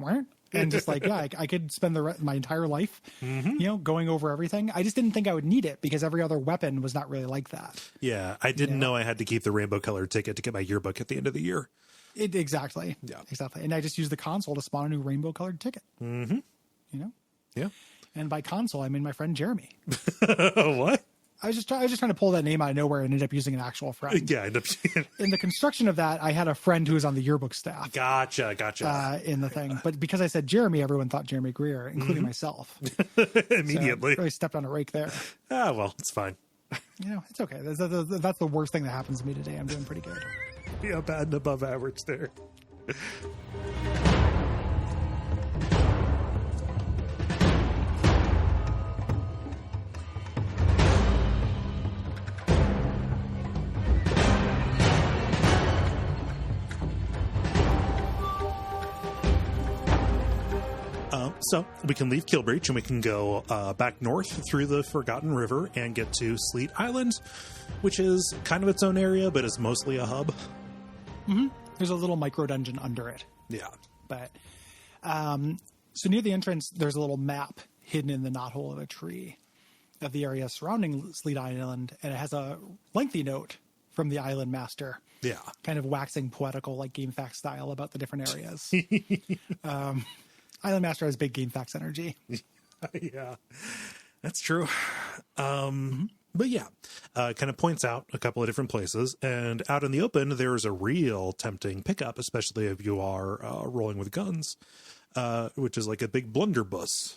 and just like, yeah, I could spend my entire life, going over everything. I just didn't think I would need it because every other weapon was not really like that. Yeah, I didn't know I had to keep the rainbow colored ticket to get my yearbook at the end of the year. Exactly. Yeah, exactly. And I just used the console to spawn a new rainbow colored ticket. Yeah. And by console, I mean my friend Jeremy. What? I was just trying to pull that name out of nowhere and ended up using an actual friend. Yeah, in the construction of that, I had a friend who was on the yearbook staff. Gotcha. In the thing, but because I said Jeremy, everyone thought Jeremy Greer, including myself. Immediately, so I really stepped on a rake there. Ah, well, it's fine. It's okay. That's the worst thing that happens to me today. I'm doing pretty good. Yeah, bad and above average there. So we can leave Killbreach and we can go back north through the Forgotten River and get to Sleet Island, which is kind of its own area, but is mostly a hub. There's a little micro dungeon under it. Yeah. But so near the entrance, there's a little map hidden in the knothole of a tree of the area surrounding Sleet Island, and it has a lengthy note from the island master. Yeah. Kind of waxing poetical, like GameFAQs style, about the different areas. Island Master has big GameFAQs energy. Yeah, that's true. But yeah, kind of points out a couple of different places. And out in the open, there's a real tempting pickup, especially if you are rolling with guns, which is like a big blunderbuss,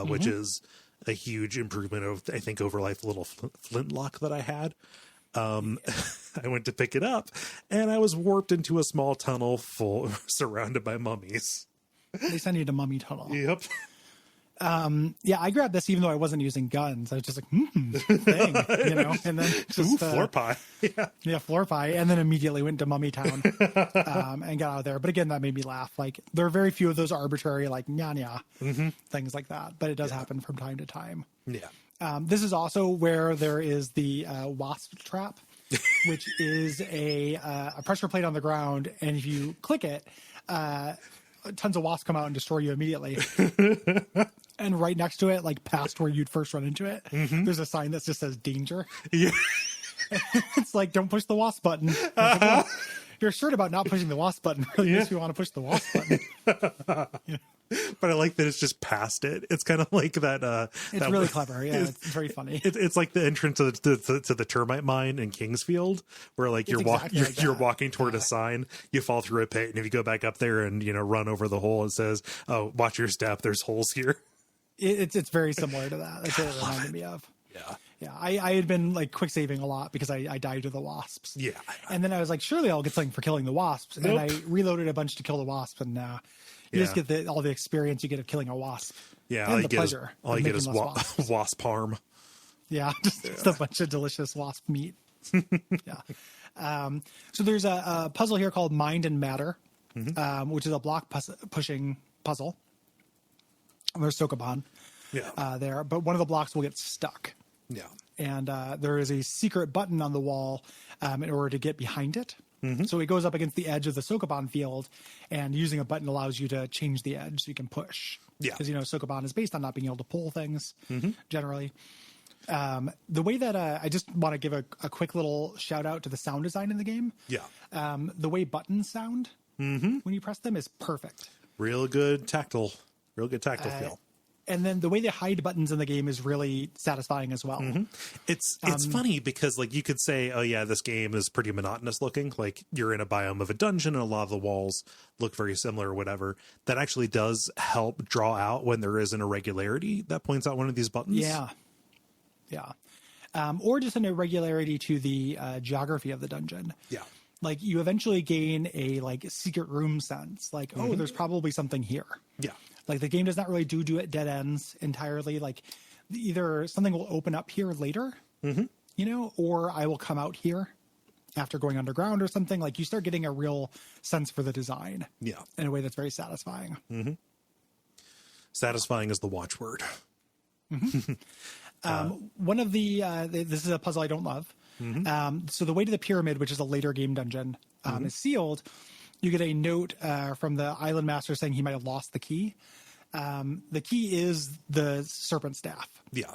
which is a huge improvement of, I think, over like the little flintlock that I had. I went to pick it up, and I was warped into a small tunnel surrounded by mummies. They send you to Mummy Tunnel. Yep. Yeah, I grabbed this even though I wasn't using guns. I was just like, thing, and then just floor pie. Yeah, floor pie, and then immediately went to Mummy Town and got out of there. But again, that made me laugh. Like, there are very few of those arbitrary, like, things like that. But it does happen from time to time. Yeah. This is also where there is the wasp trap, which is a pressure plate on the ground, and if you click it, tons of wasps come out and destroy you immediately. And right next to it, like past where you'd first run into it, there's a sign that just says danger. Yeah. It's like, don't push the wasp button. Like, well, you're assured about not pushing the wasp button. Really makes you want to push the wasp button. But I like that it's just past it. It's kind of like that. It's that really clever. Yeah, it's very funny. It's like the entrance to the termite mine in Kingsfield, where like you're walking toward a sign, you fall through a pit, and if you go back up there and run over the hole, it says, "Oh, watch your step. There's holes here." It's very similar to that. That's what it reminded me of. Yeah. I had been like quick saving a lot because I died to the wasps. Yeah. And then I was like, surely I'll get something for killing the wasps. Nope. And I reloaded a bunch to kill the wasp, and you just get all the experience you get of killing a wasp. Yeah, and all you get is wasp harm. Yeah, just a bunch of delicious wasp meat. Yeah. So there's a puzzle here called Mind and Matter, which is a block pushing puzzle. There's Sokoban there, but one of the blocks will get stuck. Yeah. And there is a secret button on the wall in order to get behind it. So it goes up against the edge of the Sokoban field, and using a button allows you to change the edge so you can push. Yeah. Because, Sokoban is based on not being able to pull things generally. The way that I just want to give a quick little shout out to the sound design in the game. Yeah. The way buttons sound when you press them is perfect. Real good tactile feel. And then the way they hide buttons in the game is really satisfying as well. It's funny because like you could say, oh yeah, this game is pretty monotonous looking. Like you're in a biome of a dungeon and a lot of the walls look very similar or whatever. That actually does help draw out when there is an irregularity that points out one of these buttons. Yeah. Yeah. Or just an irregularity to the geography of the dungeon. Yeah. Like you eventually gain a like secret room sense. Like, oh, there's probably something here. Yeah. Like the game does not really do it dead ends entirely. Like either something will open up here later, or I will come out here after going underground or something. Like you start getting a real sense for the design. Yeah. In a way that's very satisfying. Satisfying is the watchword. One of the this is a puzzle I don't love. So the way to the pyramid, which is a later game dungeon, is sealed. You get a note from the island master saying he might have lost the key. The key is the serpent staff. Yeah.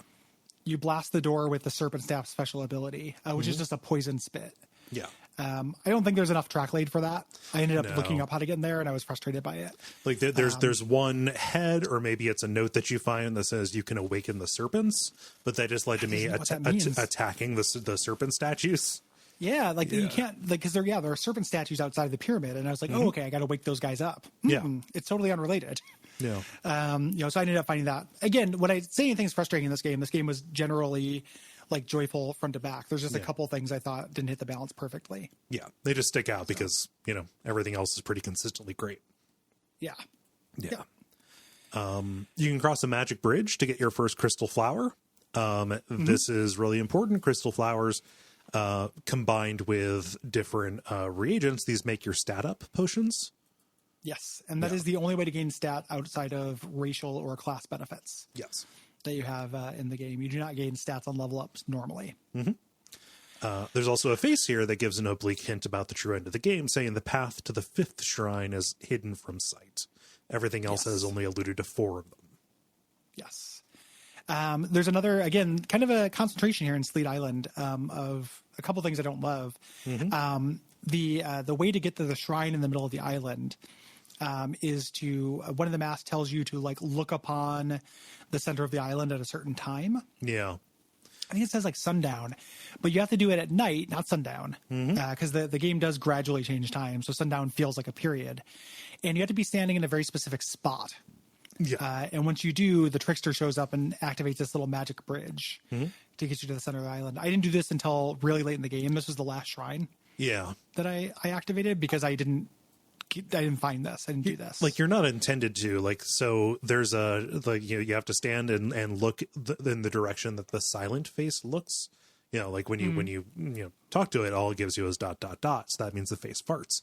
You blast the door with the serpent staff special ability, which is just a poison spit. Yeah. I don't think there's enough track laid for that. I ended up looking up how to get in there, and I was frustrated by it. Like there's one head, or maybe it's a note that you find that says you can awaken the serpents, but that just led to me attacking the serpent statues. Yeah, you can't, like, because there are serpent statues outside of the pyramid, and I was like, oh, okay, I got to wake those guys up. Yeah, it's totally unrelated. Yeah, so I ended up finding that again. When I say anything's frustrating in this game was generally like joyful front to back. There's just a couple things I thought didn't hit the balance perfectly. Yeah, they just stick out because everything else is pretty consistently great. Yeah. You can cross a magic bridge to get your first crystal flower. This is really important. Crystal flowers. Combined with different reagents, these make your stat up potions. Yes, and that is the only way to gain stat outside of racial or class benefits. Yes, that you have in the game. You do not gain stats on level ups normally. There's also a face here that gives an oblique hint about the true end of the game, saying the path to the 5th shrine is hidden from sight. Everything else has only alluded to 4 of them. Yes. There's another, again, kind of a concentration here in Sleet Island of a couple things I don't love. The way to get to the shrine in the middle of the island is to one of the maps tells you to like look upon the center of the island at a certain time. Yeah. I think it says like sundown, but you have to do it at night, not sundown, because the game does gradually change time. So sundown feels like a period, and you have to be standing in a very specific spot. Yeah. And once you do, the trickster shows up and activates this little magic bridge to get you to the center of the island. I didn't do this until really late in the game. This was the last shrine. Yeah. That I activated because I didn't find this. I didn't do this. Like you're not intended to. Like so, there's you have to stand and look in the direction that the silent face looks. Like when you talk to it, all it gives you is ... So that means the face farts.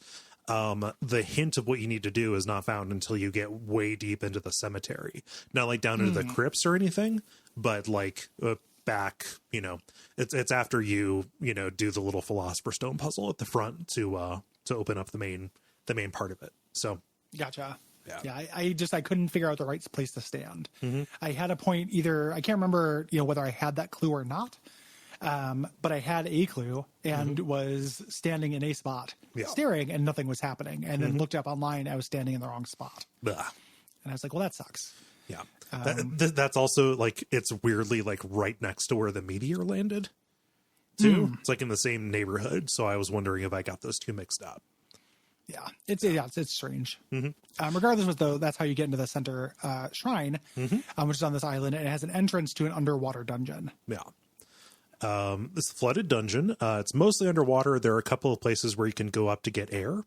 The hint of what you need to do is not found until you get way deep into the cemetery. Not like down into the crypts or anything, but like back. It's after you do the little philosopher's stone puzzle at the front to open up the main part of it. So gotcha. Yeah. I couldn't figure out the right place to stand. I had a point either, I can't remember, whether I had that clue or not. But I had a clue and was standing in a spot staring and nothing was happening. And then looked up online. I was standing in the wrong spot. Blah. And I was like, well, that sucks. Yeah. That's also like, it's weirdly like right next to where the meteor landed too. It's like in the same neighborhood. So I was wondering if I got those two mixed up. Yeah, it's strange. Regardless of though, that's how you get into the center shrine, which is on this island, and it has an entrance to an underwater dungeon. Yeah, this flooded dungeon. It's mostly underwater. There are a couple of places where you can go up to get air.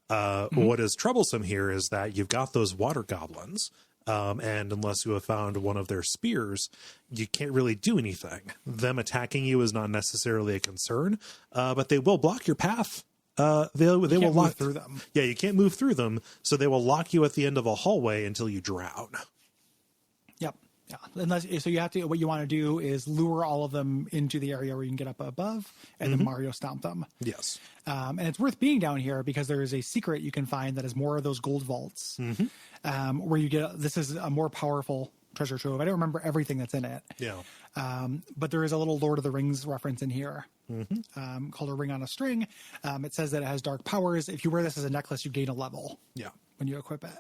What is troublesome here is that you've got those water goblins, and unless you have found one of their spears, you can't really do anything. Them attacking you is not necessarily a concern, but they will block your path. They will lock through them. Yeah, you can't move through them, so they will lock you at the end of a hallway until you drown. Yep. Yeah, so you have to. What you want to do is lure all of them into the area where you can get up above, and then Mario stomp them. Yes, and it's worth being down here because there is a secret you can find that is more of those gold vaults, where you get. This is a more powerful treasure trove. I don't remember everything that's in it. Yeah, but there is a little Lord of the Rings reference in here, called a ring on a string. It says that it has dark powers. If you wear this as a necklace, you gain a level. Yeah, when you equip it.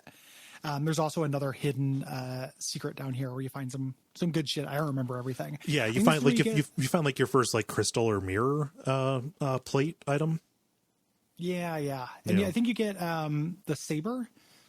There's also another hidden secret down here where you find some good shit. I don't remember everything. Yeah, you find like you find like your first like crystal or mirror plate item. Yeah. And I think you get the saber.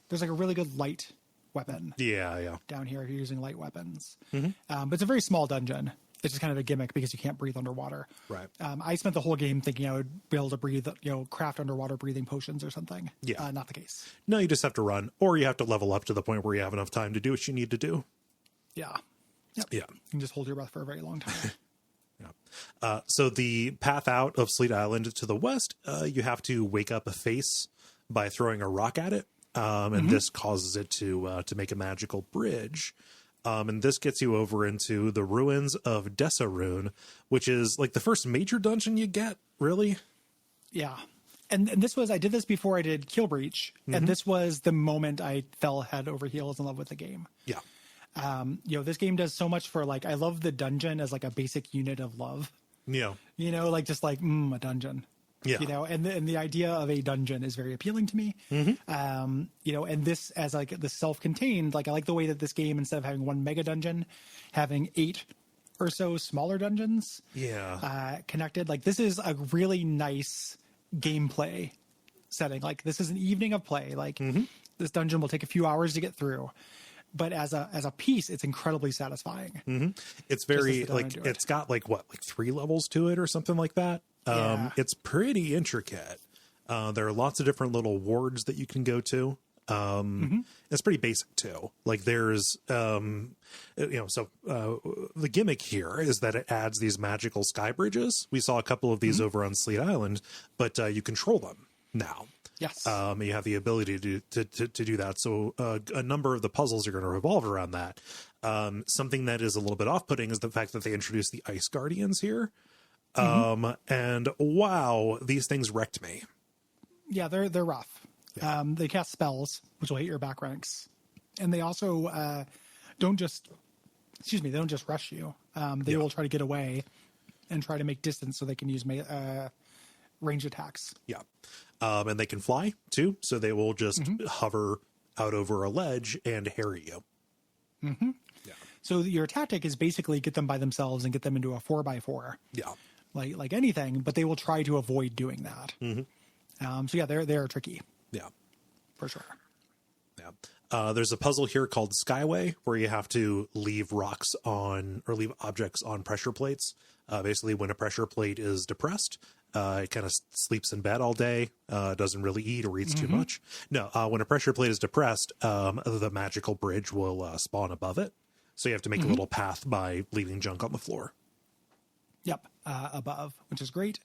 There's like a really good light weapon. Yeah. Down here if you're using light weapons. But it's a very small dungeon. It's just kind of a gimmick because you can't breathe underwater. Right. I spent the whole game thinking I would be able to breathe, craft underwater breathing potions or something. Yeah. Not the case. No, you just have to run, or you have to level up to the point where you have enough time to do what you need to do. Yeah. Yep. Yeah. You can just hold your breath for a very long time. Yeah. So the path out of Sleet Island to the west, you have to wake up a face by throwing a rock at it. And this causes it to make a magical bridge. And this gets you over into the ruins of Desarune, which is like the first major dungeon you get, really. Yeah. And this was, I did this before I did Kill Breach. And this was the moment I fell head over heels in love with the game. Yeah. This game does so much for I love the dungeon as like a basic unit of love. Yeah. Just a dungeon. Yeah. And the idea of a dungeon is very appealing to me. And this as like the self-contained, I like the way that this game, instead of having one mega dungeon, having 8 or so smaller dungeons. Yeah. Connected. This is a really nice gameplay setting. This is an evening of play. This dungeon will take a few hours to get through. But as a piece, it's incredibly satisfying. It's very it's got 3 levels to it or something like that. It's pretty intricate. There are lots of different little wards that you can go to. It's pretty basic too. There's, the gimmick here is that it adds these magical sky bridges. We saw a couple of these over on Sleet Island, but you control them now. Yes. You have the ability to do that. So a number of the puzzles are going to revolve around that. Something that is a little bit off-putting is the fact that they introduced the Ice Guardians here. And wow, these things wrecked me. Yeah, they're rough. Yeah. They cast spells, which will hit your back ranks. And they also don't just rush you. They will try to get away and try to make distance so they can use range attacks. Yeah. And they can fly too, so they will just hover out over a ledge and harry you. Yeah. So your tactic is basically get them by themselves and get them into a 4x4. Yeah. Like anything, but they will try to avoid doing that. So yeah, they're tricky. Yeah. For sure. Yeah. There's a puzzle here called Skyway where you have to leave rocks on or leave objects on pressure plates. Basically, when a pressure plate is depressed, it kind of sleeps in bed all day, doesn't really eat or eats too much. No, when a pressure plate is depressed, the magical bridge will spawn above it. So you have to make a little path by leaving junk on the floor. Yep, above, which is great.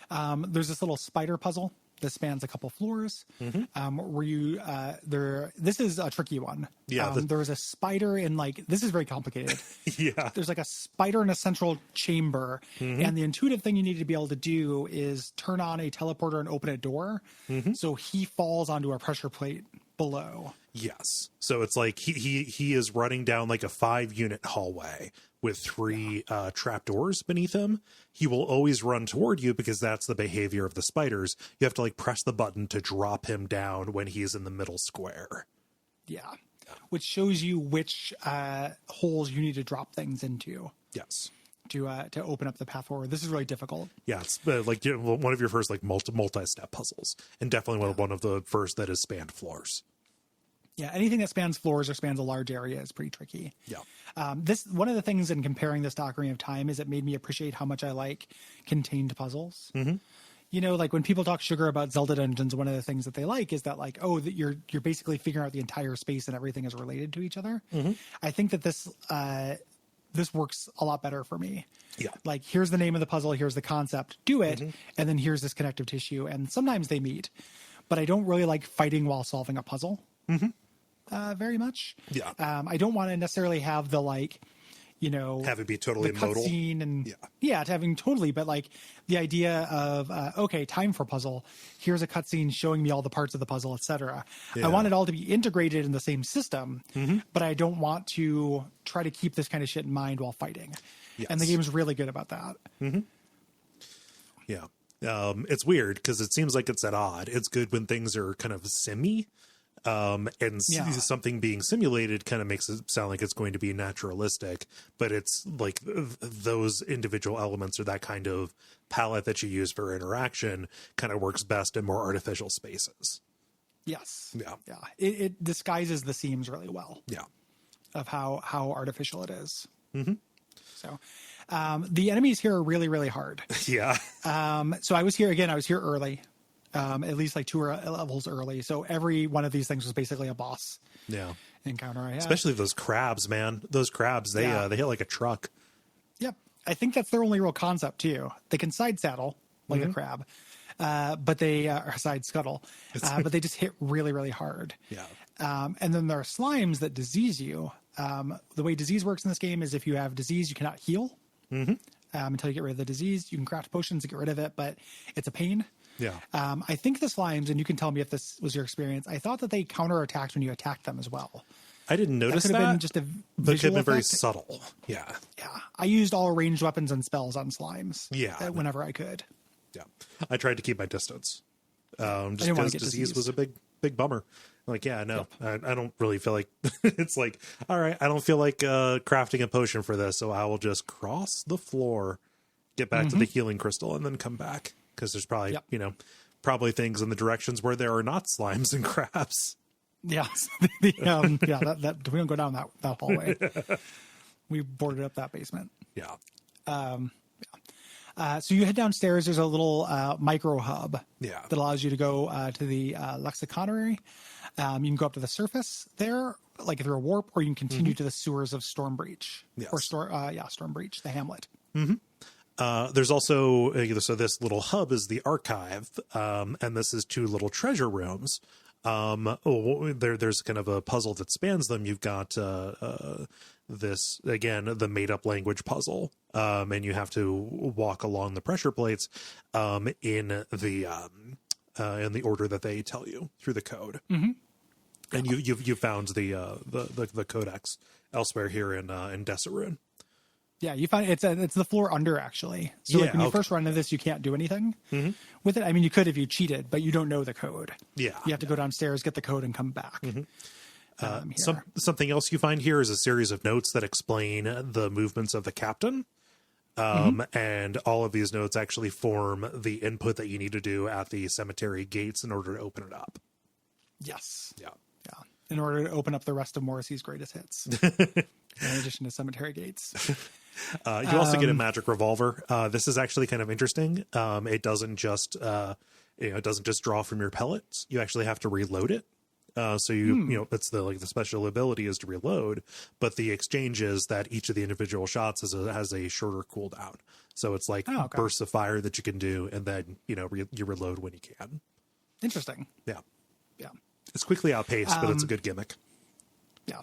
There's this little spider puzzle that spans a couple floors. Where you this is a tricky one. Yeah, there's a spider in this is very complicated. Yeah, there's a spider in a central chamber, and the intuitive thing you need to be able to do is turn on a teleporter and open a door, so he falls onto a pressure plate below. Yes, so it's he is running down a 5-unit hallway with 3 trapdoors beneath him. He will always run toward you because that's the behavior of the spiders. You have to press the button to drop him down when he's in the middle square. Yeah. Which shows you which holes you need to drop things into. Yes. To open up the path forward. This is really difficult. Yeah, it's one of your first multi-step puzzles, and definitely one of the first that has spanned floors. Yeah, anything that spans floors or spans a large area is pretty tricky. Yeah. This one of the things in comparing this to Ocarina of Time is it made me appreciate how much I like contained puzzles. When people talk sugar about Zelda dungeons, one of the things that they like is that that you're basically figuring out the entire space and everything is related to each other. I think that this works a lot better for me. Yeah. Here's the name of the puzzle, here's the concept, do it, and then here's this connective tissue. And sometimes they meet, but I don't really like fighting while solving a puzzle. very much. Yeah. I don't want to necessarily have the have it be totally the modal cutscene and it's having totally, but like the idea of okay, time for puzzle. Here's a cutscene showing me all the parts of the puzzle, etc. I want it all to be integrated in the same system, but I don't want to try to keep this kind of shit in mind while fighting. Yes. And the game is really good about that. Yeah. It's weird because it seems like it's at odd. It's good when things are kind of something being simulated kind of makes it sound like it's going to be naturalistic, but it's like those individual elements or that kind of palette that you use for interaction kind of works best in more artificial spaces. Yes. Yeah. Yeah. It disguises the seams really well. Yeah. Of how artificial it is. So, the enemies here are really, really hard. Yeah. So I was here early. At least like 2 levels early. So every one of these things was basically a boss encounter I had. Especially those crabs, man. Those crabs, they hit like a truck. Yep. I think that's their only real concept too. They can side saddle like a crab, but they or side scuttle, but they just hit really, really hard. Yeah. And then there are slimes that disease you. The way disease works in this game is if you have disease, you cannot heal until you get rid of the disease. You can craft potions to get rid of it, but it's a pain. Yeah. I think the slimes, and you can tell me if this was your experience, I thought that they counterattacked when you attacked them as well. I didn't notice that. Could have been just a but it could have been very effect. subtle. Yeah. Yeah. I used all ranged weapons and spells on slimes. Yeah. Whenever I could. Yeah. I tried to keep my distance. Just because disease was a big bummer. Like, I don't really feel like it's like, all right, I don't feel like crafting a potion for this, so I will just cross the floor, get back to the healing crystal, and then come back. Because there's probably, probably things in the directions where there are not slimes and crabs. Yeah. We don't go down that hallway. We boarded up that basement. Yeah. So you head downstairs. There's a little micro hub that allows you to go to the lexiconary. You can go up to the surface there, like through a warp, or you can continue to the sewers of Stormbreach. Yes. Or Stormbreach, the hamlet. There's also, so this little hub is the archive, and this is 2 little treasure rooms. There's kind of a puzzle that spans them. You've got this, again, the made-up language puzzle, and you have to walk along the pressure plates in the order that they tell you through the code. And you found the codex elsewhere here in Desarune. Yeah, you find it's the floor under, actually. So when you first run into this, you can't do anything with it. I mean, you could if you cheated, but you don't know the code. Yeah, you have to go downstairs, get the code, and come back. Something else you find here is a series of notes that explain the movements of the captain. And all of these notes actually form the input that you need to do at the cemetery gates in order to open it up. Yes. Yeah. In order to open up the rest of Morrissey's greatest hits. In addition to cemetery gates. You also get a magic revolver. This is actually kind of interesting. It doesn't just draw from your pellets. You actually have to reload it. So that's the special ability is to reload, but the exchange is that each of the individual shots has a shorter cooldown. So it's like bursts of fire that you can do, and then you reload when you can. Interesting. Yeah. It's quickly outpaced, but it's a good gimmick. Yeah.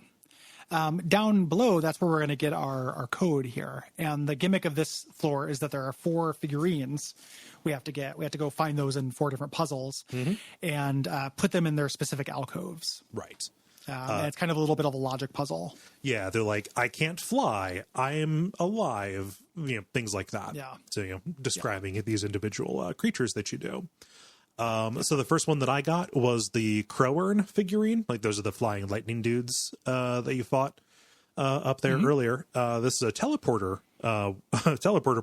Down below, that's where we're going to get our code here. And the gimmick of this floor is that there are 4 figurines we have to get. We have to go find those in 4 different puzzles and put them in their specific alcoves. Right. And it's kind of a little bit of a logic puzzle. Yeah, they're like, I can't fly, I am alive, things like that. Yeah. So, describing these individual creatures that you do. So the first one that I got was the Crowern figurine. Like those are the flying lightning dudes that you fought up there earlier. This is a teleporter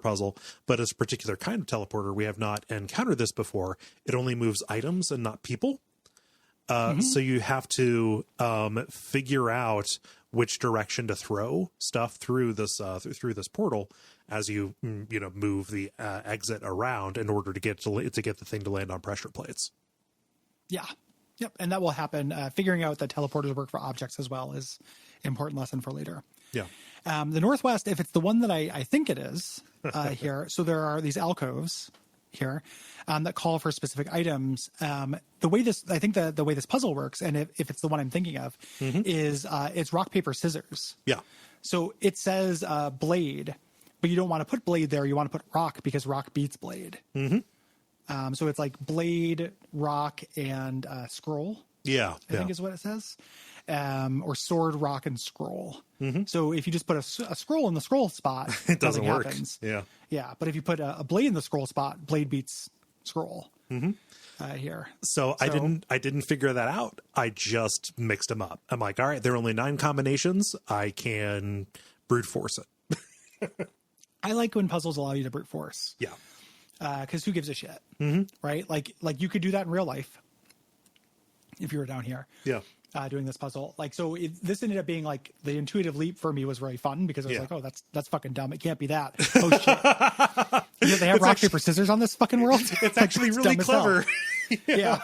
puzzle, but it's a particular kind of teleporter. We have not encountered this before. It only moves items and not people. So you have to figure out which direction to throw stuff through this portal as you move the exit around in order to get the thing to land on pressure plates. Yeah. Yep. And that will happen. Figuring out that teleporters work for objects as well is an important lesson for later. Yeah. The Northwest, if it's the one that I think it is here, so there are these alcoves here that call for specific items. The way this puzzle works, and if it's the one I'm thinking of, is it's rock, paper, scissors. Yeah. So it says blade, but you don't want to put blade there. You want to put rock because rock beats blade. So it's like blade, rock, and scroll. Yeah. I think is what it says. Or sword, rock, and scroll. So if you just put a scroll in the scroll spot, it doesn't work. Happens. Yeah. Yeah. But if you put a blade in the scroll spot, blade beats scroll here. So I didn't figure that out. I just mixed them up. I'm like, all right, there are only 9 combinations. I can brute force it. I like when puzzles allow you to brute force. Yeah. Because who gives a shit, right? Like you could do that in real life if you were down here, doing this puzzle. Like, so this ended up being like the intuitive leap for me was very fun because I was like, oh, that's fucking dumb. It can't be that. Oh shit! They have rock, paper, scissors on this fucking world. It's actually really clever. Yeah.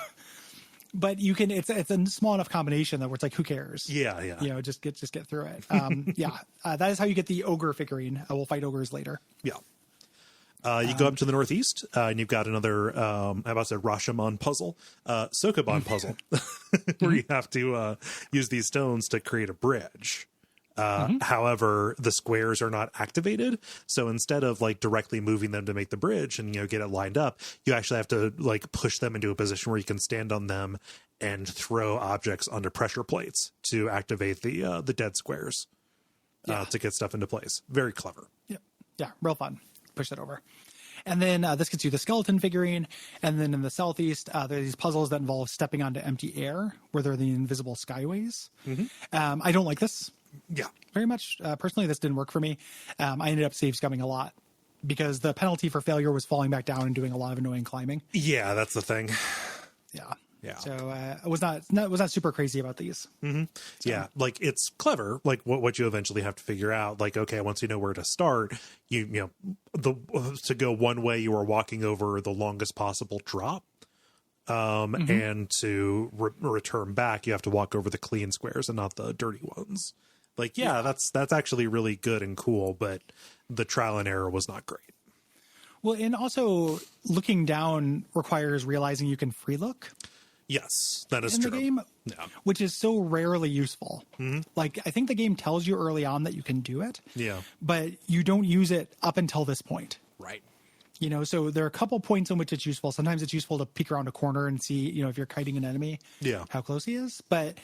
But you can. It's a small enough combination that where it's like, who cares? Yeah. You know, just get through it. That is how you get the ogre figurine. We'll fight ogres later. Yeah. You go up to the northeast, and you've got another, Rashomon puzzle, Sokoban puzzle, where you have to use these stones to create a bridge. However, the squares are not activated, so instead of like directly moving them to make the bridge and get it lined up, you actually have to like push them into a position where you can stand on them and throw objects onto pressure plates to activate the dead squares to get stuff into place. Very clever. Yeah, real fun. Push that over. And then this gets you the skeleton figurine. And then in the southeast, there are these puzzles that involve stepping onto empty air where there are the invisible skyways. I don't like this. Yeah. Very much. Personally, this didn't work for me. I ended up save scumming a lot because the penalty for failure was falling back down and doing a lot of annoying climbing. Yeah, that's the thing. Yeah. Yeah. So I was not super crazy about these. Yeah, like it's clever. Like what you eventually have to figure out. Like, okay, once you know where to start, to go one way, you are walking over the longest possible drop, and to return back, you have to walk over the clean squares and not the dirty ones. Like, that's actually really good and cool, but the trial and error was not great. Well, and also looking down requires realizing you can free look. Yes, that is in true. The game, which is so rarely useful. Like, I think the game tells you early on that you can do it. Yeah. But you don't use it up until this point. Right. So there are a couple points in which it's useful. Sometimes it's useful to peek around a corner and see, if you're kiting an enemy, how close he is. But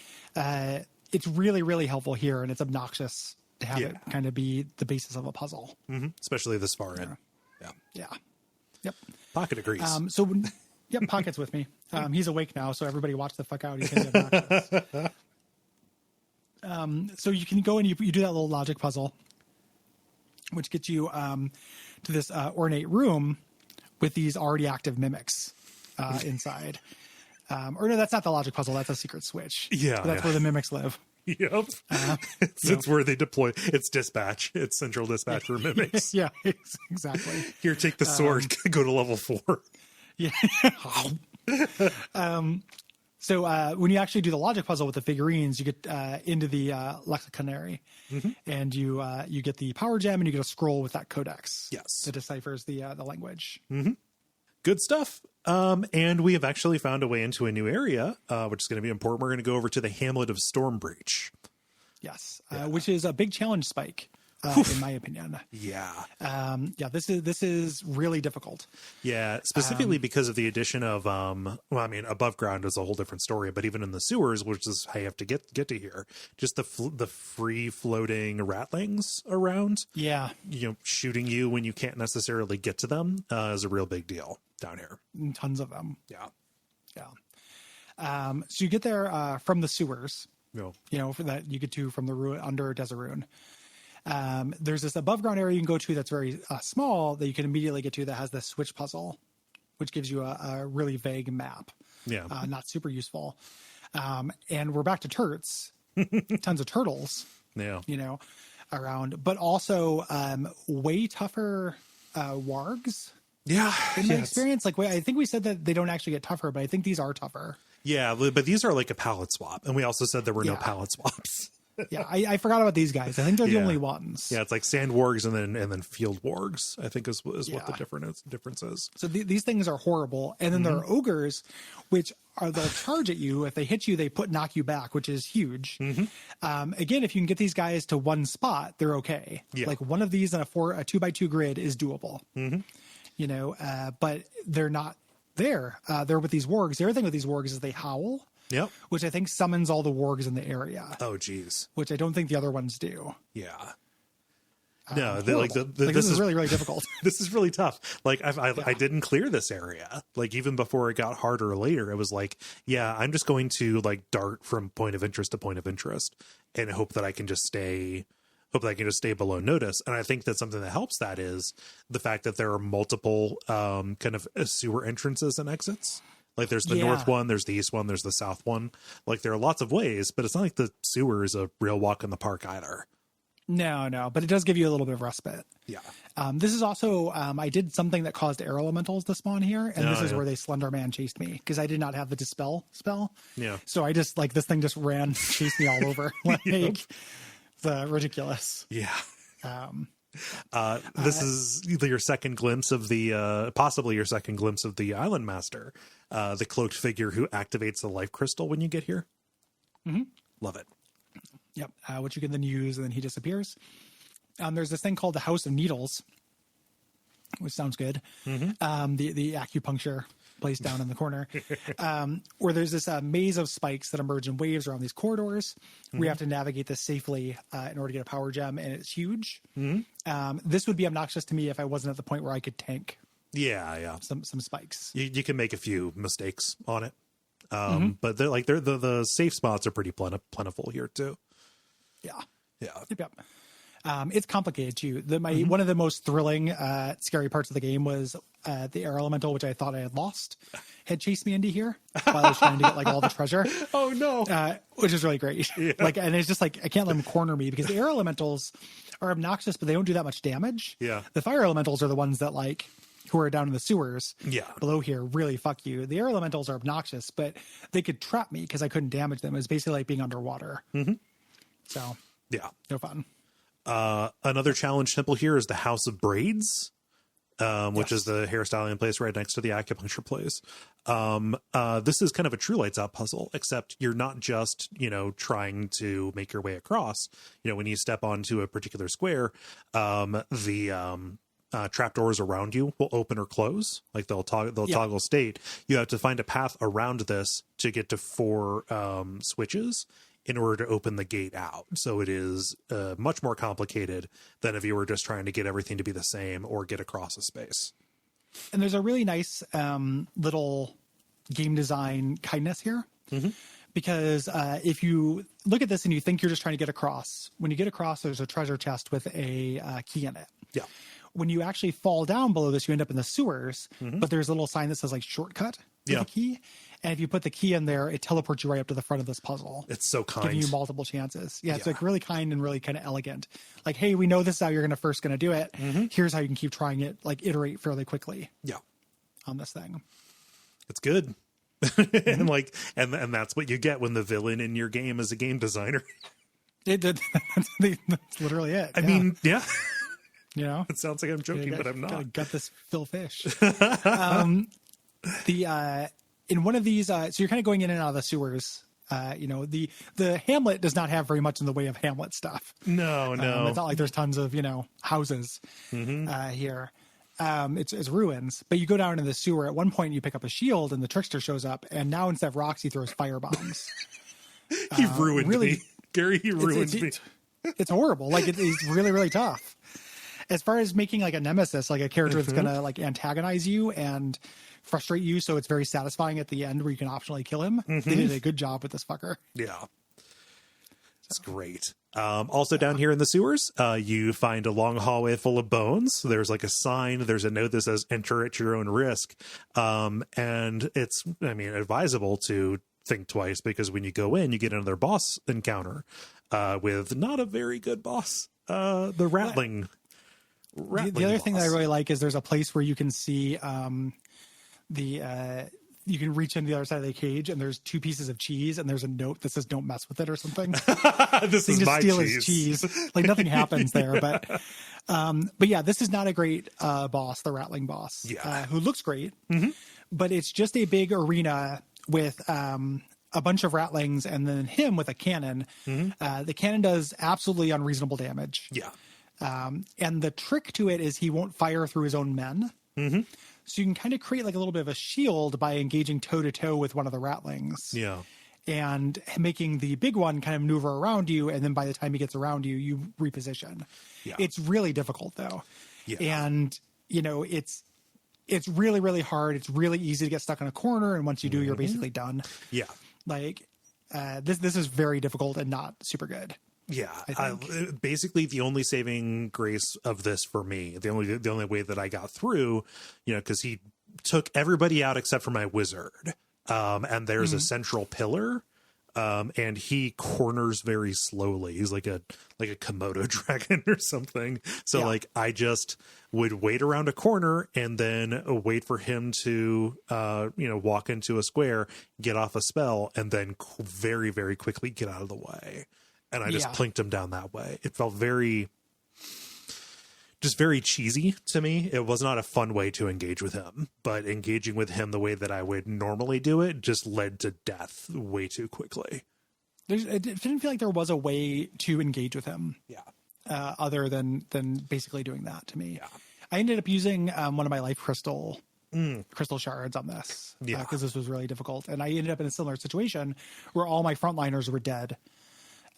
it's really, really helpful here, and it's obnoxious to have it kind of be the basis of a puzzle. Especially this far in. Yeah. Yep. Pocket agrees. Yep, Pocket's with me. He's awake now, so everybody watch the fuck out. He's going to be obnoxious. So you can go and you do that little logic puzzle, which gets you to this ornate room with these already active mimics inside. Or no, that's not the logic puzzle. That's a secret switch. Yeah. That's where the mimics live. Yep. It's where they deploy. It's dispatch. It's central dispatch for mimics. Yeah, exactly. Here, take the sword. Go to level 4. Yeah. So when you actually do the logic puzzle with the figurines, you get into the lexiconary, and you get the power gem, and you get a scroll with that codex. Yes, that deciphers the language. Good stuff. And we have actually found a way into a new area, which is going to be important. We're going to go over to the Hamlet of Stormbreach. Yes, which is a big challenge spike. In my opinion. Yeah. This is really difficult. Yeah, specifically because of the addition of, above ground is a whole different story, but even in the sewers, which is how you have to get to here, just the free floating ratlings around. Yeah. Shooting you when you can't necessarily get to them is a real big deal down here. Tons of them. Yeah. Yeah. So you get there from the sewers. No. For that you get to from the ruin under Desirune. There's this above ground area you can go to that's very small that you can immediately get to that has this switch puzzle, which gives you a really vague map. Yeah. Not super useful. And we're back to turts, tons of turtles, around, but also way tougher wargs. Yeah. In my experience, I think we said that they don't actually get tougher, but I think these are tougher. Yeah, but these are like a palette swap. And we also said there were no palette swaps. Yeah, I forgot about these guys. I think they're the Yeah. only ones. Yeah, it's like sand wargs and then field wargs, I think is what the Yeah. difference is. So these things are horrible. And then there are ogres, which they'll charge at you. If they hit you, they knock you back, which is huge. Again, if you can get these guys to one spot, they're okay. Yeah. Like one of these on a 2x2 grid is doable. You know, but they're not there. They're with these wargs. The other thing with these wargs is they howl. Yep. Which I think summons all the wargs in the area. Oh, geez. Which I don't think the other ones do. Yeah. No, this is really, really difficult. This is really tough. Like I didn't clear this area. Like even before it got harder later, it was like, yeah, I'm just going to like dart from point of interest to point of interest and hope that I can just stay below notice. And I think that something that helps that is the fact that there are multiple kind of sewer entrances and exits. Like there's the north one, there's the east one, there's the south one. Like there are lots of ways, but it's not like the sewer is a real walk in the park either. No, but it does give you a little bit of respite. Yeah. This is also, I did something that caused air elementals to spawn here, and this is where they Slender Man chased me, because I did not have the Dispel spell. Yeah. So I just, like, this thing just chased me all over. Like, it's ridiculous. Yeah. This is your second glimpse of the, possibly your second glimpse of the Island Master, the cloaked figure who activates the life crystal when you get here. Love it. Yep. Which you can then use, and then he disappears. There's this thing called the House of Needles, which sounds good. The acupuncture place down in the corner, where there's this maze of spikes that emerge in waves around these corridors. We have to navigate this safely in order to get a power gem, and it's huge. This would be obnoxious to me if I wasn't at the point where I could tank. Yeah. Some spikes. You can make a few mistakes on it. But the safe spots are pretty plentiful here too. Yeah. Yeah. Yep. It's complicated too. One of the most thrilling, scary parts of the game was the air elemental, which I thought I had lost, had chased me into here while I was trying to get like all the treasure. Oh no! Which is really great. Yeah. Like, and it's just like I can't let them corner me because the air elementals are obnoxious, but they don't do that much damage. Yeah. The fire elementals are the ones that like who are down in the sewers. Yeah. Below here really fuck you. The air elementals are obnoxious, but they could trap me because I couldn't damage them. It was basically like being underwater. So yeah, no fun. Another challenge temple here is the House of Braids, which is the hairstyling place right next to the acupuncture place. This is kind of a True Lights Out puzzle, except you're not just, trying to make your way across. When you step onto a particular square, the trapdoors around you will open or close. Like they'll toggle state. You have to find a path around this to get to 4 switches in order to open the gate out. So it is much more complicated than if you were just trying to get everything to be the same or get across a space. And there's a really nice little game design kindness here. Because if you look at this and you think you're just trying to get across, when you get across, there's a treasure chest with a key in it. Yeah. When you actually fall down below this, you end up in the sewers, but there's a little sign that says like shortcut with the key. And if you put the key in there, it teleports you right up to the front of this puzzle. It's so kind. Giving you multiple chances. Yeah, it's like really kind and really kind of elegant. Like, hey, we know this is how you're first going to do it. Here's how you can keep trying it, like iterate fairly quickly. Yeah. On this thing. It's good. And and that's what you get when the villain in your game is a game designer. That's literally it. I mean, yeah. It sounds like I'm joking, but I'm not. Got this Phil Fish. In one of these, so you're kind of going in and out of the sewers. The Hamlet does not have very much in the way of Hamlet stuff. No. It's not like there's tons of houses here. It's ruins. But you go down in the sewer. At one point, you pick up a shield, and the trickster shows up. And now instead of rocks, he throws fire bombs. He ruined me, Gary. He ruined me. It's horrible. Like he's really, really tough. As far as making like a nemesis, like a character that's gonna like antagonize you and frustrate you, so it's very satisfying at the end where you can optionally kill him. They did a good job with this fucker. Yeah, it's great. Also down here in the sewers, you find a long hallway full of bones. There's like a sign. There's a note that says "Enter at your own risk," and it's advisable to think twice because when you go in, you get another boss encounter with not a very good boss. The rattling. The other thing that I really like is there's a place where you can see the you can reach into the other side of the cage and there's 2 pieces of cheese and there's a note that says "Don't mess with it" or something. This so is you just my steal cheese. his cheese. Like nothing happens there, but yeah, this is not a great boss, the Rattling boss, who looks great, but it's just a big arena with a bunch of Rattlings and then him with a cannon. The cannon does absolutely unreasonable damage. Yeah. And the trick to it is he won't fire through his own men. So you can kind of create like a little bit of a shield by engaging toe to toe with one of the Rattlings. Yeah. And making the big one kind of maneuver around you. And then by the time he gets around you, you reposition. Yeah. It's really difficult though. Yeah. And you know, it's really, really hard. It's really easy to get stuck in a corner. And once you do, you're basically done. Yeah. Like this is very difficult and not super good. Yeah, basically the only saving grace of this for me, the only way that I got through, you know, because he took everybody out except for my wizard, and there's a central pillar, and he corners very slowly. He's like a Komodo dragon or something. So like I just would wait around a corner and then wait for him to walk into a square, get off a spell, and then very, very quickly get out of the way. And I just plinked him down that way. It felt very cheesy to me. It was not a fun way to engage with him, but engaging with him the way that I would normally do it just led to death way too quickly. It didn't feel like there was a way to engage with him. Yeah. Other than basically doing that to me. Yeah. I ended up using one of my life crystal shards on this because this was really difficult. And I ended up in a similar situation where all my frontliners were dead.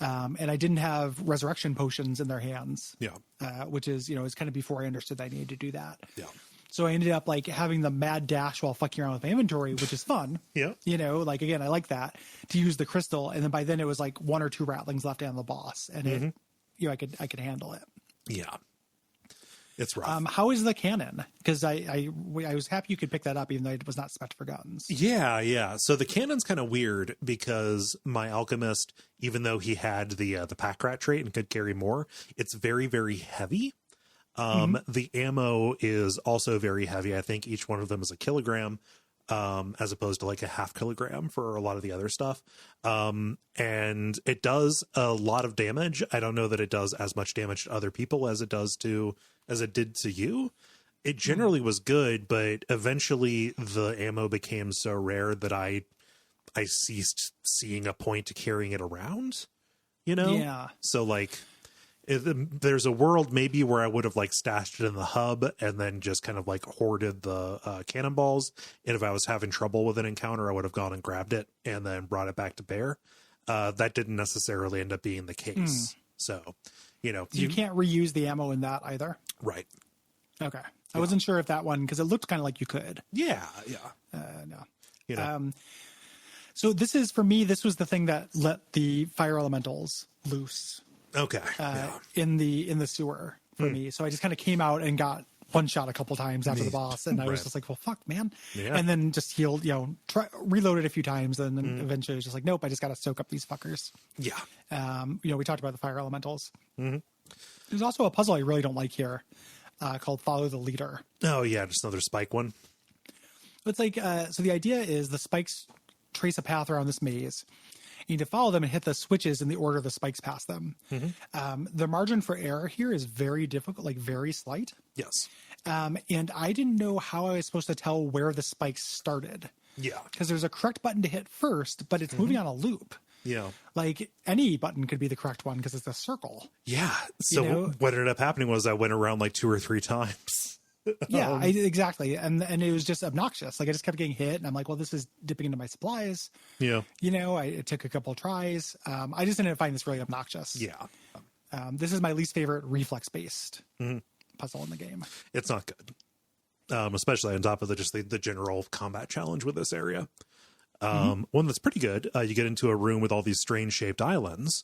And I didn't have resurrection potions in their hands. Yeah. Which is, is kind of before I understood that I needed to do that. Yeah. So I ended up like having the mad dash while fucking around with my inventory, which is fun. Yeah. Like again, I like that to use the crystal. And then by then it was like 1 or 2 Rattlings left on the boss and it, I could handle it. Yeah. It's rough. How is the cannon? Because I was happy you could pick that up, even though it was not spec for guns. Yeah. So the cannon's kind of weird because my alchemist, even though he had the pack rat trait and could carry more, it's very, very heavy. The ammo is also very heavy. I think each one of them is 1 kilogram, as opposed to like a 0.5 kilogram for a lot of the other stuff. And it does a lot of damage. I don't know that it does as much damage to other people as it did to you. It generally was good, but eventually the ammo became so rare that I ceased seeing a point to carrying it around, Yeah. So like there's a world maybe where I would have like stashed it in the hub and then just kind of like hoarded the cannonballs. And if I was having trouble with an encounter, I would have gone and grabbed it and then brought it back to bear. That didn't necessarily end up being the case. So, you can't reuse the ammo in that either. Right. Okay. I wasn't sure if that one, because it looked kind of like you could. Yeah. No. So this is, for me, this was the thing that let the fire elementals loose. Okay. In the sewer for me. So I just kind of came out and got one shot a couple times after the boss, and I was just like, well, fuck, man. Yeah. And then just healed, reloaded a few times, and then eventually it was just like, nope, I just got to soak up these fuckers. Yeah. We talked about the fire elementals. There's also a puzzle I really don't like here called Follow the Leader. Oh, yeah, just another spike one. It's like, so the idea is the spikes trace a path around this maze. You need to follow them and hit the switches in the order the spikes pass them. The margin for error here is very difficult, like very slight. Yes. And I didn't know how I was supposed to tell where the spikes started. Yeah. Because there's a correct button to hit first, but it's moving on a loop. Yeah. Like any button could be the correct one because it's a circle. Yeah. So what ended up happening was I went around like 2 or 3 times. Yeah, exactly. And it was just obnoxious. Like I just kept getting hit and I'm like, well, this is dipping into my supplies. Yeah. It took a couple of tries. I just ended up finding this really obnoxious. Yeah. This is my least favorite reflex based puzzle in the game. It's not good. Especially on top of the general combat challenge with this area. One that's pretty good. You get into a room with all these strange shaped islands.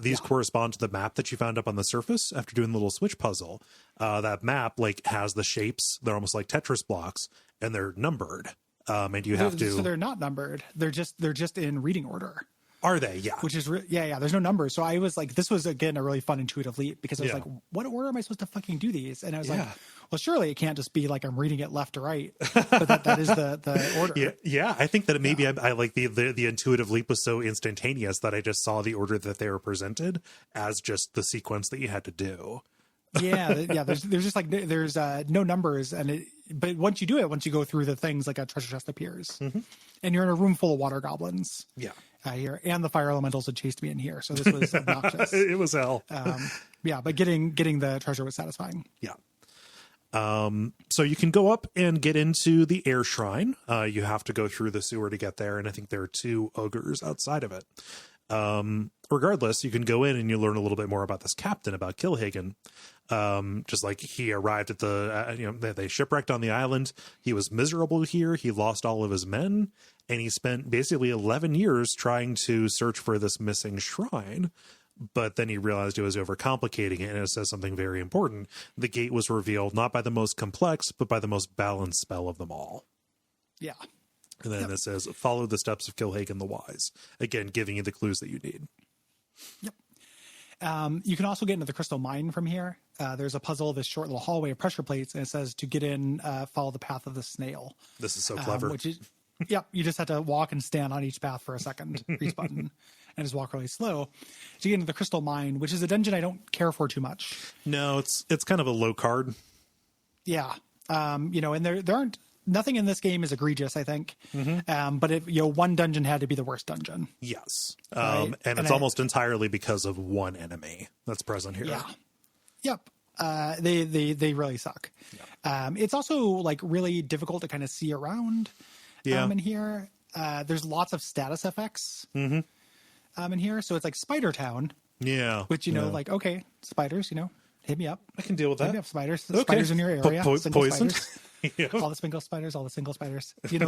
These correspond to the map that you found up on the surface after doing the little switch puzzle. That map has the shapes. They're almost like Tetris blocks and they're numbered. And you have to, so they're not numbered. They're just in reading order. Are they? Yeah. Which is, yeah. There's no numbers. So I was like, this was, again, a really fun intuitive leap because I was like, what order am I supposed to fucking do these? And I was like, well, surely it can't just be like I'm reading it left to right. But that is the order. Yeah. I think that maybe I like the intuitive leap was so instantaneous that I just saw the order that they were presented as just the sequence that you had to do. Yeah. There's just like, there's no numbers. But once you do it, once you go through the things, like a treasure chest appears. And you're in a room full of water goblins. Yeah. Here, and the fire elementals had chased me in here, so this was obnoxious. It was hell. But getting the treasure was satisfying. Yeah. So you can go up and get into the air shrine. You have to go through the sewer to get there, and I think there are 2 ogres outside of it. Regardless, you can go in and you learn a little bit more about this captain, about Kilhagen. Just like he arrived at they shipwrecked on the island. He was miserable here. He lost all of his men, and he spent basically 11 years trying to search for this missing shrine. But then he realized it was overcomplicating it, and it says something very important. The gate was revealed not by the most complex, but by the most balanced spell of them all. Yeah. And then it says, follow the steps of Kilhagen the Wise. Again, giving you the clues that you need. Yep. You can also get into the crystal mine from here. There's a puzzle, this short little hallway of pressure plates, and it says to get in, follow the path of the snail. This is so clever. You just have to walk and stand on each path for a second, each button, and just walk really slow. So you get into the crystal mine, which is a dungeon I don't care for too much. No, it's kind of a low card. Yeah. And there aren't, nothing in this game is egregious, I think. But one dungeon had to be the worst dungeon. Yes. Right? And it's almost entirely because of one enemy that's present here. Yeah. Yep. They really suck. Yeah. It's also like really difficult to kind of see around in here. There's lots of status effects in here. So it's like Spider Town. Yeah. Which, like, okay, spiders, hit me up. I can deal with that. Hit me up, spiders. Okay. Spiders in your area. Poison. All the single spiders, give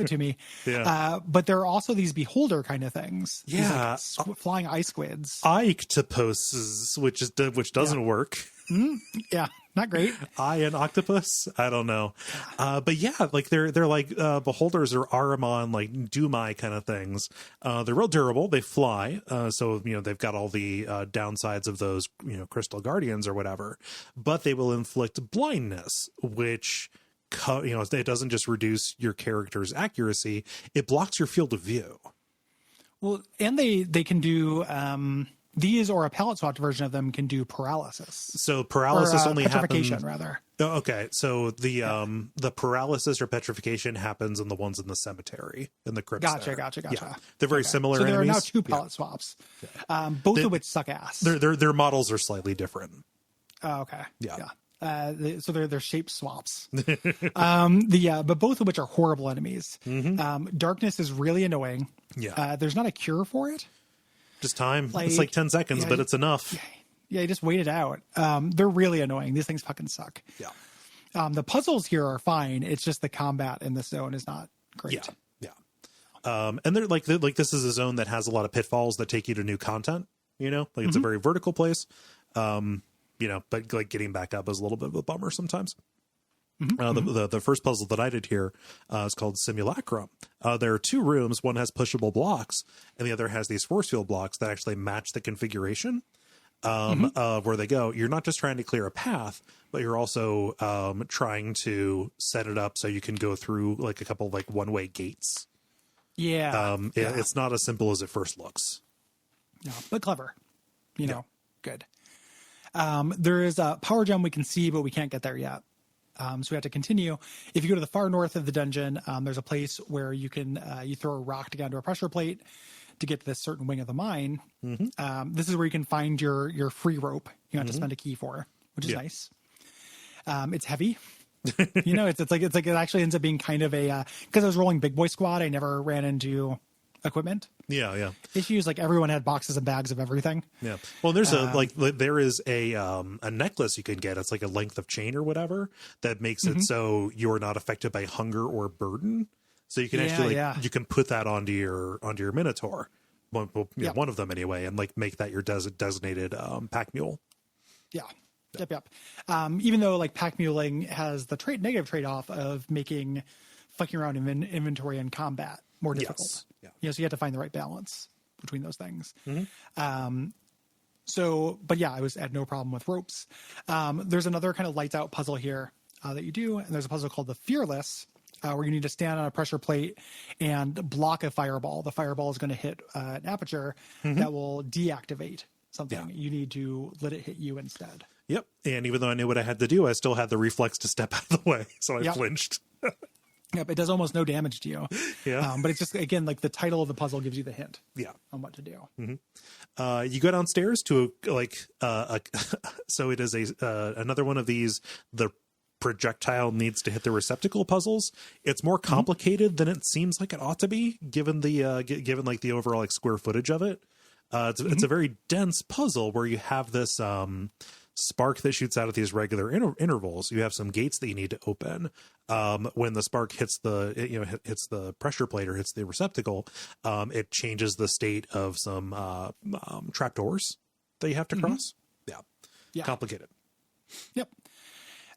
it to me. Yeah. But there are also these beholder kind of things. Yeah. These, like, flying eye squids. Octopus, which doesn't work. Yeah. Not great. Eye and octopus? I don't know. But yeah, like they're like beholders or Aramon, like Dumai kind of things. They're real durable. They fly. So, they've got all the downsides of those, crystal guardians or whatever, but they will inflict blindness, which, it doesn't just reduce your character's accuracy. It blocks your field of view. Well, and they can do, these or a palette swapped version of them can do paralysis. So paralysis only petrification, happens. Rather. Oh, okay, so the paralysis or petrification happens in the ones in the cemetery in the crypts. Gotcha. Yeah. They're very similar. So there enemies. Are now 2 palette swaps, both of which suck ass. Their models are slightly different. Oh, okay. Yeah. So they're shape swaps. But both of which are horrible enemies. Darkness is really annoying. Yeah. There's not a cure for it. Just time. It's like 10 seconds, but it's enough. Yeah, you just wait it out. They're really annoying. These things fucking suck. Yeah. The puzzles here are fine. It's just the combat in this zone is not great. Yeah. And they're like this is a zone that has a lot of pitfalls that take you to new content. It's a very vertical place. But like getting back up is a little bit of a bummer sometimes. The first puzzle that I did here is called Simulacrum. There are 2 rooms. One has pushable blocks, and the other has these force field blocks that actually match the configuration of where they go. You're not just trying to clear a path, but you're also trying to set it up so you can go through like a couple of like one-way gates. It's not as simple as it first looks. No, but clever. Good. There is a power gem we can see, but we can't get there yet. So we have to continue. If you go to the far north of the dungeon, there's a place where you can you throw a rock to get onto a pressure plate to get to this certain wing of the mine. This is where you can find your free rope. You have to spend a key for, which is nice. It's heavy. It's like it actually ends up being kind of a because I was rolling big boy squad. I never ran into equipment. Yeah. Issues like everyone had boxes and bags of everything. Yeah. Well, there's there is a necklace you can get. It's like a length of chain or whatever that makes it so you're not affected by hunger or burden. So you can you can put that onto your Minotaur, one of them anyway, and like make that your designated pack mule. Yeah. Yep. Even though like pack muling has the negative trade-off of making fucking around in inventory and combat more difficult. Yes. Yeah. So you have to find the right balance. between those things. Mm-hmm. But yeah, I had no problem with ropes. There's another kind of lights out puzzle here that you do, and there's a puzzle called the Fearless, where you need to stand on a pressure plate and block a fireball. The fireball is going to hit an aperture that will deactivate something. Yeah. You need to let it hit you instead. Yep. And even though I knew what I had to do, I still had the reflex to step out of the way. So I flinched. Yep. It does almost no damage to you. Yeah. But it's just, again, like the title of the puzzle gives you the hint on what to do. Mm-hmm. You go downstairs to so it is another one of these, the projectile needs to hit the receptacle puzzles. It's more complicated than it seems like it ought to be, given the overall square footage of it. It's a very dense puzzle where you have this spark that shoots out at these regular intervals. You have some gates that you need to open. When the spark hits hits the pressure plate or hits the receptacle, it changes the state of some trapdoors that you have to cross. Yeah. Complicated. Yep.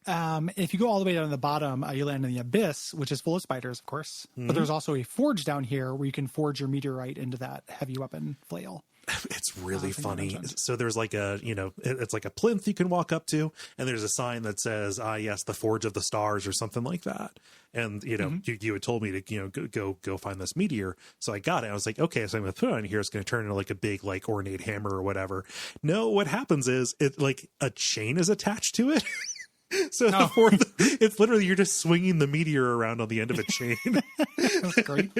If you go all the way down to the bottom, you land in the abyss, which is full of spiders, of course. But there's also a forge down here where you can forge your meteorite into that heavy weapon flail. It's really funny. So there's it's like a plinth you can walk up to, and there's a sign that says, yes, the Forge of the Stars or something like that. And, you had told me to, go find this meteor. So I got it. I was like, okay, so I'm going to put it on here. It's going to turn into like a big, like ornate hammer or whatever. No, what happens is a chain is attached to it. So it's literally, you're just swinging the meteor around on the end of a chain. That's great.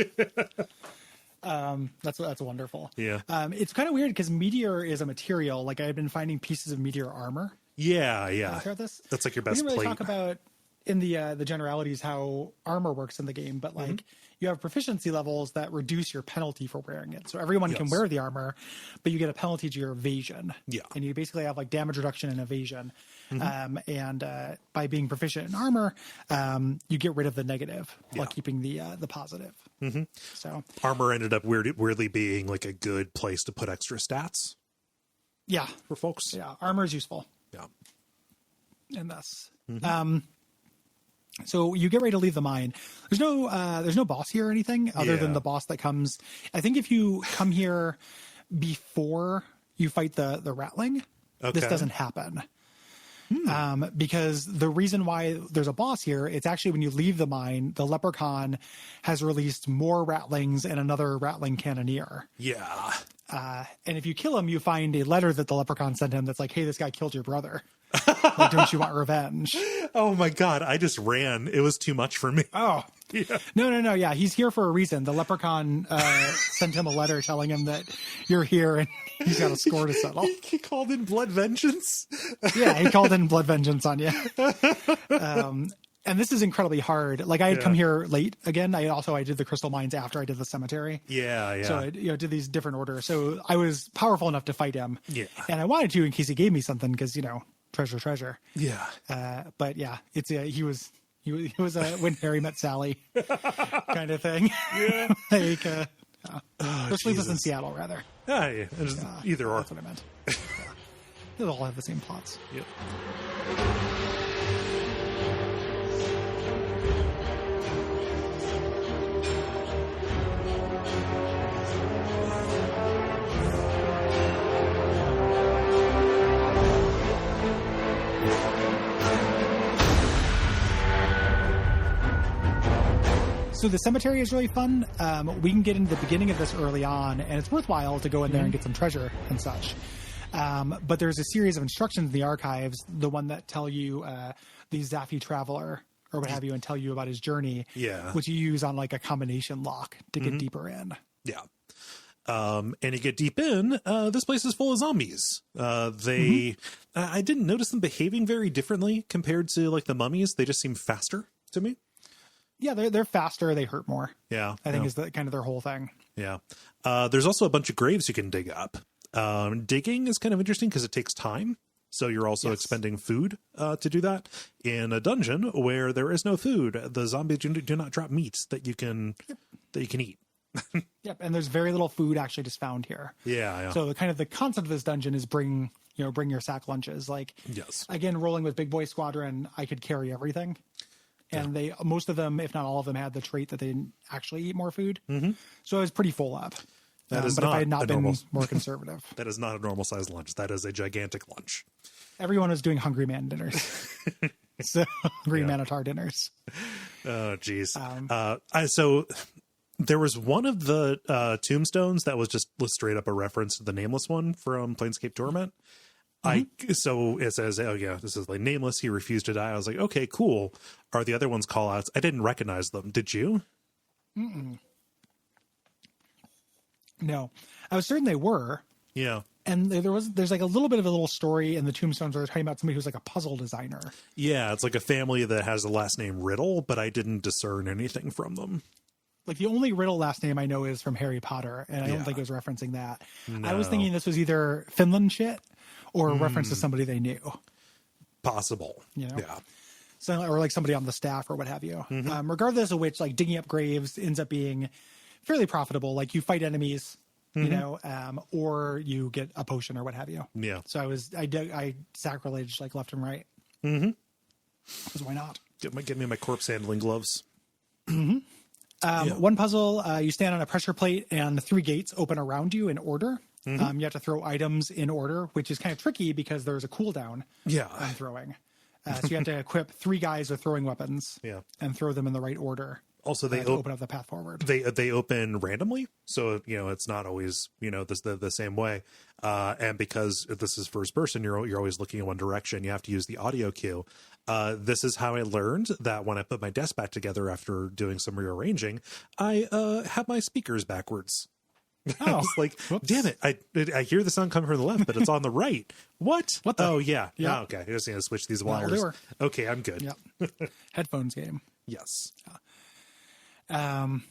That's wonderful. Yeah. It's kind of weird because meteor is a material. Like I've been finding pieces of meteor armor. Yeah. Throughout this. That's like your best We didn't really plate. talk about in the generalities how armor works in the game, but like you have proficiency levels that reduce your penalty for wearing it. So everyone can wear the armor, but you get a penalty to your evasion. Yeah. And you basically have like damage reduction and evasion. And by being proficient in armor, you get rid of the negative while keeping the positive. So armor ended up weirdly being like a good place to put extra stats. Yeah. For folks. Yeah. Armor is useful. Yeah. And thus, so you get ready to leave the mine. There's no boss here or anything other than the boss that comes. I think if you come here before you fight the ratling, this doesn't happen. Because the reason why there's a boss here, it's actually when you leave the mine, the leprechaun has released more ratlings and another ratling cannoneer. Yeah. And if you kill him, you find a letter that the leprechaun sent him that's like, hey, this guy killed your brother. Like, don't you want revenge? Oh my God. I just ran. It was too much for me. Oh, yeah. No. Yeah. He's here for a reason. The leprechaun sent him a letter telling him that you're here and he's got a score to settle. He called in blood vengeance. Yeah. He called in blood vengeance on you. And this is incredibly hard. Like I had come here late again. I did the crystal mines after I did the cemetery. Yeah. So I did these different orders. So I was powerful enough to fight him. Yeah. And I wanted to in case he gave me something because, treasure. Yeah. But yeah, he was a when Harry met Sally kind of thing. Yeah. Like, or Sleepless in Seattle, rather. Yeah. Either or. That's what I meant. They'll all have the same plots. Yep. So the cemetery is really fun. We can get into the beginning of this early on, and it's worthwhile to go in there and get some treasure and such. But there's a series of instructions in the archives, the one that tell you the Zaffi Traveler or what have you, and tell you about his journey, which you use on like a combination lock to get deeper in. Yeah. And you get deep in, this place is full of zombies. I didn't notice them behaving very differently compared to like the mummies. They just seem faster to me. Yeah, they're faster. They hurt more. Yeah. I think is kind of their whole thing. Yeah. There's also a bunch of graves you can dig up. Digging is kind of interesting because it takes time. So you're also expending food to do that. In a dungeon where there is no food, the zombies do not drop meat that you can eat. Yep, and there's very little food actually just found here. Yeah. So the concept of this dungeon is bring your sack lunches. Like, again, rolling with Big Boy Squadron, I could carry everything. And most of them, if not all of them, had the trait that they didn't actually eat more food. So I was pretty full up. That is but not if I had not a been normal, more conservative. that is not a normal sized lunch. That is a gigantic lunch. Everyone was doing Hungry Man dinners. So Hungry Manatar dinners. Oh, geez. So there was one of the tombstones that was just straight up a reference to the Nameless one from Planescape Torment. So it says, oh yeah, this is like Nameless. He refused to die. I was like, okay, cool. Are the other ones call outs? I didn't recognize them. Did you? No, I was certain they were. Yeah. And there's like a little bit of a little story in the tombstones where they're talking about somebody who's like a puzzle designer. Yeah. It's like a family that has the last name Riddle, but I didn't discern anything from them. Like the only Riddle last name I know is from Harry Potter. And I don't think it was referencing that. No. I was thinking this was either Finland shit or a reference to somebody they knew. Possible. You know? Yeah. So, or like somebody on the staff or what have you. Regardless of which, like digging up graves ends up being fairly profitable. Like you fight enemies, you know, or you get a potion or what have you. Yeah. So I sacrilege like left and right. Because why not? Get me my corpse handling gloves. One puzzle, you stand on a pressure plate and 3 gates open around you in order. You have to throw items in order, which is kind of tricky because there's a cooldown on throwing. So you have to equip 3 guys with throwing weapons and throw them in the right order. Also, they open up the path forward. They open randomly, so you know it's not always the same way. And because this is first person, you're always looking in one direction. You have to use the audio cue. This is how I learned that when I put my desk back together after doing some rearranging, I have my speakers backwards. I was like, damn it! I hear the sound coming from the left, but it's on the right. What? What the? Oh yeah. Oh, okay. I just need to switch these wires. Okay, I'm good. Yep. Headphones game. Yes. There's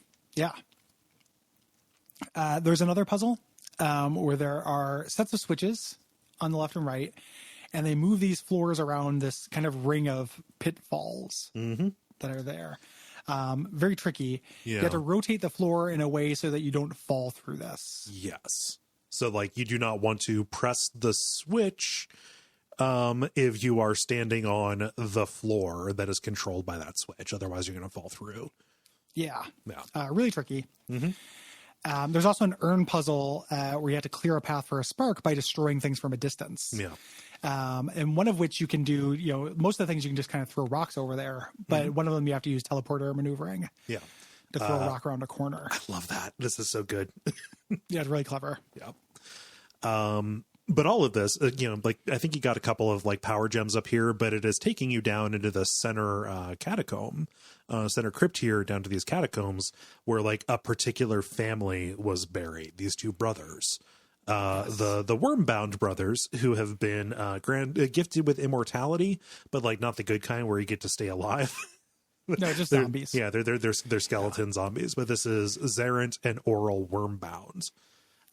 another puzzle where there are sets of switches on the left and right, and they move these floors around this kind of ring of pitfalls that are there. Very tricky. Yeah. You have to rotate the floor in a way so that you don't fall through this. Yes. So like you do not want to press the switch if you are standing on the floor that is controlled by that switch. Otherwise you're going to fall through. Yeah. Really tricky. There's also an urn puzzle where you have to clear a path for a spark by destroying things from a distance. Yeah. And one of which you can do, you know, most of the things you can just kind of throw rocks over there, but one of them you have to use teleporter maneuvering. Yeah. To throw a rock around a corner. I love that. This is so good. Yeah, it's really clever. Yeah. But all of this, like I think you got a couple of like power gems up here, but it is taking you down into the center catacomb, center crypt here, down to these catacombs where like a particular family was buried. These 2 brothers, the Wormbound brothers, who have been gifted with immortality, but like not the good kind where you get to stay alive. No, just zombies. Yeah, they're skeleton zombies. But this is Zerent and Oral Wormbound.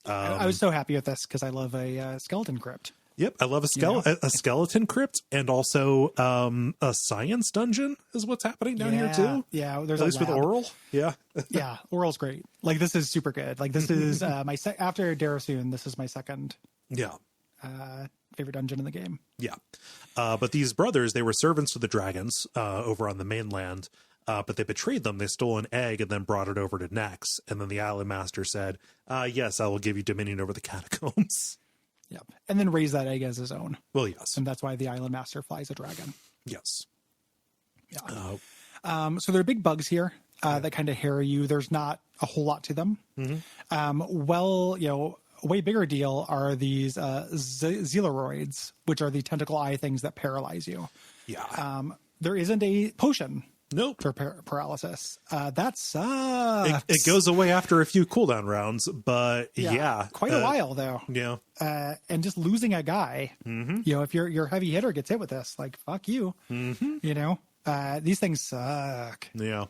I was so happy with this because I love a skeleton crypt. Yep, I love a skeleton crypt, and also a science dungeon is what's happening down here too. Yeah, there's at least with Oral. Yeah, yeah, Oral's great. Like this is super good. Like this is after Darasoon, this is my second. Favorite dungeon in the game. Yeah, but these brothers, they were servants to the dragons over on the mainland. But they betrayed them. They stole an egg and then brought it over to Nex. And then the island master said, yes, I will give you dominion over the catacombs. Yep. And then raise that egg as his own. Well, yes. And that's why the island master flies a dragon. Yes. Yeah. So there are big bugs here that kind of harry you. There's not a whole lot to them. A way bigger deal are these Xeloroids, which are the tentacle eye things that paralyze you. Yeah. There isn't a potion. Nope. For paralysis. That sucks. It goes away after a few cooldown rounds, but yeah. Quite a while though. Yeah. And just losing a guy, you know, if your heavy hitter gets hit with this, like, fuck you, you know, these things suck. Yeah.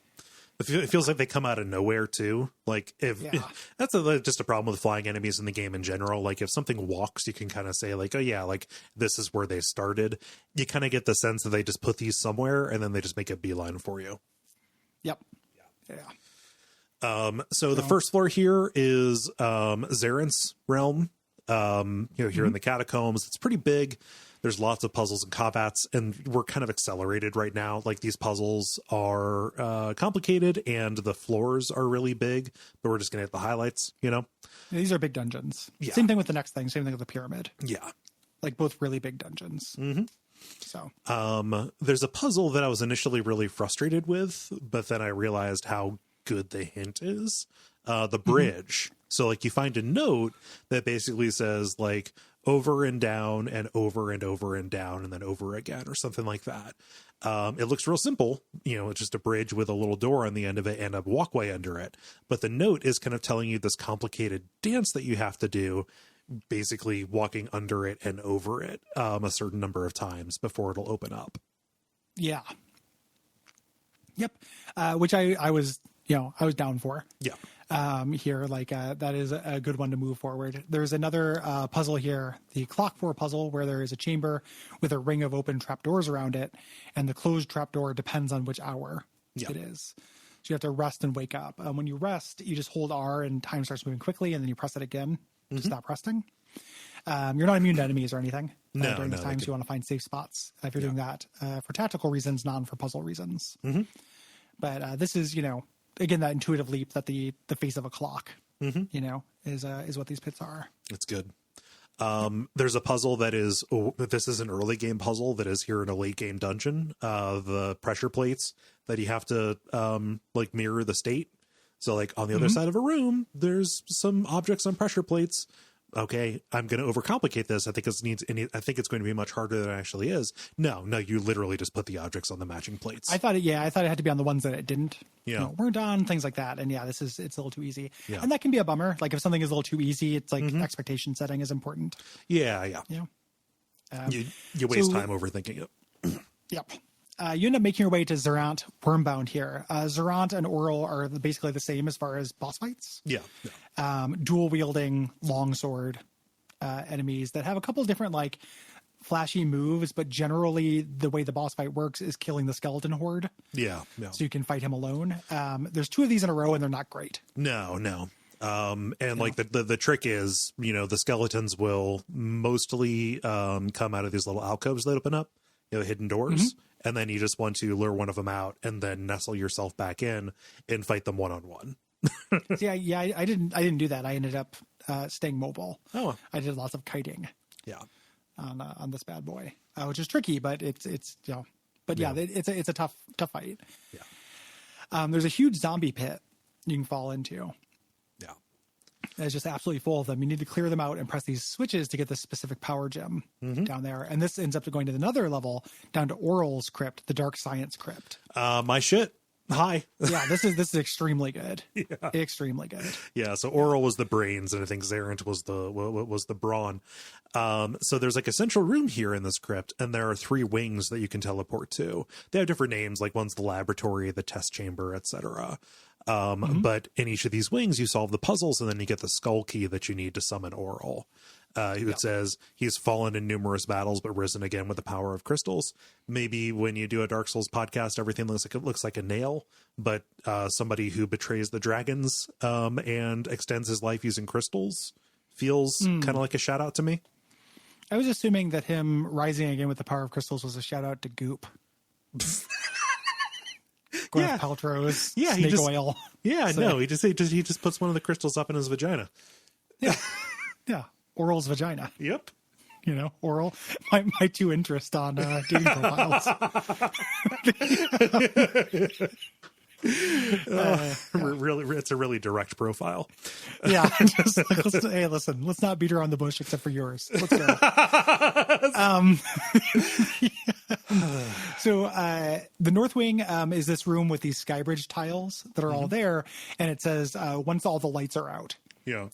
It feels like they come out of nowhere too. Like that's just a problem with flying enemies in the game in general. Like if something walks, you can kind of say like, oh yeah, like this is where they started. You kind of get the sense that they just put these somewhere and then they just make a beeline for you. Yep. Yeah. So the first floor here is Zaren's realm. Here in the catacombs. It's pretty big. There's lots of puzzles and combats, and we're kind of accelerated right now. Like, these puzzles are complicated and the floors are really big, but we're just going to hit the highlights, you know? These are big dungeons. Yeah. Same thing with the next thing. Same thing with the pyramid. Yeah. Like, both really big dungeons. Mm-hmm. So there's a puzzle that I was initially really frustrated with, but then I realized how good the hint is. The bridge. So, like, you find a note that basically says, like, over and down and over and over and down and then over again or something like that. It looks real simple. You know, it's just a bridge with a little door on the end of it and a walkway under it. But the note is kind of telling you this complicated dance that you have to do, basically walking under it and over it a certain number of times before it'll open up. Yeah. Yep. Which I was down for. Yeah. Here, like, that is a good one to move forward. There's another puzzle here, the clock 4 puzzle, where there is a chamber with a ring of open trapdoors around it, and the closed trapdoor depends on which hour it is. So you have to rest and wake up. When you rest, you just hold R and time starts moving quickly, and then you press it again to stop resting. You're not immune to enemies or anything during this time, so you want to find safe spots if you're doing that for tactical reasons, not for puzzle reasons. Mm-hmm. But this is, again, that intuitive leap that the face of a clock, is what these pits are. It's good. There's a puzzle that is, this is an early game puzzle that is here in a late game dungeon. The pressure plates that you have to like mirror the state. So, like, on the other side of a room, there's some objects on pressure plates. Okay, I'm going to overcomplicate this. I think it's going to be much harder than it actually is. No, you literally just put the objects on the matching plates. I thought it had to be on the ones that it didn't. Yeah. Weren't on, things like that. And it's a little too easy. Yeah. And that can be a bummer. Like, if something is a little too easy, it's like expectation setting is important. Yeah. You waste time overthinking it. Yep. You end up making your way to Zerant Wormbound here. Zerant and Oral are basically the same as far as boss fights. Yeah. Dual wielding longsword enemies that have a couple of different, like, flashy moves, but generally the way the boss fight works is killing the skeleton horde. Yeah. So you can fight him alone. There's 2 of these in a row and they're not great. No. Like the trick is, the skeletons will mostly come out of these little alcoves that open up, hidden doors. And then you just want to lure one of them out and then nestle yourself back in and fight them one-on-one. I didn't do that. I ended up staying mobile. Oh, I did lots of kiting. Yeah. On this bad boy, which is tricky, but it's it's a tough fight. Yeah. There's a huge zombie pit you can fall into. Yeah. It's just absolutely full of them. You need to clear them out and press these switches to get this specific power gem down there. And this ends up going to another level down to Oral's crypt, the dark science crypt. My shit. Hi. Yeah, this is extremely good. Yeah. Extremely good. Yeah, so Oral was the brains, and I think Zerant was the brawn. So there's like a central room here in this crypt, and there are 3 wings that you can teleport to. They have different names, like one's the laboratory, the test chamber, etc. But in each of these wings, you solve the puzzles, and then you get the skull key that you need to summon Oral. It says he's fallen in numerous battles, but risen again with the power of crystals. Maybe when you do a Dark Souls podcast, everything looks like a nail, but somebody who betrays the dragons and extends his life using crystals feels kind of like a shout out to me. I was assuming that him rising again with the power of crystals was a shout out to Goop. Gwyneth Paltrow's snake oil. Yeah, so. No, he just puts one of the crystals up in his vagina. Yeah. Yeah. Oral's vagina. Yep. Oral. My 2 interests on dating profiles. Really, it's a really direct profile. Yeah. Just like, hey, listen, let's not beat around the bush except for yours. Let's go. So the North Wing is this room with these Skybridge tiles that are all there, and it says once all the lights are out. Yeah.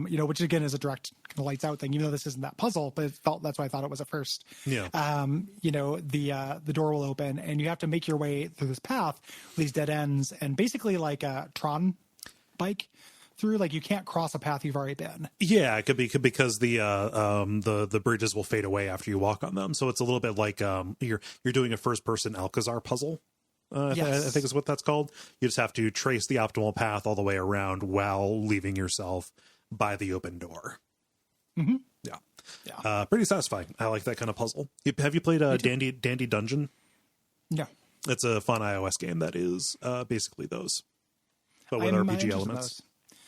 Which again is a direct kind of lights out thing, even though this isn't that puzzle, but that's why I thought it was at first. Yeah. The door will open and you have to make your way through this path, these dead ends, and basically like a Tron bike through, like you can't cross a path you've already been. Yeah, it could be because the bridges will fade away after you walk on them. So it's a little bit like you're doing a first person Alcazar puzzle. Yes. I think is what that's called. You just have to trace the optimal path all the way around while leaving yourself by the open door. Mm-hmm. Yeah. Yeah. Pretty satisfying. I like that kind of puzzle. Have you played Dandy Dungeon? No. It's a fun iOS game that is basically those, but with I'm RPG interested in elements. those.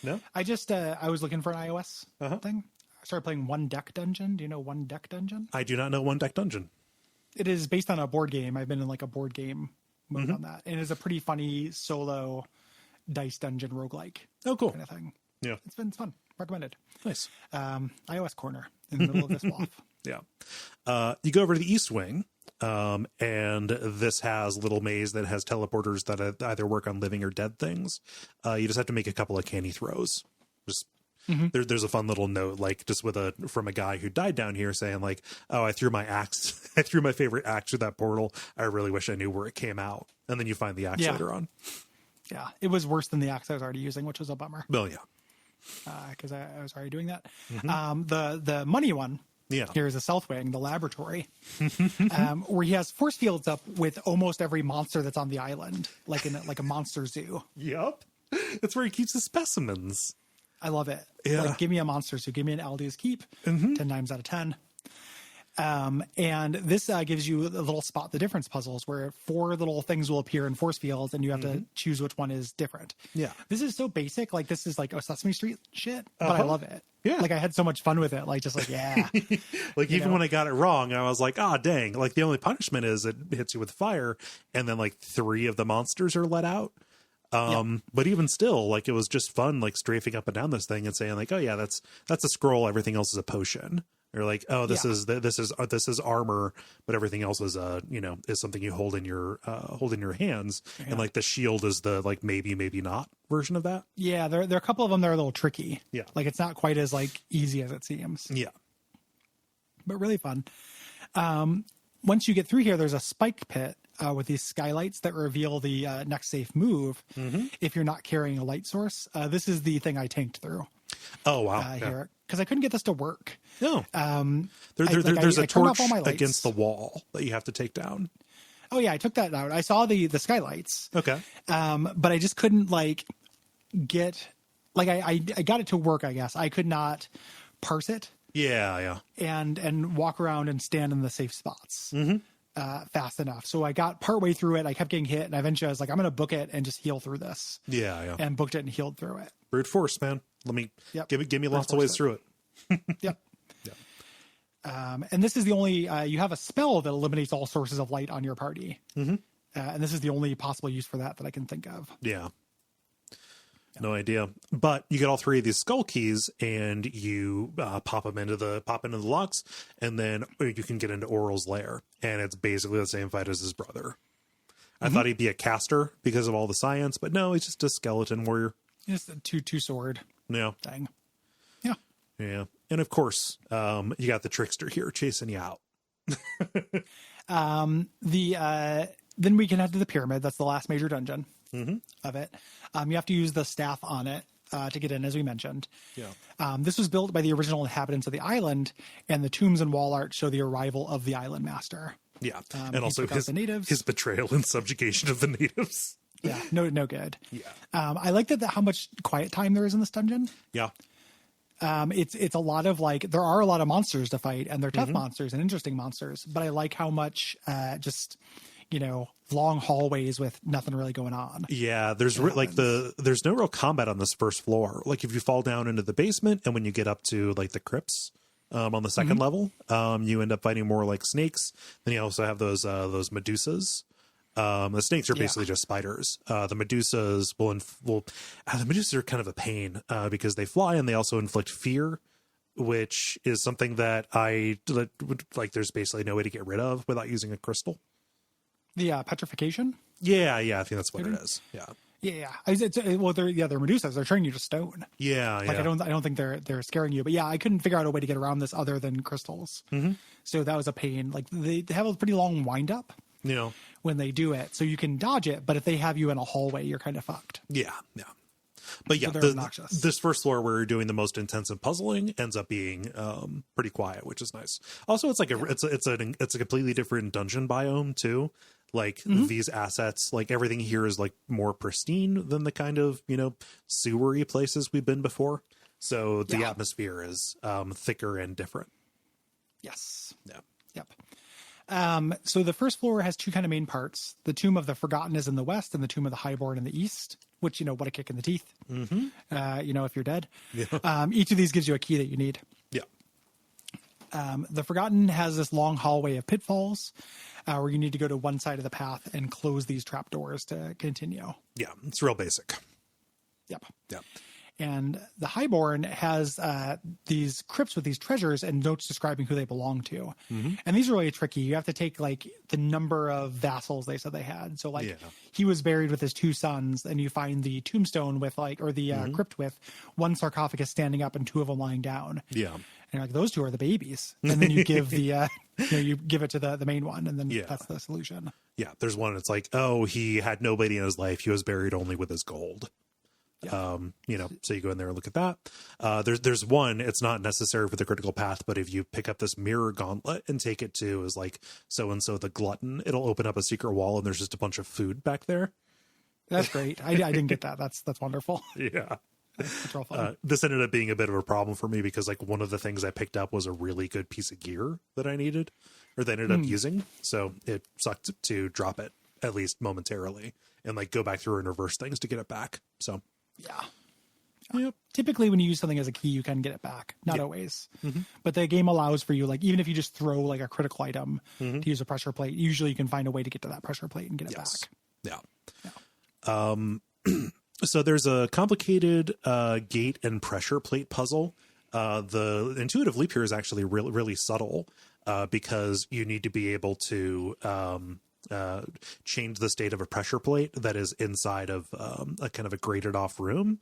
No? I just I was looking for an iOS thing. I started playing One Deck Dungeon. Do you know One Deck Dungeon? I do not know One Deck Dungeon. It is based on a board game. I've been in like a board game mode on that. And it's a pretty funny solo dice dungeon roguelike Oh, cool. kind of thing. Yeah. It's fun. Recommended. Nice. iOS corner in the middle of this WAF. Yeah. You go over to the East Wing, and this has a little maze that has teleporters that either work on living or dead things. You just have to make a couple of canny throws. Just there's a fun little note, like just from a guy who died down here saying like, oh, I threw my axe. I threw my favorite axe through that portal. I really wish I knew where it came out. And then you find the axe later on. Yeah. It was worse than the axe I was already using, which was a bummer. Oh, yeah. Because I was already doing that. The money one here is a South Wing, the laboratory, where he has force fields up with almost every monster that's on the island, like in a monster zoo. Yep. That's where he keeps his specimens. I love it. Yeah. Like, give me a monster zoo. Give me an Aldous Keep. 10 times out of 10. And this gives you a little spot the difference puzzles where 4 little things will appear in force fields and you have to choose which one is different. Yeah. This is so basic. Like, this is like a Sesame Street shit, but I love it. Yeah. Like, I had so much fun with it. Like, just like, yeah. Like, even when I got it wrong, I was like, ah, dang. Like, the only punishment is it hits you with fire, and then like 3 of the monsters are let out. But even still, like, it was just fun, like strafing up and down this thing and saying like, oh yeah, that's a scroll. Everything else is a potion. Or like, oh, this is armor, but everything else is is something you hold in your hands, and like the shield is the like maybe not version of that. Yeah, there are a couple of them that are a little tricky. Yeah, like it's not quite as like easy as it seems. Yeah, but really fun. Once you get through here, there's a spike pit with these skylights that reveal the next safe move if you're not carrying a light source. This is the thing I tanked through. Oh wow! Here because I couldn't get this to work. No, there's a torch against the wall that you have to take down. Oh yeah, I took that out. I saw the skylights. Okay, but I just couldn't like get like I got it to work. I guess I could not parse it. Yeah. And walk around and stand in the safe spots fast enough. So I got partway through it. I kept getting hit, and eventually I was like, I'm going to book it and just heal through this. Yeah. And booked it and healed through it. Brute force, man. Let me give me lots of ways through it. Yep. And this is the only you have a spell that eliminates all sources of light on your party, and this is the only possible use for that I can think of. Yeah. No idea, but you get all 3 of these skull keys, and you pop into the locks, and then you can get into Oral's lair, and it's basically the same fight as his brother. I thought he'd be a caster because of all the science, but no, he's just a skeleton warrior. Just a two sword. Yeah. Thing. Yeah. And of course, you got the trickster here chasing you out. Then we can head to the pyramid. That's the last major dungeon of it. You have to use the staff on it to get in, as we mentioned. Yeah. This was built by the original inhabitants of the island, and the tombs and wall art show the arrival of the island master. Yeah. And also his betrayal and subjugation of the natives. Yeah. No good. Yeah. I like that how much quiet time there is in this dungeon. Yeah. It's a lot of like, there are a lot of monsters to fight, and they're tough monsters and interesting monsters, but I like how much just long hallways with nothing really going on. Yeah, there's there's no real combat on this first floor. Like if you fall down into the basement, and when you get up to like the crypts on the second level, you end up fighting more like snakes. Then you also have those medusas. The snakes are basically just spiders. The medusas the medusas are kind of a pain because they fly, and they also inflict fear, which is something that I like. There's basically no way to get rid of without using a crystal. The petrification. Yeah, I think that's what it is. Yeah. They're medusas. They're turning you to stone. Yeah. I don't think they're scaring you, but yeah, I couldn't figure out a way to get around this other than crystals. So that was a pain. Like they have a pretty long wind up. When they do it, so you can dodge it, but if they have you in a hallway, you're kind of fucked. Yeah. But yeah, this first floor where you're doing the most intensive puzzling ends up being pretty quiet, which is nice. Also, it's like it's a completely different dungeon biome too. Like these assets, like everything here is like more pristine than the kind of sewery places we've been before. So the atmosphere is thicker and different. Yes. Yeah. Yep. So the first floor has two kind of main parts. The Tomb of the Forgotten is in the west, and the Tomb of the Highborn in the east. Which, what a kick in the teeth. Mm-hmm. If you're dead. Yeah. Each of these gives you a key that you need. Yeah. The Forgotten has this long hallway of pitfalls where you need to go to one side of the path and close these trapdoors to continue. Yeah. It's real basic. Yep. Yeah. And the Highborn has these crypts with these treasures and notes describing who they belong to. Mm-hmm. And these are really tricky. You have to take the number of vassals they said they had. So he was buried with his two sons, and you find the tombstone with crypt with one sarcophagus standing up and two of them lying down. Yeah. And you're like, those two are the babies. And then you give you give it to the main one, and then that's the solution. Yeah. There's one. It's like, oh, he had nobody in his life. He was buried only with his gold. Yeah. So you go in there and look at that. There's one, it's not necessary for the critical path, but if you pick up this mirror gauntlet and take it to is like so-and-so the glutton, it'll open up a secret wall and there's just a bunch of food back there. That's great. I didn't get that. That's wonderful. Yeah. That's real fun. This ended up being a bit of a problem for me because one of the things I picked up was a really good piece of gear that I needed or that I ended up using. So it sucked to drop it at least momentarily and go back through and reverse things to get it back. So yeah. Yep. Typically when you use something as a key, you can get it back. Not always. Mm-hmm. But the game allows for you, even if you just throw a critical item to use a pressure plate, usually you can find a way to get to that pressure plate and get it back. Yeah. So there's a complicated gate and pressure plate puzzle. The intuitive leap here is actually really, really subtle because you need to be able to change the state of a pressure plate that is inside of a kind of a grated off room.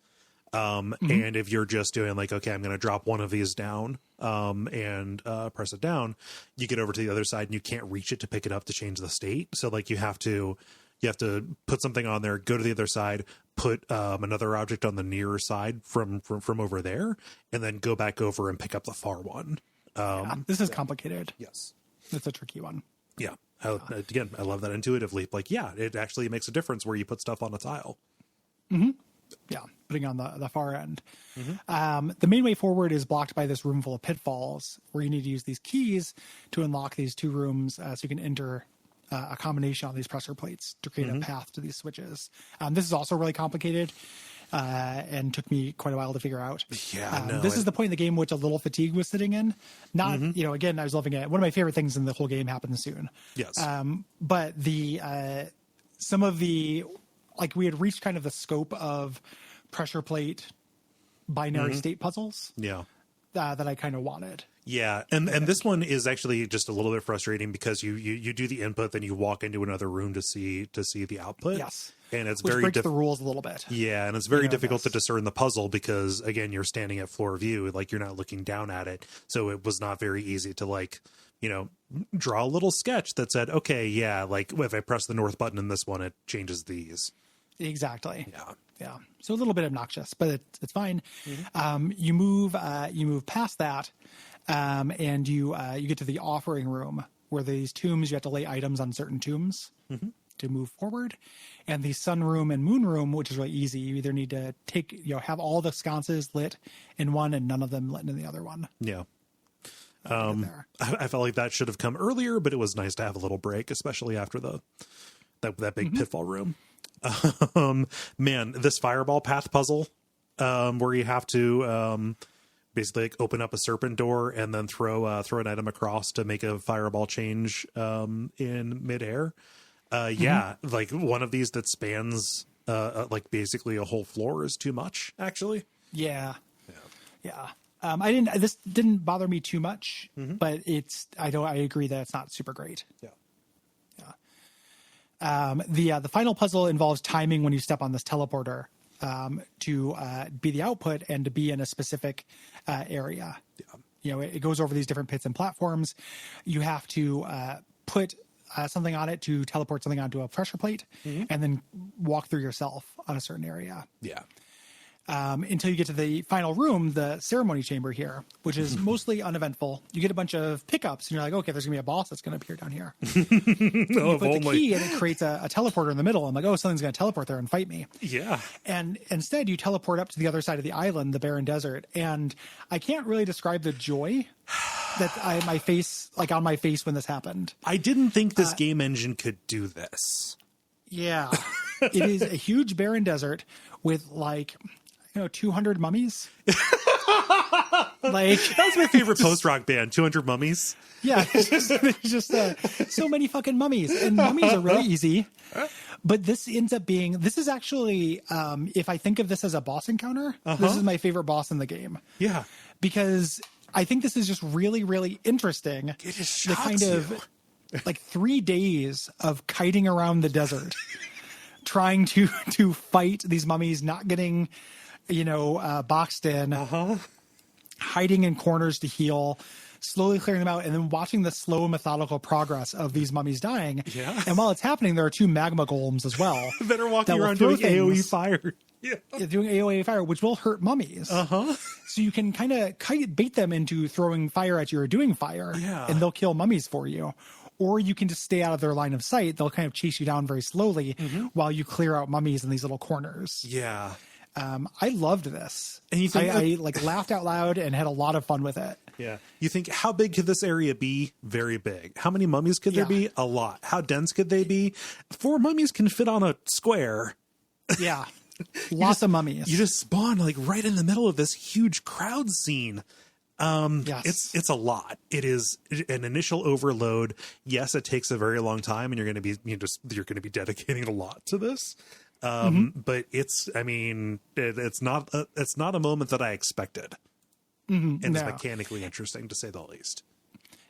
And if you're just doing okay, I'm going to drop one of these down and press it down, you get over to the other side and you can't reach it to pick it up to change the state. So you have to put something on there, go to the other side, put another object on the nearer side from over there, and then go back over and pick up the far one. This is complicated. Yes. It's a tricky one. Yeah. Again, I love that intuitive leap. It actually makes a difference where you put stuff on a tile. Mm-hmm. Yeah, putting on the far end. Mm-hmm. The main way forward is blocked by this room full of pitfalls where you need to use these keys to unlock these two rooms so you can enter a combination on these pressure plates to create a path to these switches. This is also really complicated and took me quite a while to figure out. Yeah, this is the point in the game which a little fatigue was sitting in. Not, again, I was loving it. One of my favorite things in the whole game happens soon. Yes. But some of the, we had reached kind of the scope of pressure plate binary state puzzles. Yeah. That I kind of wanted. Yeah, and this one is actually just a little bit frustrating because you do the input, then you walk into another room to see the output. Yes, and it's which breaks the rules a little bit. Yeah, and it's very difficult to discern the puzzle because again, you're standing at floor view, you're not looking down at it, so it was not very easy to draw a little sketch that said, okay, yeah, if I press the north button in this one, it changes these. Exactly. Yeah. So a little bit obnoxious, but it's fine. Mm-hmm. You move past that. And you get to the offering room where these tombs, you have to lay items on certain tombs to move forward. And the sun room and moon room, which is really easy. You either need to have all the sconces lit in one and none of them lit in the other one. Yeah. I felt like that should have come earlier, but it was nice to have a little break, especially after that big pitfall room. Man, this fireball path puzzle, where you have to, basically open up a serpent door and then throw an item across to make a fireball change in midair. One of these that spans basically a whole floor is too much, actually. Yeah. This didn't bother me too much, but I agree that it's not super great. The final puzzle involves timing when you step on this teleporter. To be the output and to be in a specific area. Yeah. It goes over these different pits and platforms. You have to put something on it to teleport something onto a pressure plate and then walk through yourself on a certain area. Yeah. Until you get to the final room, the ceremony chamber here, which is mostly uneventful. You get a bunch of pickups, and you're like, okay, there's going to be a boss that's going to appear down here. You put the key, and it creates a teleporter in the middle. I'm like, oh, something's going to teleport there and fight me. Yeah. And instead, you teleport up to the other side of the island, the barren desert, and I can't really describe the joy my face, like on my face when this happened. I didn't think this game engine could do this. Yeah. It is a huge barren desert with 200 mummies. Like, that was my favorite post-rock band, 200 Mummies. Yeah, it's just so many fucking mummies, and mummies are really easy. But this ends up being, this is actually, if I think of this as a boss encounter, this is my favorite boss in the game. Yeah. Because I think this is just really, really interesting. It just the shocks kind of, like 3 days of kiting around the desert, trying to fight these mummies, not getting, boxed in, hiding in corners to heal, slowly clearing them out, and then watching the slow methodical progress of these mummies dying. Yeah. And while it's happening, there are 2 magma golems as well that are walking around doing AoE fire. Yeah. Doing AoE fire, which will hurt mummies. So you can kind of bait them into throwing fire at you or doing fire, and they'll kill mummies for you. Or you can just stay out of their line of sight. They'll kind of chase you down very slowly while you clear out mummies in these little corners. Yeah. I loved this. And you think I laughed out loud and had a lot of fun with it. Yeah. You think, how big could this area be? Very big. How many mummies could there be? A lot. How dense could they be? 4 mummies can fit on a square. Yeah. Lots of mummies. You just spawn like right in the middle of this huge crowd scene. Yes. It's a lot. It is an initial overload. Yes, it takes a very long time, and you're going to be dedicating a lot to this. But it's not a moment that I expected. And it's mechanically interesting, to say the least.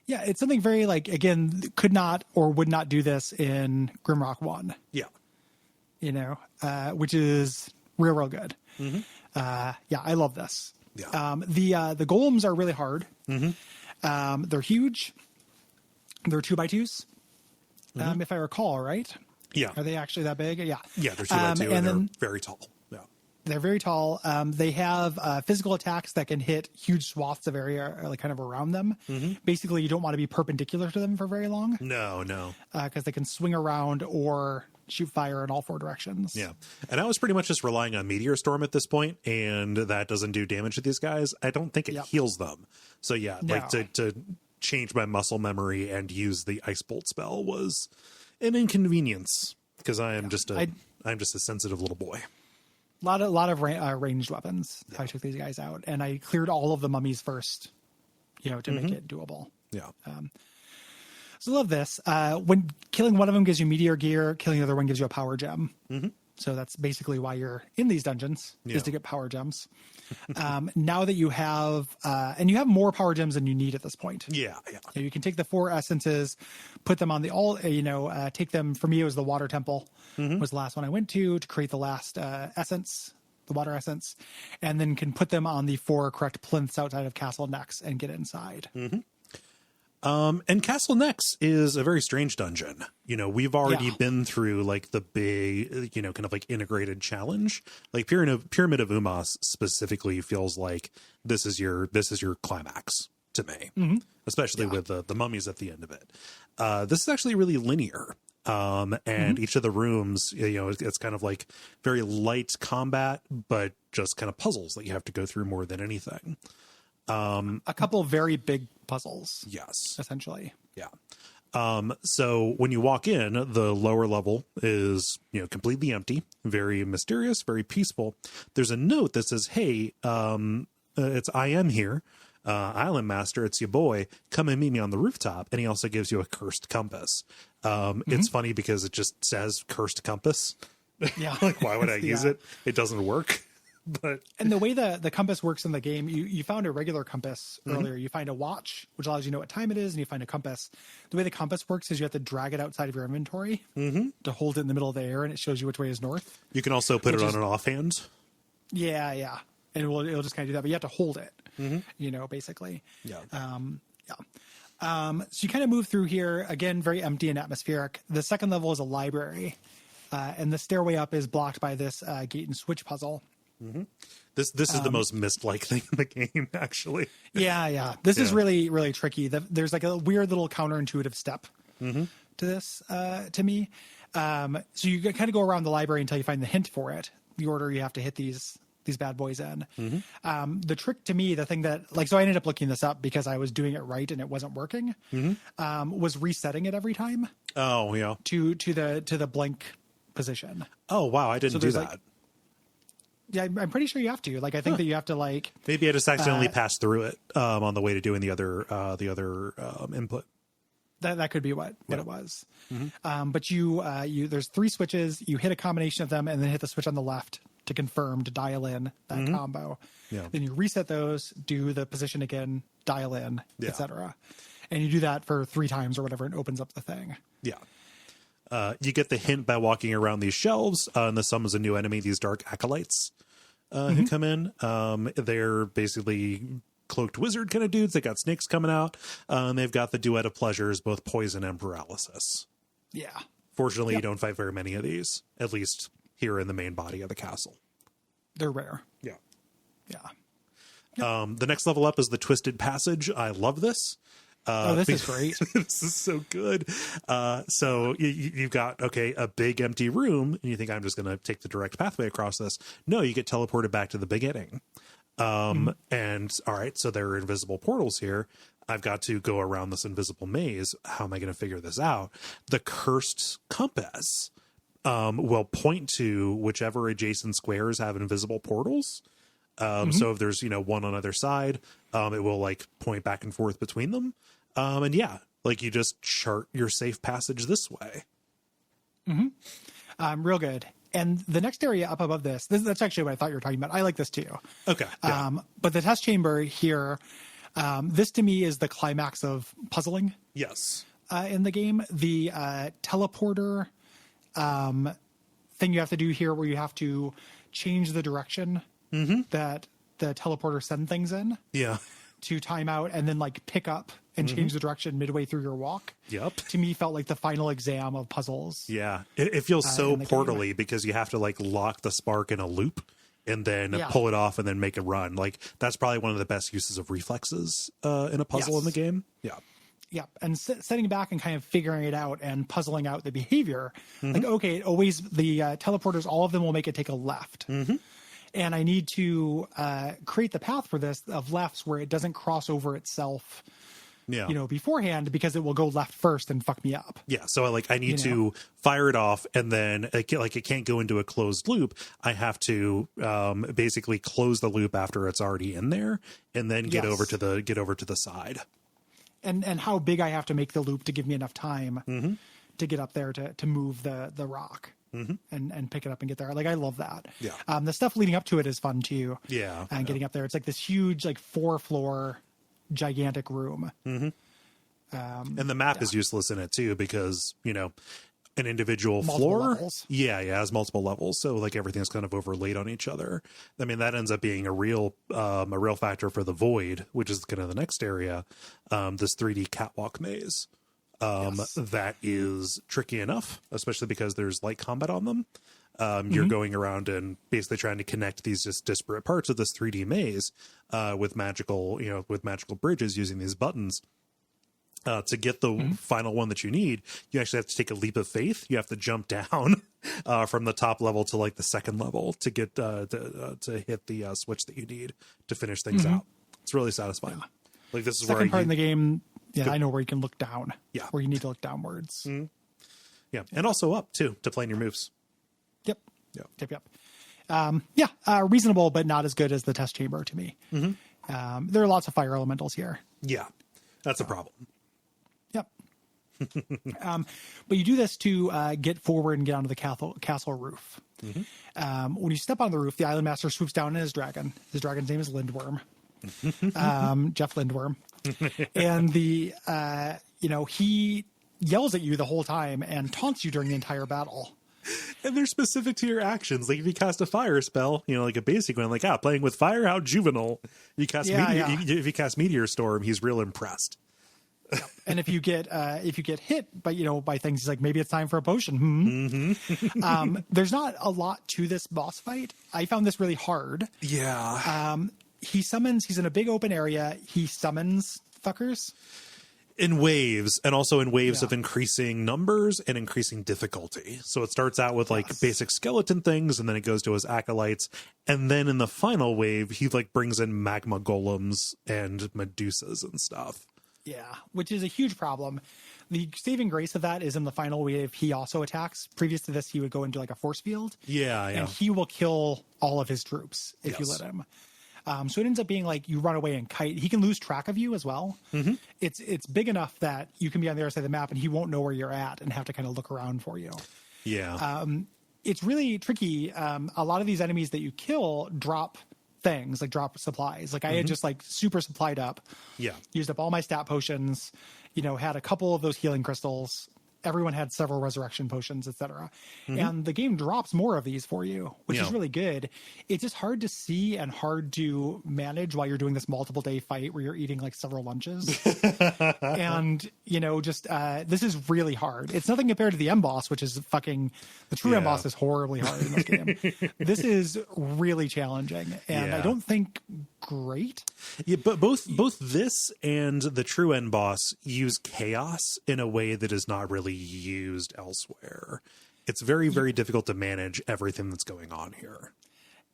Yeah, it's something very, again, could not or would not do this in Grimrock 1. Yeah. Which is real good. I love this. Yeah. The golems are really hard. They're huge. They're 2x2s, if I recall, right? Yeah. Are they actually that big? Yeah. Yeah, they're 2x2 and they're very tall. Yeah. They're very tall. They have physical attacks that can hit huge swaths of area, kind of around them. Basically, you don't want to be perpendicular to them for very long. No. Because they can swing around or shoot fire in all 4 directions. Yeah. And I was pretty much just relying on Meteor Storm at this point, and that doesn't do damage to these guys. I don't think it heals them. So yeah, No. to change my muscle memory and use the Ice Bolt spell was an inconvenience, because I'm just a sensitive little boy. A lot of ranged weapons. I took these guys out, and I cleared all of the mummies first, to make it doable. Yeah. So love this. When killing one of them gives you meteor gear, killing the other one gives you a power gem. So that's basically why you're in these dungeons, is to get power gems. Now that you have, and you have more power gems than you need at this point. Yeah. You can take the 4 essences, put them on the take them. For me, it was the water temple was the last one I went to create the last essence, the water essence, and then can put them on the 4 correct plinths outside of Castle Nex and get inside. And Castle Nex is a very strange dungeon. We've already been through the big, kind of integrated challenge. Pyramid of Umas specifically feels like this is your climax to me, especially with the mummies at the end of it. This is actually really linear. And each of the rooms, it's kind of very light combat, but just kind of puzzles that you have to go through more than anything. A couple very big puzzles. Yes. Essentially. Yeah. So when you walk in, the lower level is, completely empty, very mysterious, very peaceful. There's a note that says, hey, it's I am here. Island Master, it's your boy. Come and meet me on the rooftop. And he also gives you a cursed compass. It's funny because it just says cursed compass. Yeah. Why would I use it? It doesn't work. And the way the compass works in the game, you found a regular compass earlier. You find a watch, which allows you to know what time it is, and you find a compass. The way the compass works is you have to drag it outside of your inventory to hold it in the middle of the air, and it shows you which way is north. You can also put it on an offhand. Yeah. And it'll just kind of do that, but you have to hold it, basically. Yeah. So you kind of move through here, again, very empty and atmospheric. The second level is a library, and the stairway up is blocked by this gate and switch puzzle. This is the most Myst-like thing in the game, actually. Yeah. This is really, really tricky. There's a weird little counterintuitive step to this, to me. So you kind of go around the library until you find the hint for it. The order you have to hit these bad boys in. The trick to me, the thing that like, so I ended up looking this up because I was doing it right and it wasn't working, was resetting it every time. Oh yeah. To the blank position. Oh wow, I didn't do that. Like, yeah, I'm pretty sure you have to. Like, I think that you have to like. Maybe I just accidentally passed through it on the way to doing the other input. That could be what it was. But you there's 3 switches. You hit a combination of them and then hit the switch on the left to confirm, to dial in that combo. Yeah. Then you reset those, do the position again, dial in, etc. And you do that for 3 times or whatever, and opens up the thing. Yeah. You get the hint by walking around these shelves, and this summons a new enemy, these dark acolytes who come in. They're basically cloaked wizard kind of dudes. They got snakes coming out, and they've got the duet of pleasures, both poison and paralysis. Yeah. Fortunately, you don't fight very many of these, at least here in the main body of the castle. They're rare. Yeah. Yeah. The next level up is the Twisted Passage. I love this. This is great. This is so good. So you've got, a big empty room, and you think, I'm just going to take the direct pathway across this. No, you get teleported back to the beginning. And all right, so there are invisible portals here. I've got to go around this invisible maze. How am I going to figure this out? The cursed compass will point to whichever adjacent squares have invisible portals. So if there's, one on either side, it will like point back and forth between them. And yeah, like you just chart your safe passage this way. Real good. And the next area up above that's actually what I thought you were talking about. I like this too. Okay. Yeah. But the test chamber here, this to me is the climax of puzzling. Yes. In the game, the teleporter thing you have to do here, where you have to change the direction that the teleporter send things in. Yeah. To time out and then like pick up and change the direction midway through your walk. Yep. To me felt like the final exam of puzzles. Yeah. It feels so portally because you have to like lock the spark in a loop and then pull it off and then make a run. Like that's probably one of the best uses of reflexes in a puzzle in the game. Yeah. Yeah. And setting back and kind of figuring it out and puzzling out the behavior. Like, okay, always the teleporters, all of them will make it take a left. And I need to create the path for this of lefts where it doesn't cross over itself, beforehand, because it will go left first and fuck me up. Yeah. So I need to fire it off, and then it can't go into a closed loop. I have to basically close the loop after it's already in there, and then get over to the side. And how big I have to make the loop to give me enough time to get up there to move the rock. And pick it up and get there. Like, I love that. Yeah. The stuff leading up to it is fun too. Yeah. And getting up there. It's like this huge, like 4-floor gigantic room. And the map is useless in it too, because, an individual floor levels. Has multiple levels. So like everything's kind of overlaid on each other. I mean, that ends up being a real factor for the void, which is kind of the next area. This 3D catwalk maze. That is tricky enough, especially because there's light combat on them. You're going around and basically trying to connect these just disparate parts of this 3D maze with magical bridges using these buttons. To get the final one that you need, you actually have to take a leap of faith. You have to jump down from the top level to like the second level to get to hit the switch that you need to finish things out. It's really satisfying. Yeah. Like this is second part in the game. Yeah, I know where you can look down. Yeah. Where you need to look downwards. Yeah. And also up too, to plan your moves. Yep. Reasonable, but not as good as the test chamber to me. There are lots of fire elementals here. Yeah. That's a problem. Yep. But you do this to get forward and get onto the castle roof. When you step on the roof, the island master swoops down in his dragon. His dragon's name is Lindworm. Jeff Lindworm. And he yells at you the whole time and taunts you during the entire battle. And they're specific to your actions. Like if you cast a fire spell, like a basic one, like playing with fire, how juvenile. You cast if you cast Meteor Storm, he's real impressed. Yep. And if you get hit by things, he's like, maybe it's time for a potion. There's not a lot to this boss fight. I found this really hard. Yeah. He's in a big open area. He summons fuckers. in waves, and also in waves of increasing numbers and increasing difficulty. So it starts out with like basic skeleton things, and then it goes to his acolytes, and then in the final wave he like brings in magma golems and medusas and stuff. Yeah, which is a huge problem. The saving grace of that is in the final wave he also attacks. Previous to this he would go into like a force field. And he will kill all of his troops if you let him. So it ends up being like you run away and kite. He can lose track of you as well. It's big enough that you can be on the other side of the map and he won't know where you're at and have to kind of look around for you. It's really tricky. A lot of these enemies that you kill drop things, like drop supplies. Like I had just like super supplied up. Used up all my stat potions, had a couple of those healing crystals. Everyone had several resurrection potions, etc. And the game drops more of these for you, which is really good. It's just hard to see and hard to manage while you're doing this multiple day fight where you're eating like several lunches. And, this is really hard. It's nothing compared to the M boss, which is the true M boss is horribly hard in this game. This is really challenging and I don't think great. Yeah, but both this and the true end boss use chaos in a way that is not really used elsewhere. It's very, very difficult to manage everything that's going on here.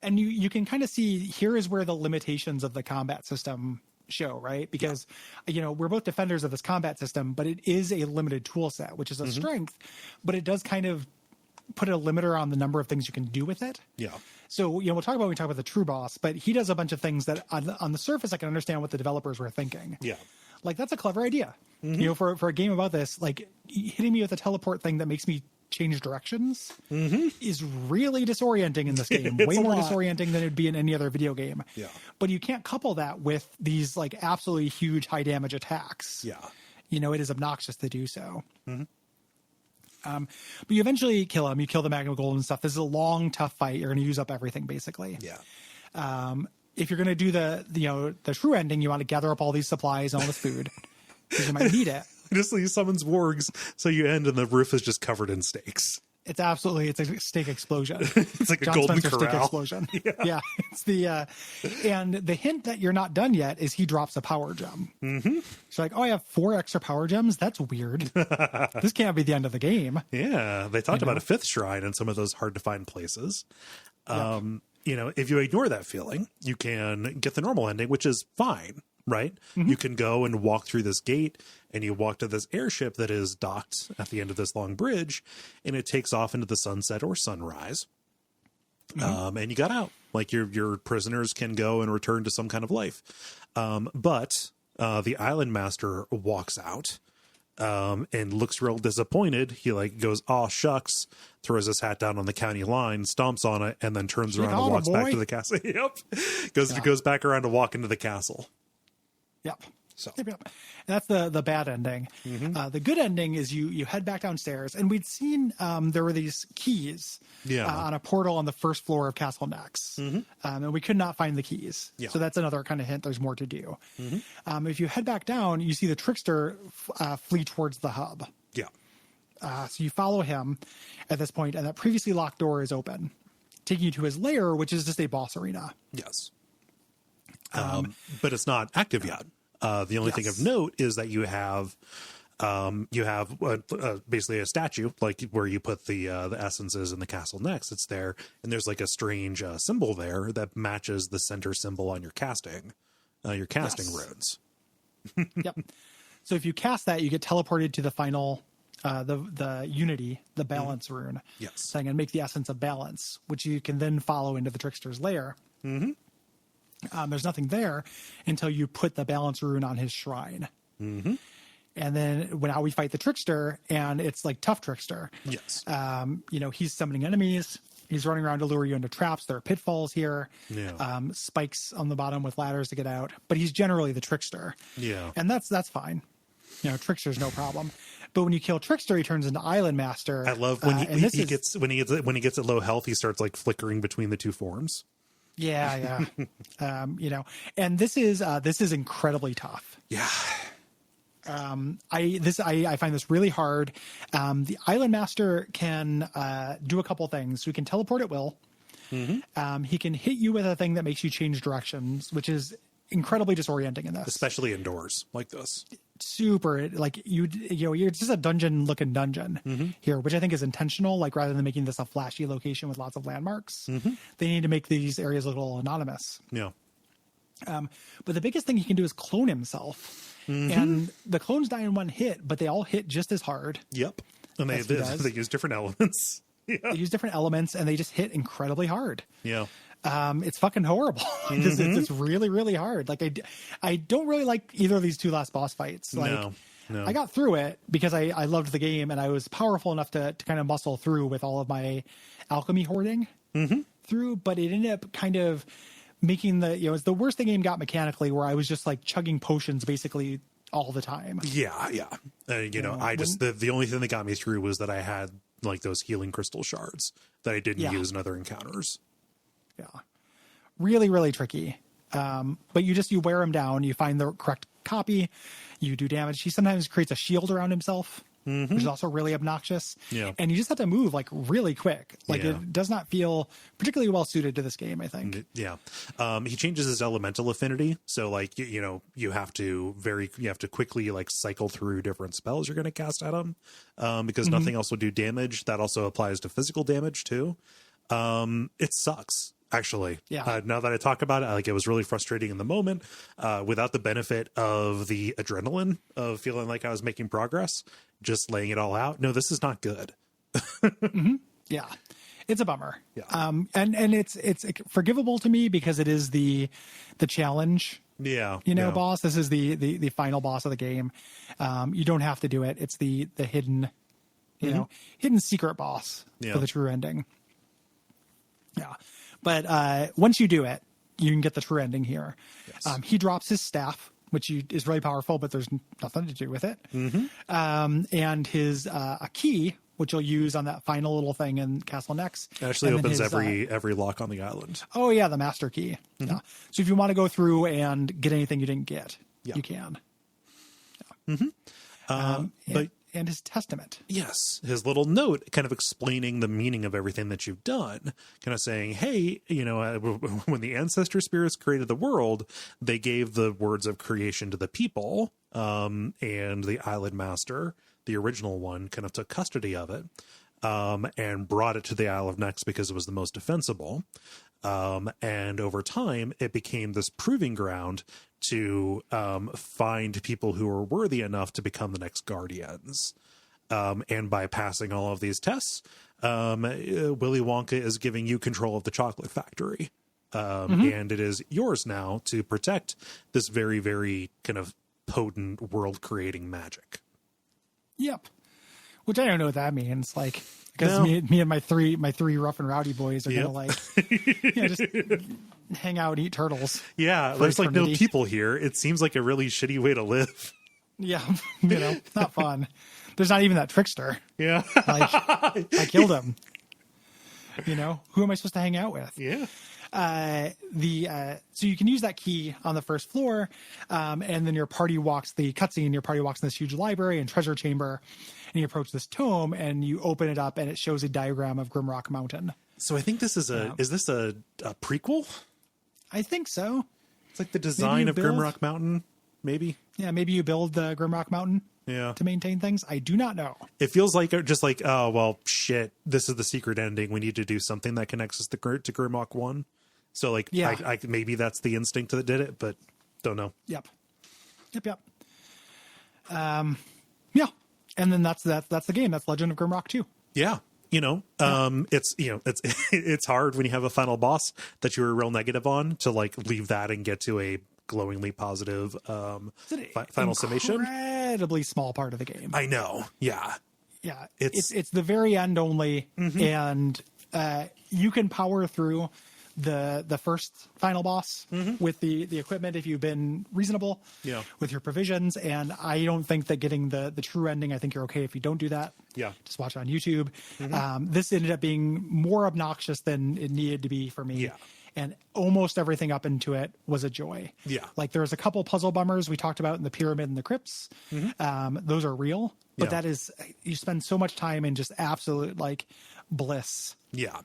And you can kind of see here is where the limitations of the combat system show, right? Because, we're both defenders of this combat system, but it is a limited tool set, which is a strength, but it does kind of put a limiter on the number of things you can do with it. So, we'll talk about when we talk about the true boss, but he does a bunch of things that on the surface, I can understand what the developers were thinking. Like, that's a clever idea. For a game about this, like hitting me with a teleport thing that makes me change directions is really disorienting in this game. Way more disorienting than it'd be in any other video game. But you can't couple that with these like absolutely huge high damage attacks. It is obnoxious to do so. But you eventually kill him. You kill the magma golem and stuff. This is a long, tough fight. You're going to use up everything basically. If you're going to do the true ending, you want to gather up all these supplies and all this food because you might need it. Just he summons wargs, so you end and the roof is just covered in steaks. It's a steak explosion. It's like John a golden Spencer corral. Steak explosion. It's the and the hint that you're not done yet is he drops a power gem. She's like, oh, I have 4 extra power gems. That's weird. This can't be the end of the game. Yeah, they talked about a 5th shrine in some of those hard to find places. If you ignore that feeling, you can get the normal ending, which is fine. Right? You can go and walk through this gate and you walk to this airship that is docked at the end of this long bridge and it takes off into the sunset or sunrise. And you got out. Like your prisoners can go and return to some kind of life. But the island master walks out and looks real disappointed. He like goes, "Aw, shucks," throws his hat down on the county line, stomps on it, and then turns around and walks back to the castle. Goes back around to walk into the castle. So And that's the bad ending. The good ending is you head back downstairs, and we'd seen there were these keys on a portal on the first floor of Castle Nex, and we could not find the keys. So that's another kind of hint. There's more to do. If you head back down, you see the trickster flee towards the hub. So you follow him at this point, and that previously locked door is open, taking you to his lair, which is just a boss arena. But it's not active yet. The only thing of note is that you have basically a statue, like where you put the essences in the castle next. It's there, and there's like a strange symbol there that matches the center symbol on your casting runes. So if you cast that, you get teleported to the final, the unity, the balance rune. Thing, and make the essence of balance, which you can then follow into the trickster's lair. There's nothing there until you put the balance rune on his shrine. And then now we fight the trickster, and it's like tough trickster. He's summoning enemies. He's running around to lure you into traps. There are pitfalls here. Spikes on the bottom with ladders to get out. But he's generally the trickster. And that's fine. Trickster's no problem. But when you kill Trickster, he turns into Island Master. I love when he gets at low health, he starts like flickering between the two forms. And this is incredibly tough. I find this really hard. The Island Master can do a couple things. So he can teleport at will. He can hit you with a thing that makes you change directions, which is incredibly disorienting in this. Especially indoors like this. super like it's just a dungeon looking dungeon here, which I think is intentional. Like rather than making this a flashy location with lots of landmarks, they need to make these areas look a little anonymous. Yeah. But the biggest thing he can do is clone himself, and the clones die in one hit, but they all hit just as hard. Yep. And they use different elements. Yeah. They use different elements, and they just hit incredibly hard. Yeah. It's fucking horrible. It's really, really hard. Like I don't really like either of these two last boss fights. Like No. I got through it because I loved the game, and I was powerful enough to kind of muscle through with all of my alchemy hoarding through, but it ended up kind of making it's the worst the game got mechanically, where I was just like chugging potions basically all the time. Yeah. I just, the only thing that got me through was that I had like those healing crystal shards that I didn't use in other encounters. Yeah. Really, really tricky. But you wear him down, you find the correct copy, you do damage. He sometimes creates a shield around himself, which is also really obnoxious. Yeah. And you just have to move like really quick. Like it does not feel particularly well suited to this game, I think. Yeah. He changes his elemental affinity. So like, you have to quickly like cycle through different spells you're going to cast at him. Because nothing else will do damage. That also applies to physical damage too. It sucks. Actually, now that I talk about it, like it was really frustrating in the moment, without the benefit of the adrenaline of feeling like I was making progress, just laying it all out. No, this is not good. Yeah, it's a bummer. Yeah. And it's forgivable to me because it is the challenge. Yeah. Boss. This is the final boss of the game. You don't have to do it. It's the hidden, hidden secret boss for the true ending. Yeah. But once you do it, you can get the true ending here. Yes. He drops his staff, which is really powerful, but there's nothing to do with it. And his a key, which you'll use on that final little thing in Castle Nex. It actually opens every lock on the island. Oh, yeah, the master key. Yeah. So if you want to go through and get anything you didn't get, you can. Yeah. And his testament. Yes. His little note kind of explaining the meaning of everything that you've done, kind of saying, hey, when the ancestor spirits created the world, they gave the words of creation to the people, and the island master, the original one, kind of took custody of it, and brought it to the Isle of Nex because it was the most defensible. And over time, it became this proving ground to find people who are worthy enough to become the next guardians. And by passing all of these tests, Willy Wonka is giving you control of the chocolate factory. And it is yours now to protect this very, very kind of potent world-creating magic. Yep. Which I don't know what that means. Like, because me and my three rough and rowdy boys are gonna like, just hang out and eat turtles. Yeah, there's like no people here. It seems like a really shitty way to live. Yeah, not fun. There's not even that trickster. Yeah, like I killed him. Who am I supposed to hang out with? Yeah. So you can use that key on the first floor, and then your party walks the cutscene. Your party walks in this huge library and treasure chamber, and you approach this tome and you open it up and it shows a diagram of Grimrock Mountain. So I think this is is this a prequel? I think so. It's like the design of Grimrock Mountain, maybe. Yeah, maybe you build the Grimrock Mountain. Yeah. To maintain things. I do not know. It feels like just like, oh, well, shit, this is the secret ending. We need to do something that connects us to Grimrock 1. So like, I maybe that's the instinct that did it, but don't know. Yep. Yeah. And then that's the game. That's Legend of Grimrock 2. Yeah. It's hard when you have a final boss that you were real negative on to like leave that and get to a glowingly positive final summation. Incredibly small part of the game. I know. Yeah. Yeah. It's the very end only, and you can power through the first final boss with the equipment if you've been reasonable with your provisions. And I don't think that getting the true ending, I think you're okay if you don't do that. Yeah. Just watch it on YouTube. This ended up being more obnoxious than it needed to be for me. Yeah. And almost everything up into it was a joy. Yeah. Like there was a couple puzzle bummers we talked about in the pyramid and the crypts. Those are real, but that is, you spend so much time in just absolute like bliss. Yeah.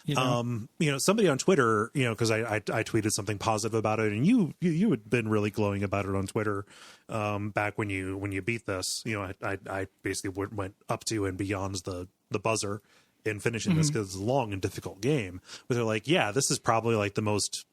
Somebody on Twitter, because I tweeted something positive about it, and you had been really glowing about it on Twitter back when you beat this. I basically went up to and beyond the buzzer in finishing this because it's a long and difficult game. But they're like, yeah, this is probably like the most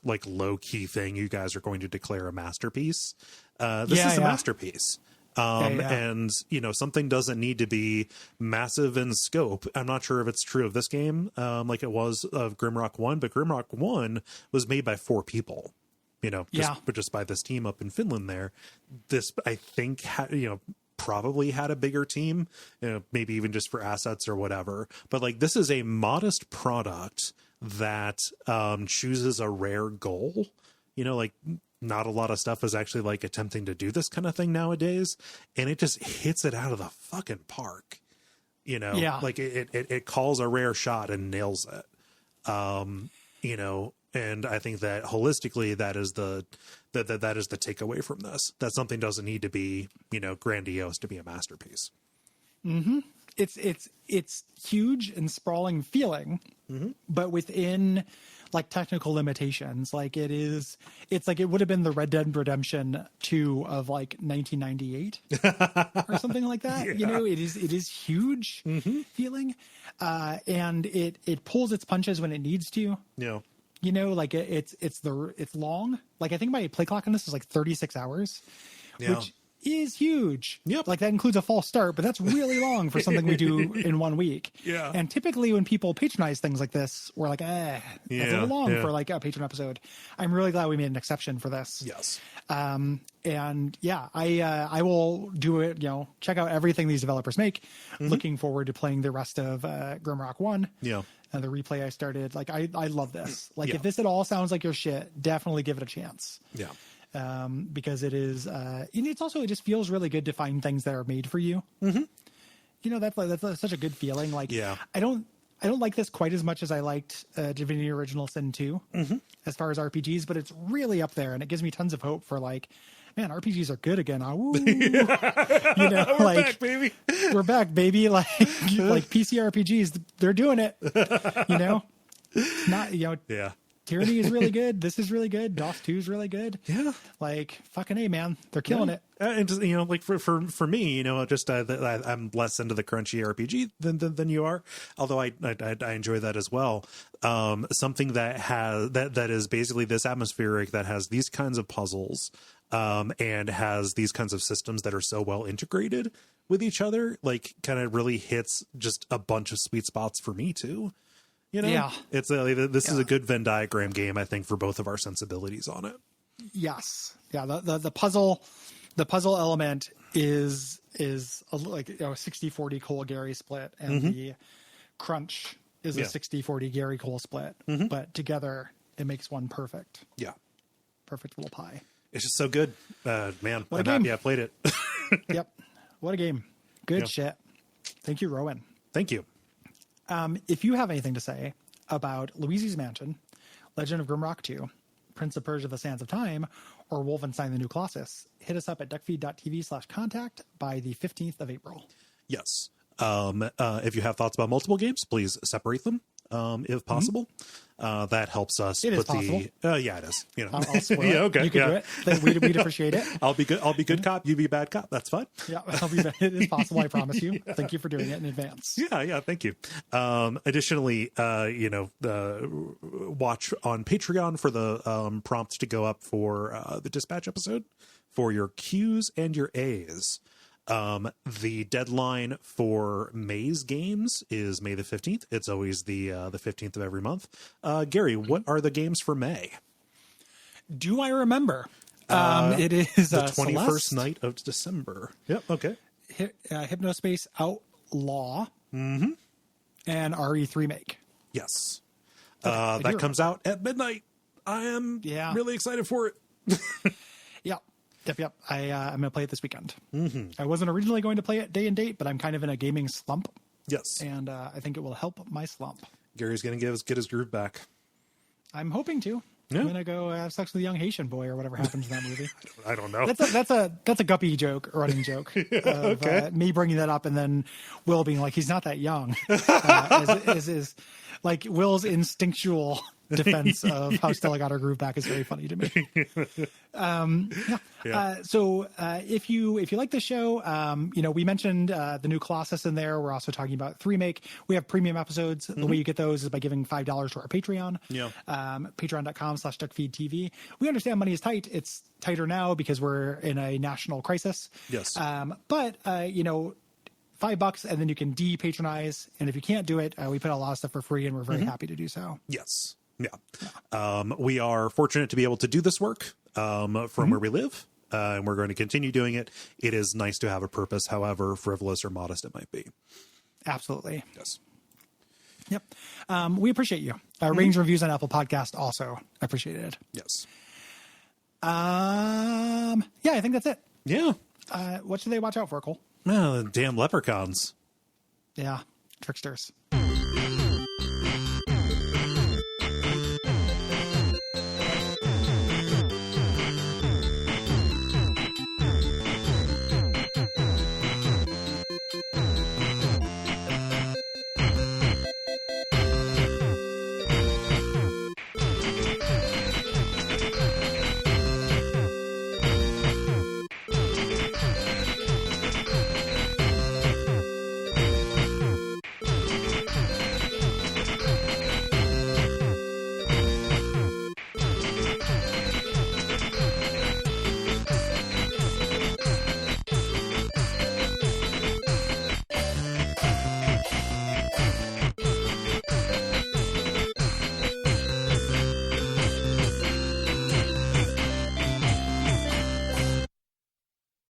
like low key thing you guys are going to declare a masterpiece. This is a masterpiece. And something doesn't need to be massive in scope. I'm not sure if it's true of this game, like it was of Grimrock 1, but Grimrock 1 was made by 4 people, just by this team up in Finland there. This, I think, probably had a bigger team, maybe even just for assets or whatever. But like, this is a modest product that chooses a rare goal, like, not a lot of stuff is actually like attempting to do this kind of thing nowadays. And it just hits it out of the fucking park, like it calls a rare shot and nails it. And I think that holistically, that is the takeaway from this, that something doesn't need to be, grandiose to be a masterpiece. Mm-hmm. It's huge and sprawling feeling, but within like technical limitations. Like it's like it would have been the Red Dead Redemption 2 of like 1998 or something like that. Yeah. It is huge feeling, and it pulls its punches when it needs to. Yeah. Like it's long. Like I think my play clock on this is like 36 hours, which is huge. Yep. Like that includes a false start, but that's really long for something we do in 1 week. Yeah. And typically when people patronize things like this, we're like, that's a little long for like a patron episode. I'm really glad we made an exception for this. Yes. And yeah, I will do it, check out everything these developers make. Looking forward to playing the rest of Grimrock 1. Yeah. And the replay I started, like, I love this. Like, if this at all sounds like your shit, definitely give it a chance. Yeah. Because it is, and it's also, it just feels really good to find things that are made for you. That's such a good feeling. Like, I don't like this quite as much as I liked Divinity Original Sin 2 as far as RPGs, but it's really up there, and it gives me tons of hope for like, man, RPGs are good again. We're like, back, baby. We're back, baby. Like PC RPGs, they're doing it. Not Yeah. Tyranny is really good. This is really good. DOS 2 is really good. Yeah. Like fucking A, man, they're killing it. And just like for me, just I'm less into the crunchy RPG than you are. Although I enjoy that as well. Something that has that is basically this atmospheric, that has these kinds of puzzles. And has these kinds of systems that are so well integrated with each other, like kind of really hits just a bunch of sweet spots for me too. It's this is a good Venn diagram game, I think, for both of our sensibilities on it. Yes. Yeah. The puzzle element is like a 60-40 Cole Gary split, and the crunch is a 60-40 Gary Cole split, but together it makes one perfect. Yeah. Perfect little pie. It's just so good, man. What a game. I played it. Yep. What a game. Good shit. Thank you, Rowan. Thank you. If you have anything to say about Luigi's Mansion, Legend of Grimrock II, Prince of Persia: The Sands of Time, or Wolfenstein: The New Colossus, hit us up at Duckfeed.tv/contact by the 15th of April. Yes. If you have thoughts about multiple games, please separate them, if possible. That helps us. It is possible. Yeah, it is. I'll spoil it. Okay. You can do it. Then we'd appreciate it. I'll be good cop. You be bad cop. That's fine. Yeah, it is possible. I promise you. Thank you for doing it in advance. Yeah. Thank you. Additionally, watch on Patreon for the prompt to go up for the dispatch episode for your Q's and your A's. The deadline for May's games is May the 15th. It's always the 15th of every month. Gary, what are the games for May? Do I remember? It is the 21st Celeste, night of December. Yep. Okay. Hypnospace Outlaw, and RE3 Make. Yes. That comes out at midnight. I am really excited for it. Yep. I'm going to play it this weekend. I wasn't originally going to play it day and date, but I'm kind of in a gaming slump. Yes. And I think it will help my slump. Gary's going to get his groove back. I'm hoping to. Yeah. I'm going to go have sex with a young Haitian boy or whatever happens in that movie. I don't know. That's a guppy joke, a running joke. Of me bringing that up and then Will being like, he's not that young. Like Will's instinctual defense of how Stella got her groove back is very funny to me. So if you like the show, we mentioned the new Colossus in there. We're also talking about Three-Make. We have premium episodes. The way you get those is by giving $5 to our Patreon. Patreon.com/Duckfeed.tv. We understand money is tight. It's tighter now because we're in a national crisis. Yes. But $5 and then you can de-patronize. And if you can't do it, we put a lot of stuff for free and we're very happy to do so. Yes. Yeah. We are fortunate to be able to do this work from where we live, and we're going to continue doing it. It is nice to have a purpose, however frivolous or modest it might be. Absolutely. Yes. Yep. We appreciate you. Ratings and reviews on Apple Podcast also appreciated. Yes. I think that's it. Yeah. What should they watch out for, Cole? Oh, the damn leprechauns. Yeah. Tricksters.